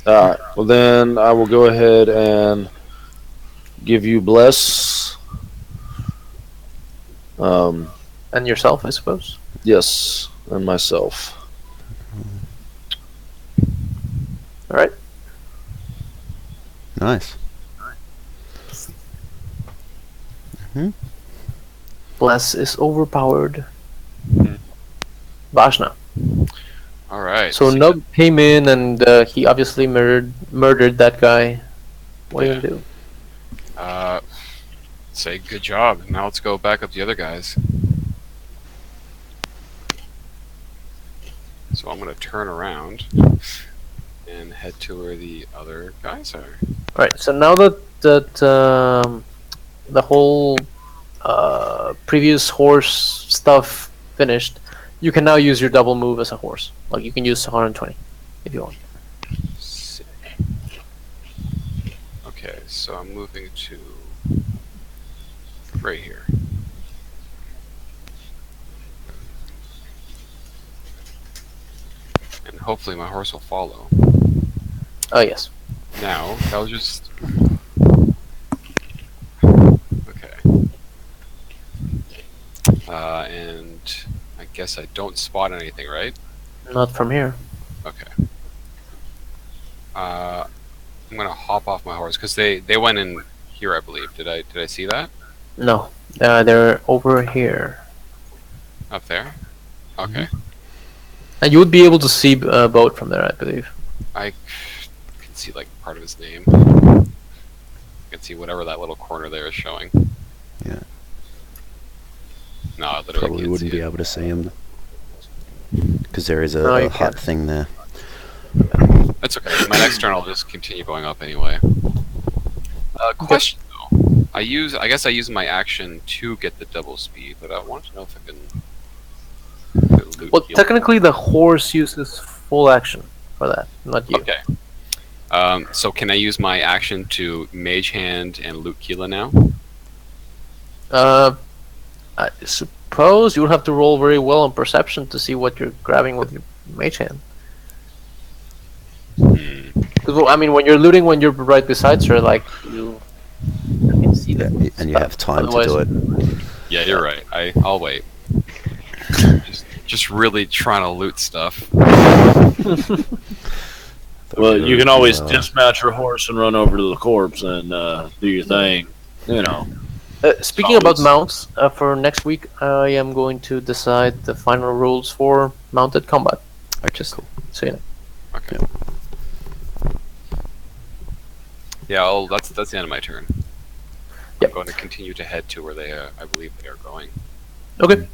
All right. Well, then I will go ahead and give you bless. And yourself, I suppose. Yes, and myself. All right. Nice. Bless is overpowered. Vashna. All right. So Nub came in and he obviously murdered that guy. What are you gonna do? Say good job. Now let's go back up the other guys. So I'm gonna turn around and head to where the other guys are. Alright, so now that the whole previous horse stuff finished, you can now use your double move as a horse. Like you can use 120 if you want. Sick. Okay, so I'm moving to right here. And hopefully my horse will follow. Oh yes. Now, that was just... Okay. And I guess I don't spot anything, right? Not from here. Okay. I'm gonna hop off my horse, because they went in here, I believe. Did I see that? No. They're over here. Up there? Okay. And you would be able to see a boat from there, I believe. I can see like part of his name. I can see whatever that little corner there is showing. Yeah. No, I literally Probably can't wouldn't see be it. able to see him. Because there is No, a you hut can't. thing there. That's okay. My next turn I'll just continue going up anyway. Question though. I guess I use my action to get the double speed, but I want to know if I can loot Well, heal. technically the horse uses full action for that, not you. Okay. So can I use my action to mage hand and loot Keela now? I suppose you would have to roll very well on perception to see what you're grabbing with your mage hand. Because, well, I mean, when you're looting, when you're right beside her, like you can see that. And you have time Otherwise- to do it. Yeah, you're right. I'll wait. Just really trying to loot stuff. Well, you can always dismount your horse and run over to the corpse and do your thing. You know. Speaking about Always. mounts, for next week, I am going to decide the final rules for mounted combat. Okay, Just cool. so you know. Okay. Yeah, that's the end of my turn. Yep. I'm going to continue to head to where I believe they are going. Okay.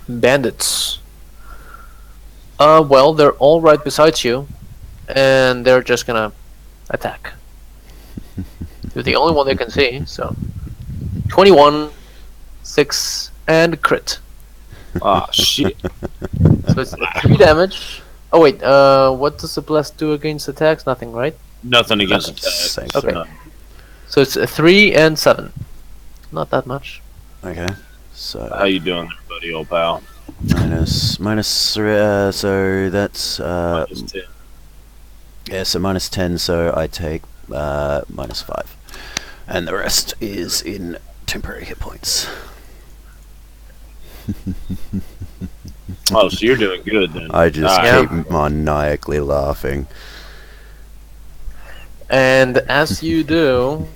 Bandits. Well, they're all right beside you, and they're just gonna attack. You're the only one they can see, so 21, 6, and crit. Ah, shit. So it's 3 damage. Oh wait, what does the bless do against attacks? Nothing, right? Nothing against That's attack. same. Okay. So it's 3 and 7. Not that much. Okay. So How you doing there, buddy, old pal? minus so that's Minus 10. yeah, so minus 10, so I take minus 5. And the rest is in temporary hit points. Oh, so you're doing good then. I just Ah, keep maniacally laughing. And as you do,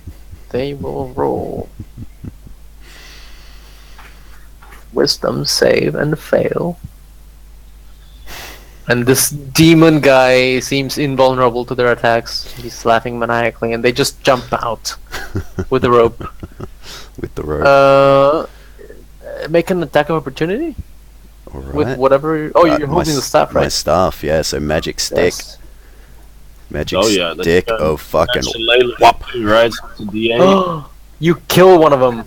they will roll wisdom save and fail. And this demon guy seems invulnerable to their attacks. He's laughing maniacally, and they just jump out with the rope. With the rope. Make an attack of opportunity Alright. with whatever. Oh, you're My holding the staff, My right? staff, yeah, so magic stick. Yes. Magic Oh, yeah, that's stick good. of fucking That's Layla whop. too, right? It's a D8. You kill one of them.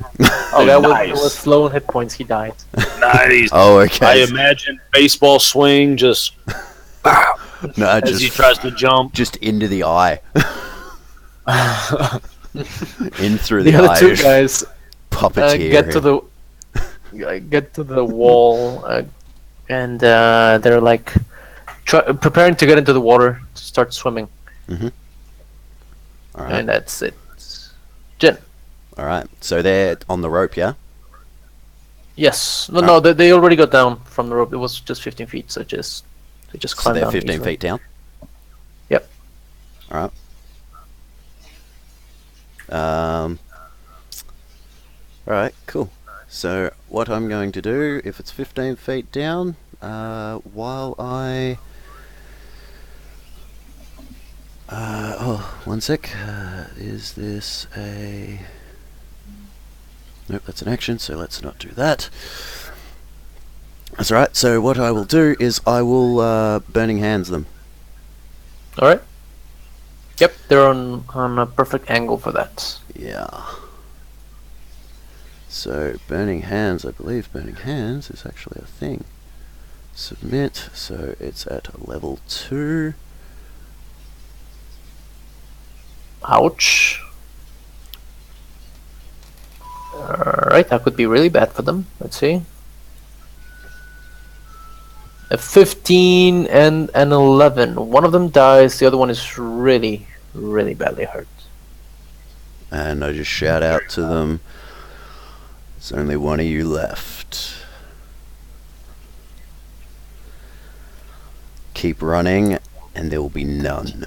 Oh, that Nice. was low on hit points. He died. Nice. Oh, I okay. imagine baseball swing just No, as he tries to jump. just into the eye. In through The the other eye. two just guys puppeteer get to him. get to the wall, and they're like preparing to get into the water to start swimming. Alright. And that's it. Jin. Alright. So they're on the rope, yeah? Yes. No, they already got down from the rope. It was just 15 feet, so they just So climbed they're down 15 easily. feet down? Yep. Alright. Alright, cool. So what I'm going to do, if it's 15 feet down, while I... one sec. Is this a... Nope, that's an action, so let's not do that. That's alright, so what I will do is I will Burning Hands them. Alright. Yep, they're on a perfect angle for that. Yeah. So, Burning Hands, I believe Burning Hands is actually a thing. Submit, so it's at level 2. Ouch. Alright, that could be really bad for them. Let's see. A 15 and an 11. One of them dies, the other one is really, really badly hurt. And I just shout out to them, there's only one of you left. Keep running, and there will be none.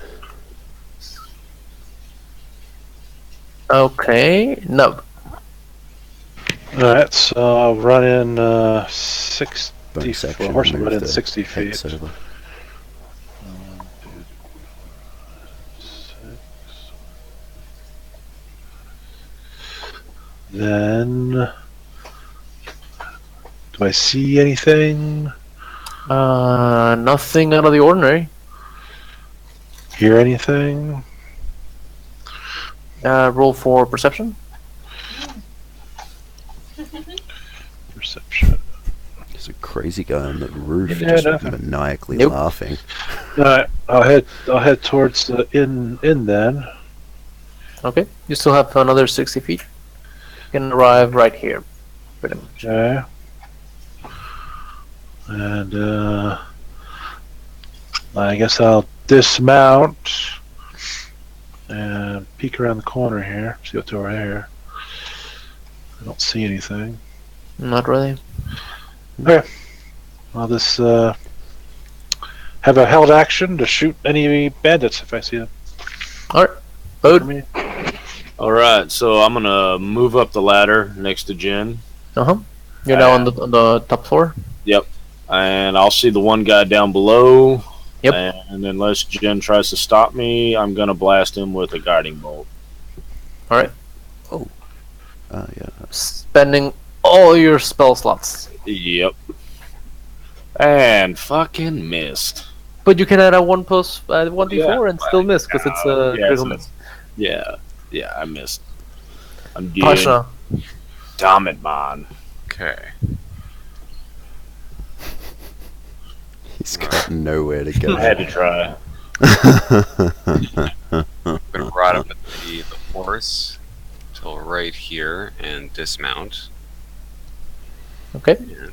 Okay, no. Alright, so I'll run in 60 Bonus feet. action, Horse will move run in the 60 feet. hex over. Then, do I see anything? Nothing out of the ordinary. Hear anything? Roll for perception. Perception. There's a crazy guy on the roof Yeah, just nothing. maniacally Nope. laughing. Alright, I'll head towards the inn then. Okay, you still have another 60 feet. You can arrive right here, pretty much. Okay. And I guess I'll dismount and peek around the corner here, see what's over here. I don't see anything. Not really. Okay. I'll just have a held action to shoot any bandits if I see them. Alright, For Bode. me. All right, so I'm gonna move up the ladder next to Jen, Uh-huh. You're now on the top floor. and I'll see the one guy down below. Yep. And unless Jen tries to stop me, I'm gonna blast him with a guiding bolt. Alright. Yeah. Spending all your spell slots. Yep. And fucking missed. But you can add a 1d4 Yeah, and still miss, because it's a yeah, critical it's- miss. Yeah, I missed. I'm dead. Pasha. Damn it, man. Okay. He's got nowhere to go. I had to try. I'm gonna ride up at the horse till right here and dismount Okay. and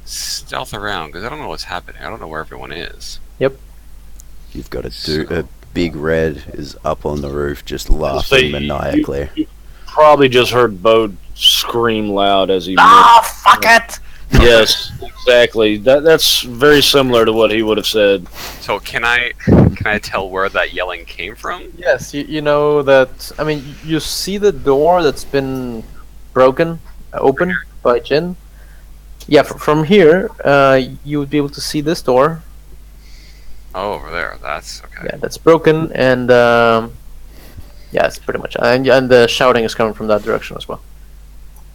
stealth around because I don't know what's happening. I don't know where everyone is. You've got a big red is up on the roof just laughing Say, maniacally. You probably just heard Bode scream loud as he Fuck it! Yes, exactly. That's very similar to what he would have said. So can I tell where that yelling came from? Yes, you know that. I mean, you see the door that's been broken open by Jin. Yeah, from here, you would be able to see this door. Oh, over there. That's okay. Yeah, that's broken, and yeah, it's pretty much. And the shouting is coming from that direction as well.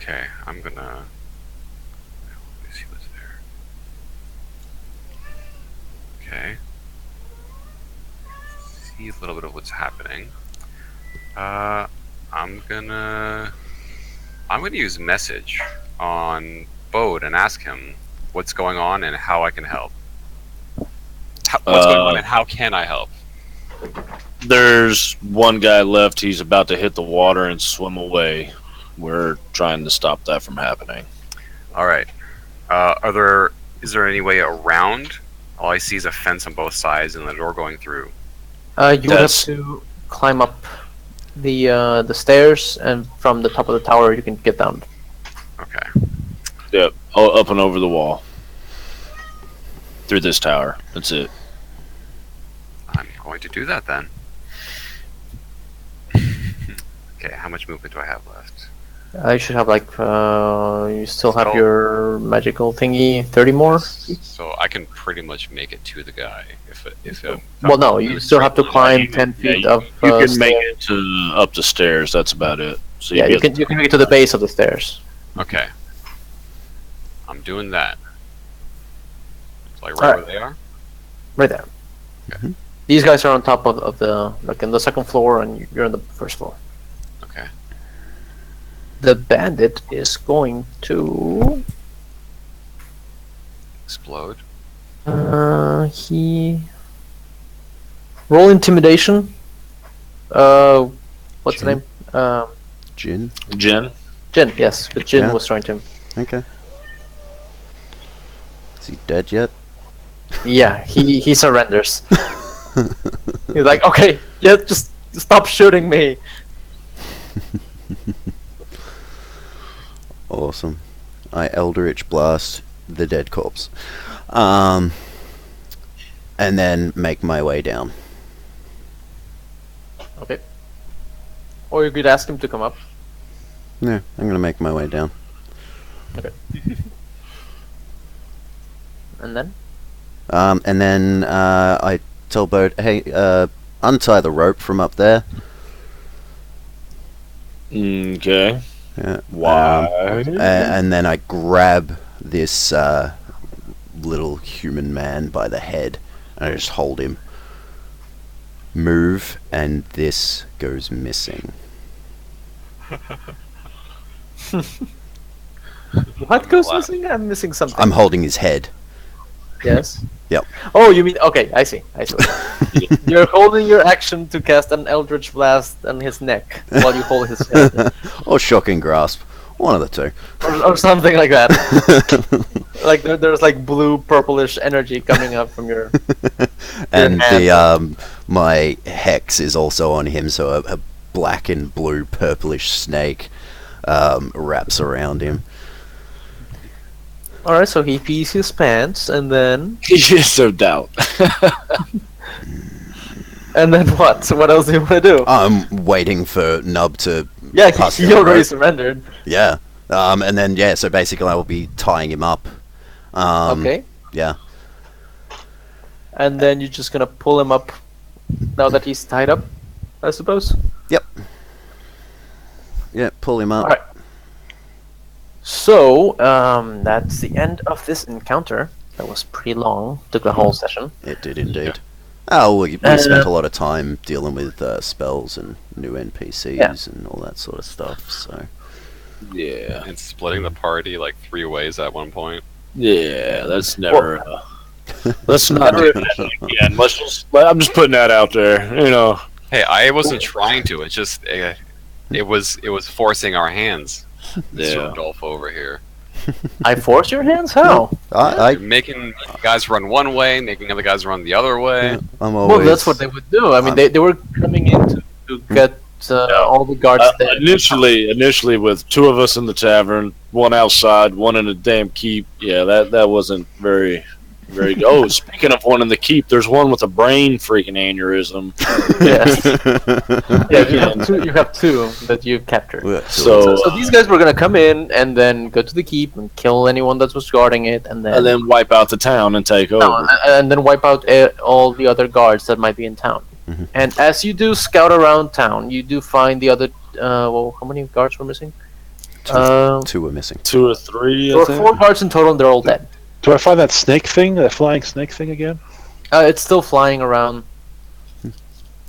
Okay, I'm gonna. Let me see what's there. Okay. See a little bit of what's happening. I'm gonna use message on Bode and ask him what's going on and how I can help. What's going on and how can I help? There's one guy left. He's about to hit the water and swim away. We're trying to stop that from happening. All right. Is there any way around? All I see is a fence on both sides and the door going through. You would have That's- to climb up the stairs, and from the top of the tower, you can get down. Okay. Yep. Oh, up and over the wall. Through this tower. That's it. I'm going to do that then. Okay, how much movement do I have left? I should have like you still have So- your magical thingy 30 more. So I can pretty much make it to the guy if Well, no, you still have to climb 10 feet of. You can make stairs. it to up the stairs. That's about it. So Yeah, you get- can make it to the base of the stairs. Okay. I'm doing that. So like Alright. where they are? Right there. Okay. These guys are on top of the like in the second floor, and you're on the first floor. Okay. The bandit is going to. Explode. He roll intimidation. What's the Jin? name? Jin? Jen. Jin. Yes, but Jin Yeah. was trying to. Okay. Is he dead yet? Yeah, he surrenders. He's like, okay, yeah, just stop shooting me. Awesome. I Eldritch Blast the dead corpse. And then make my way down. Okay. Or you could ask him to come up. Yeah, I'm gonna make my way down. And then? And then I tell Bode, hey, untie the rope from up there. Okay. Yeah. Why? And then I grab this little human man by the head and I just hold him. Move, and this goes missing. What goes Wow. missing? I'm missing something. I'm holding his head. Yes. Yep. Oh, you mean okay? I see. I see. You're holding your action to cast an Eldritch Blast on his neck while you hold his head, Or Shocking Grasp. One of the two. or something like that. Like there's like blue purplish energy coming up from your. And hand. the my hex is also on him, so a black and blue purplish snake wraps around him. All right, so he pees his pants, and then Yes, no doubt. what? So what else do you want to do? I'm waiting for Nub to Yeah, pass he the already rope. surrendered. Yeah. And then yeah, so basically I will be tying him up. Okay, Yeah. and then you're just gonna pull him up now that he's tied up, I suppose. Yeah, pull him up. Alright. So, that's the end of this encounter. That was pretty long. Took the whole session. It did indeed. Oh, we spent a lot of time dealing with spells and new NPCs and all that sort of stuff. So Yeah. And splitting the party like 3 ways at one point. Yeah, that's never. Let's not do that again. I'm just putting that out there. You know. Hey, I wasn't trying to. It's just it was forcing our hands. Mr. Yeah. Rodolfo over here. I forced your hands? How? I Making guys run one way, making other guys run the other way. I'm always. Well, that's what they would do. I mean, they were coming in to get all the guards there. Initially, with 2 of us in the tavern, 1 outside, 1 in the damn keep. Yeah, that wasn't very good. Oh, speaking of 1 in the keep, there's 1 with a brain freaking aneurysm. Yes. Yeah, you have two that you've captured. So So these guys were gonna come in and then go to the keep and kill anyone that was guarding it, and then wipe out the town and take over. no, and then wipe out all the other guards that might be in town. Mhm. And as you do scout around town, you do find the other. Well, how many guards were missing? Two are missing. 2 or 3. There were 4 guards in total, and they're all dead. Do I find that snake thing, that flying snake thing again? It's still flying around,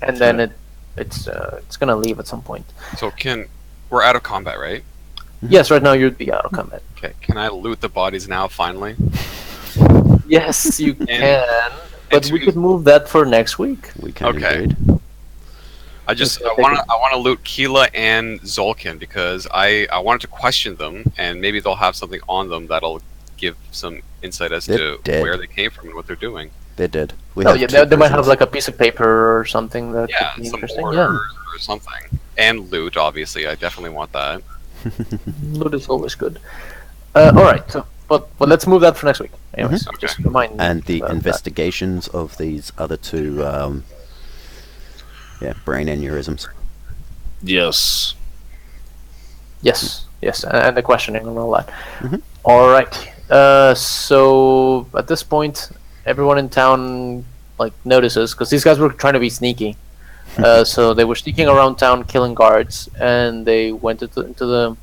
and then it's gonna leave at some point. So we're out of combat, right? Yes, right now you'd be out of combat. Okay. Can I loot the bodies now finally? Yes, you can, but and we to- could move that for next week. We can Okay. indeed. I want to loot Keela and Zolkin because I wanted to question them and maybe they'll have something on them that'll give some insight as They're to dead. where they came from and what they're doing. They're dead. We Oh have yeah, two they might have prisoners. like a piece of paper or something that Yeah, could be some interesting. orders Yeah, or something. And loot, obviously. I definitely want that. loot is always good. All right, so but let's move that for next week. Anyways, Mhm. just Okay. remind me And the about that. investigations of these other 2, brain aneurysms. Yes. Yes. Yes, and the questioning and all that. Mhm. All right. So at this point, everyone in town notices because these guys were trying to be sneaky. So they were sneaking around town, killing guards, and they went into the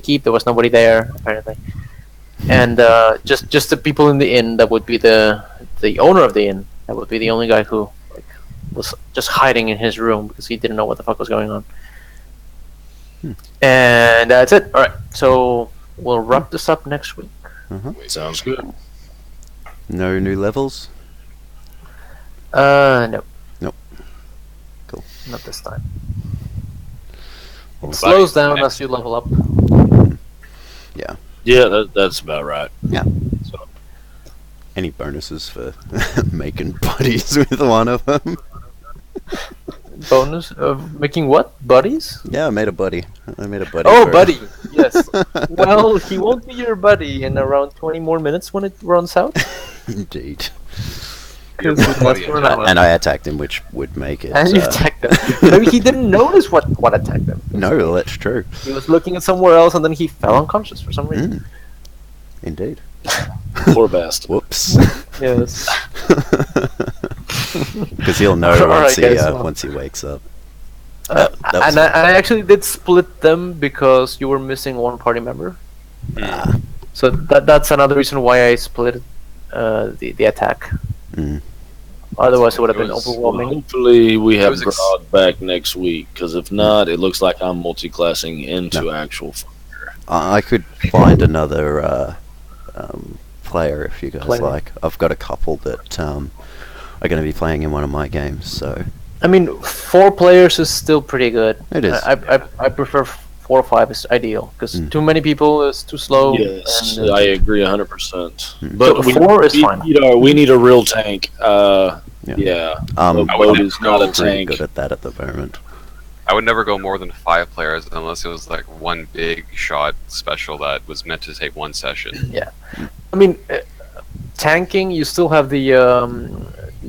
keep. There was nobody there apparently, and just the people in the inn. That would be the owner of the inn. That would be the only guy who was just hiding in his room because he didn't know what the fuck was going on. And that's it. All right. So we'll wrap this up next week. Sounds good. No new levels? No. Nope. Cool. Not this time. Well, It slows down as you level up. Yeah. Yeah, that's about right. Yeah. So, Any bonuses for making buddies with one of them? Bonus of making what? Buddies? Yeah, I made a buddy. Oh, for- buddy. Yes. Well, he won't be your buddy in around 20 more minutes when it runs out. Indeed. Your 'Cause that's buddy where in I'm that at. And I attacked him, which would make it. And you attacked him. Maybe he didn't notice what attacked him. No, that's true. He was looking at somewhere else and then he fell unconscious for some reason. Indeed. poor bastard. Whoops. Yes. Because he'll know Alright, once he guys, well. once he wakes up. Uh, That was and I actually did split them because you were missing one party member. Ah. So that's another reason why I split the attack. Mm. Otherwise, it would have It been was- overwhelming. Hopefully, we have was ex- Grog back next week. Because if not, it looks like I'm multi-classing into actual. I could find another player if you guys Player. like. I've got a couple that are going to be playing in one of my games, so I mean, 4 players is still pretty good. it is. I prefer 4 or 5 is ideal because Mm. too many people is too slow. Yes, and, I agree 100%. Mm. But So 4 is we fine. we need a real tank. Yeah. Yeah. I Boat would is not a pretty tank. good at that at the moment. I would never go more than 5 players unless it was like one big shot special that was meant to take one session. I mean, tanking. You still have the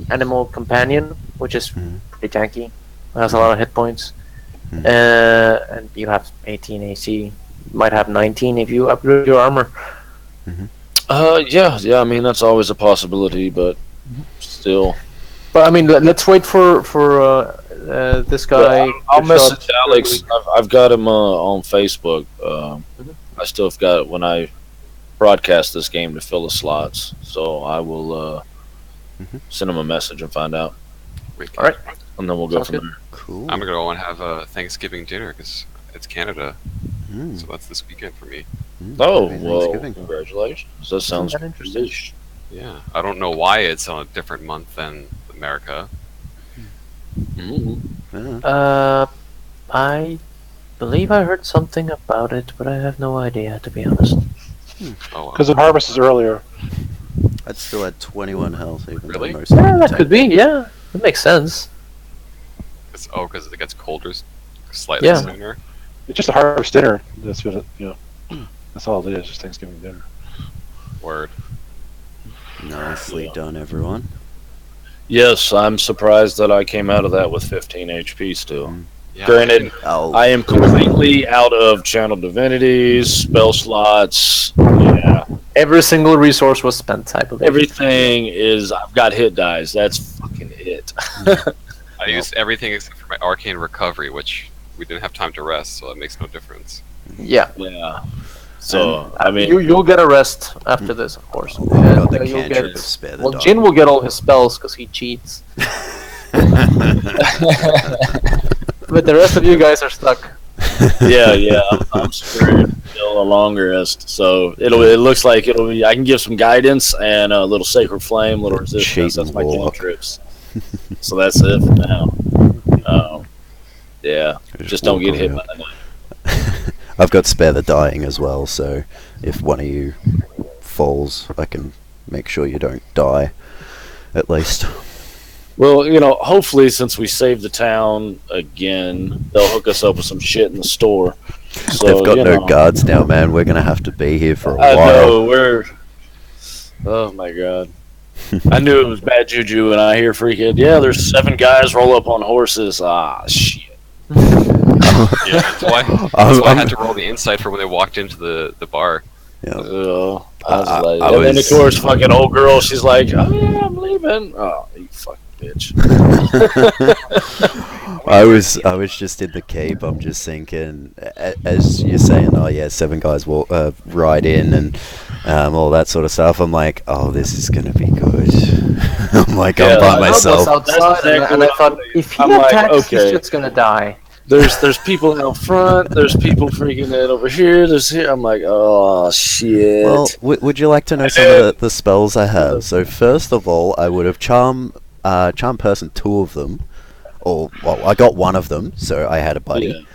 animal companion, which is Mhm. pretty tanky. It has a lot of hit points, Mhm. and you have 18 AC. You might have 19 if you upgrade your armor. Yeah. I mean, that's always a possibility, but still. But I mean, let's wait for this guy. I'll to show up message Alex. I've got him on Facebook. I still have got when I broadcast this game to fill the slots, so I will send him a message and find out, Wicked. Alright. and then we'll go Sounds from good. there. Cool. I'm gonna go and have a Thanksgiving dinner because it's Canada, Mm. so that's this weekend for me. Oh Happy well, Thanksgiving. congratulations! That sounds that interesting? delish. Yeah, I don't know why it's on a different month than America. Mhm. Yeah. I believe I heard something about it, but I have no idea, to be honest. Oh, well. Because the harvest is earlier. I'd still had 21 health, even Really? though most of Yeah, them that take- could be. Yeah, that makes sense. Because it gets colder slightly Yeah. sooner. It's just a harvest dinner. That's what that's all it is. Just Thanksgiving dinner. Word. Nicely done, everyone. Yes, I'm surprised that I came out of that with 15 HP still. Yeah, Granted, Oh, I am completely out of channel divinities, spell slots. Yeah, Every single resource was spent, I believe. everything is. I've got hit dies. That's fucking it. I used everything except for my arcane recovery, which we didn't have time to rest, so that makes no difference. Yeah. Yeah. So I mean, You'll get a rest after this, of course. oh, I got the You'll cantrip get- of spare the Well, dog. Jin will get all his spells because he cheats. But the rest of you guys are stuck. yeah, I'm screwed till a longer rest. So it looks like it'll be. I can give some guidance and a little sacred flame, little resistance. Cheating That's my warlock. cantrips. So that's it for now. Yeah, just don't get hit by the knife. I've got spare the dying as well, so if one of you falls, I can make sure you don't die, at least. Well, hopefully since we saved the town again, they'll hook us up with some shit in the store. So, They've got no guards now, man. We're gonna have to be here for a I while. know, oh my god. I knew it was bad juju, and I hear freaking, yeah, there's 7 guys roll up on horses. Ah, shit. Yeah, that's why. That's why I had to roll the insight for when they walked into the bar. I was I- like, I and then of was- course, fucking old girl, she's like, "Oh yeah, I'm leaving." Oh, you fucking bitch. I was just in the keep. I'm just thinking, as you're saying, oh yeah, 7 guys walk ride in and all that sort of stuff. I'm like, oh, this is gonna be good. I'm like, Yeah, I'm by I I was myself. outside, exactly and I what I'm thought, thinking. if he I'm like, attacks, he's okay. just gonna die. There's people out front. There's people freaking it over here. There's here. I'm like, oh shit. Well, would you like to know some of the spells I have? So first of all, I would have charm person 2 of them, or well, I got 1 of them, so I had a buddy.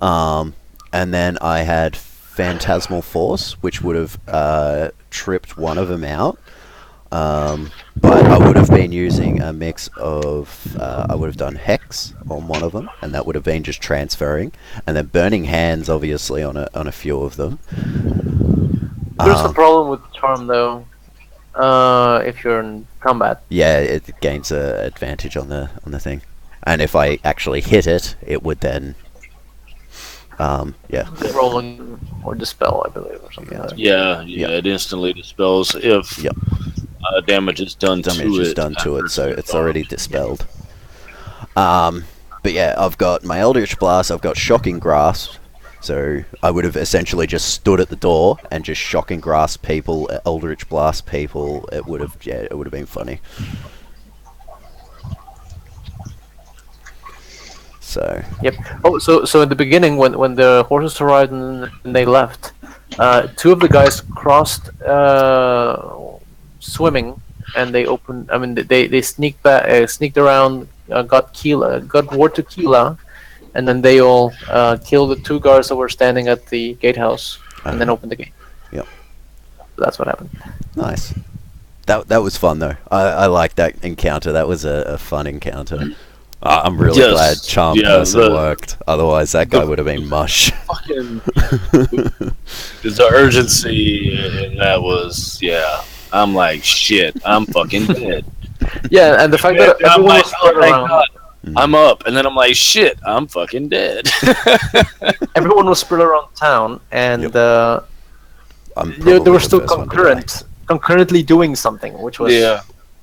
And then I had Phantasmal Force, which would have tripped 1 of them out. But I would have been using a mix of, I would have done Hex on 1 of them, and that would have been just transferring, and then Burning Hands, obviously, on a few of them. There's a problem with charm though. If you're in combat, Yeah, it gains a advantage on the thing, and if I actually hit it, it would then, yeah. rolling or dispel, I believe, or something like that. Yeah, Yep. it instantly dispels if Yep. damage is done Damage to it. is done to after it, so it's it's already dispelled. But yeah, I've got my Eldritch Blast, I've got Shocking Grasp, so I would have essentially just stood at the door and just Shocking Grasp people, Eldritch Blast people. It would have been funny. So Yep. Oh, so in the beginning, when the horses arrived and they left, 2 of the guys crossed swimming, and they opened. I mean, they sneaked back, sneaked around, got word to Keela, and then they all killed the 2 guards that were standing at the gatehouse, and then opened the gate. Yep. So that's what happened. nice. That was fun though. I liked that encounter. That was a fun encounter. I'm really Yes. glad Charm Yeah, Person the- worked. Otherwise, that guy would have been mush. Fucking the urgency in that was I'm like shit. I'm fucking dead. Yeah, and the fact that And I'm everyone like, was spread oh, thank around, God. I'm up, and then I'm like shit. I'm fucking dead. everyone was spread around town, and I'm they were probably still the first one to die. concurrently doing something, which was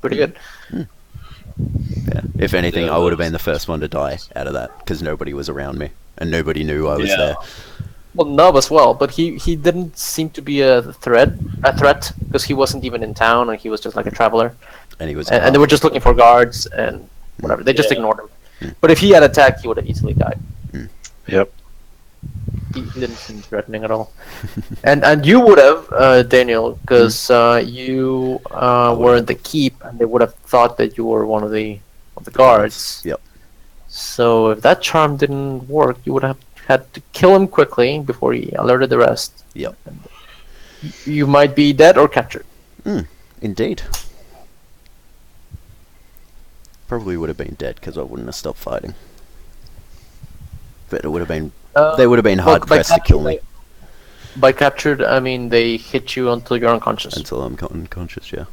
pretty good. Yeah. If anything, Yeah, I would have that been the first one to die out of that because nobody was around me and nobody knew I was there. Well, Nub as well, but he didn't seem to be a threat because he wasn't even in town, and he was just like a traveler, And he was. and they were just looking for guards and whatever. They just Yeah. ignored him. But if he had attacked, he would have easily died. Yep. He didn't seem threatening at all. and you would have, Daniel, because you were in the keep, and they would have thought that you were one of the guards. Yep. So if that charm didn't work, you would have had to kill him quickly before he alerted the rest. Yep. You might be dead or captured. Indeed. Probably would have been dead because I wouldn't have stopped fighting. But it would have been. They would have been hard pressed to kill me By captured, I mean they hit you until you're unconscious. until I'm unconscious. Yeah.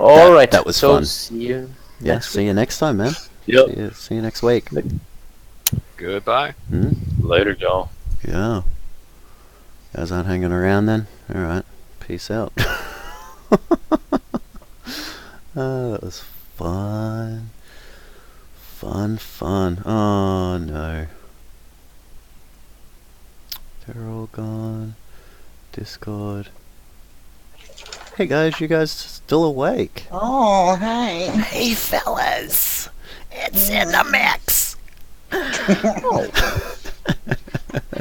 All right. that was so fun. See you. Yeah. next See you next time, man. Yep. See you next week. Goodbye. Later, y'all. Yeah. Guys aren't hanging around then? Alright. Peace out. That was fun. Fun. Oh no. They're all gone. Discord. Hey guys, you guys still awake? Oh, hey. Hey fellas! It's in the mix!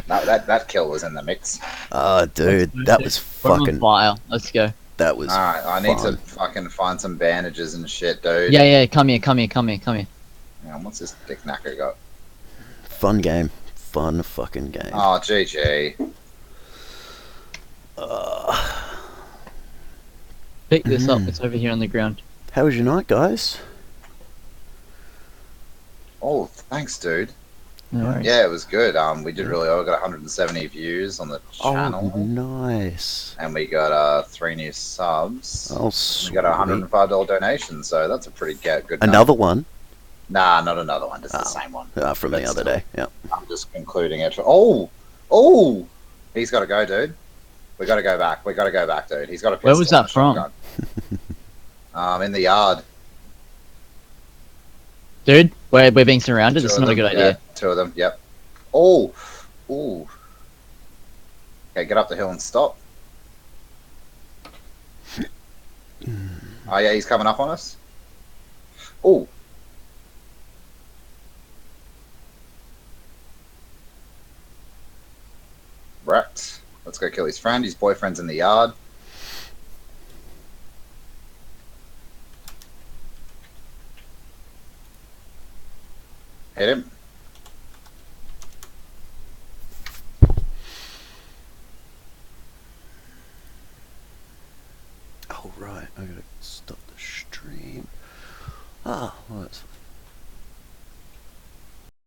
No, that kill was in the mix. Oh dude, that was We're on fucking. fire. Let's go. That was. Alright, I need to fun. fucking find some bandages and shit, dude. Yeah, come here. Yeah, what's this dick knacker got? Fun game. Fun fucking game. Oh, GG. Pick this up. It's over here on the ground. How was your night, guys? Oh, thanks, dude. No worries. Yeah, it was good. We did really well. We got 170 views on the channel. Oh, nice. And we got 3 new subs. Oh, We got a $105 donation, so that's a pretty good number. Another one. Nah, not another one. Just the Oh. same one. From the That's other still- day. Yeah. I'm just concluding it. Oh! He's got to go, dude. We got to go back. We got to go back, dude. He's got a pistol. Where was that and a shotgun. In the yard. Dude, we're being surrounded. It's Two of not a them, good yeah, idea. two of them. Yep. Oh. Ooh. Okay, get up the hill and stop. Oh yeah, he's coming up on us. Oh. Wrecked. Let's go kill his friend. His boyfriend's in the yard. Hit him. Oh right, I gotta stop the stream. Ah, well that's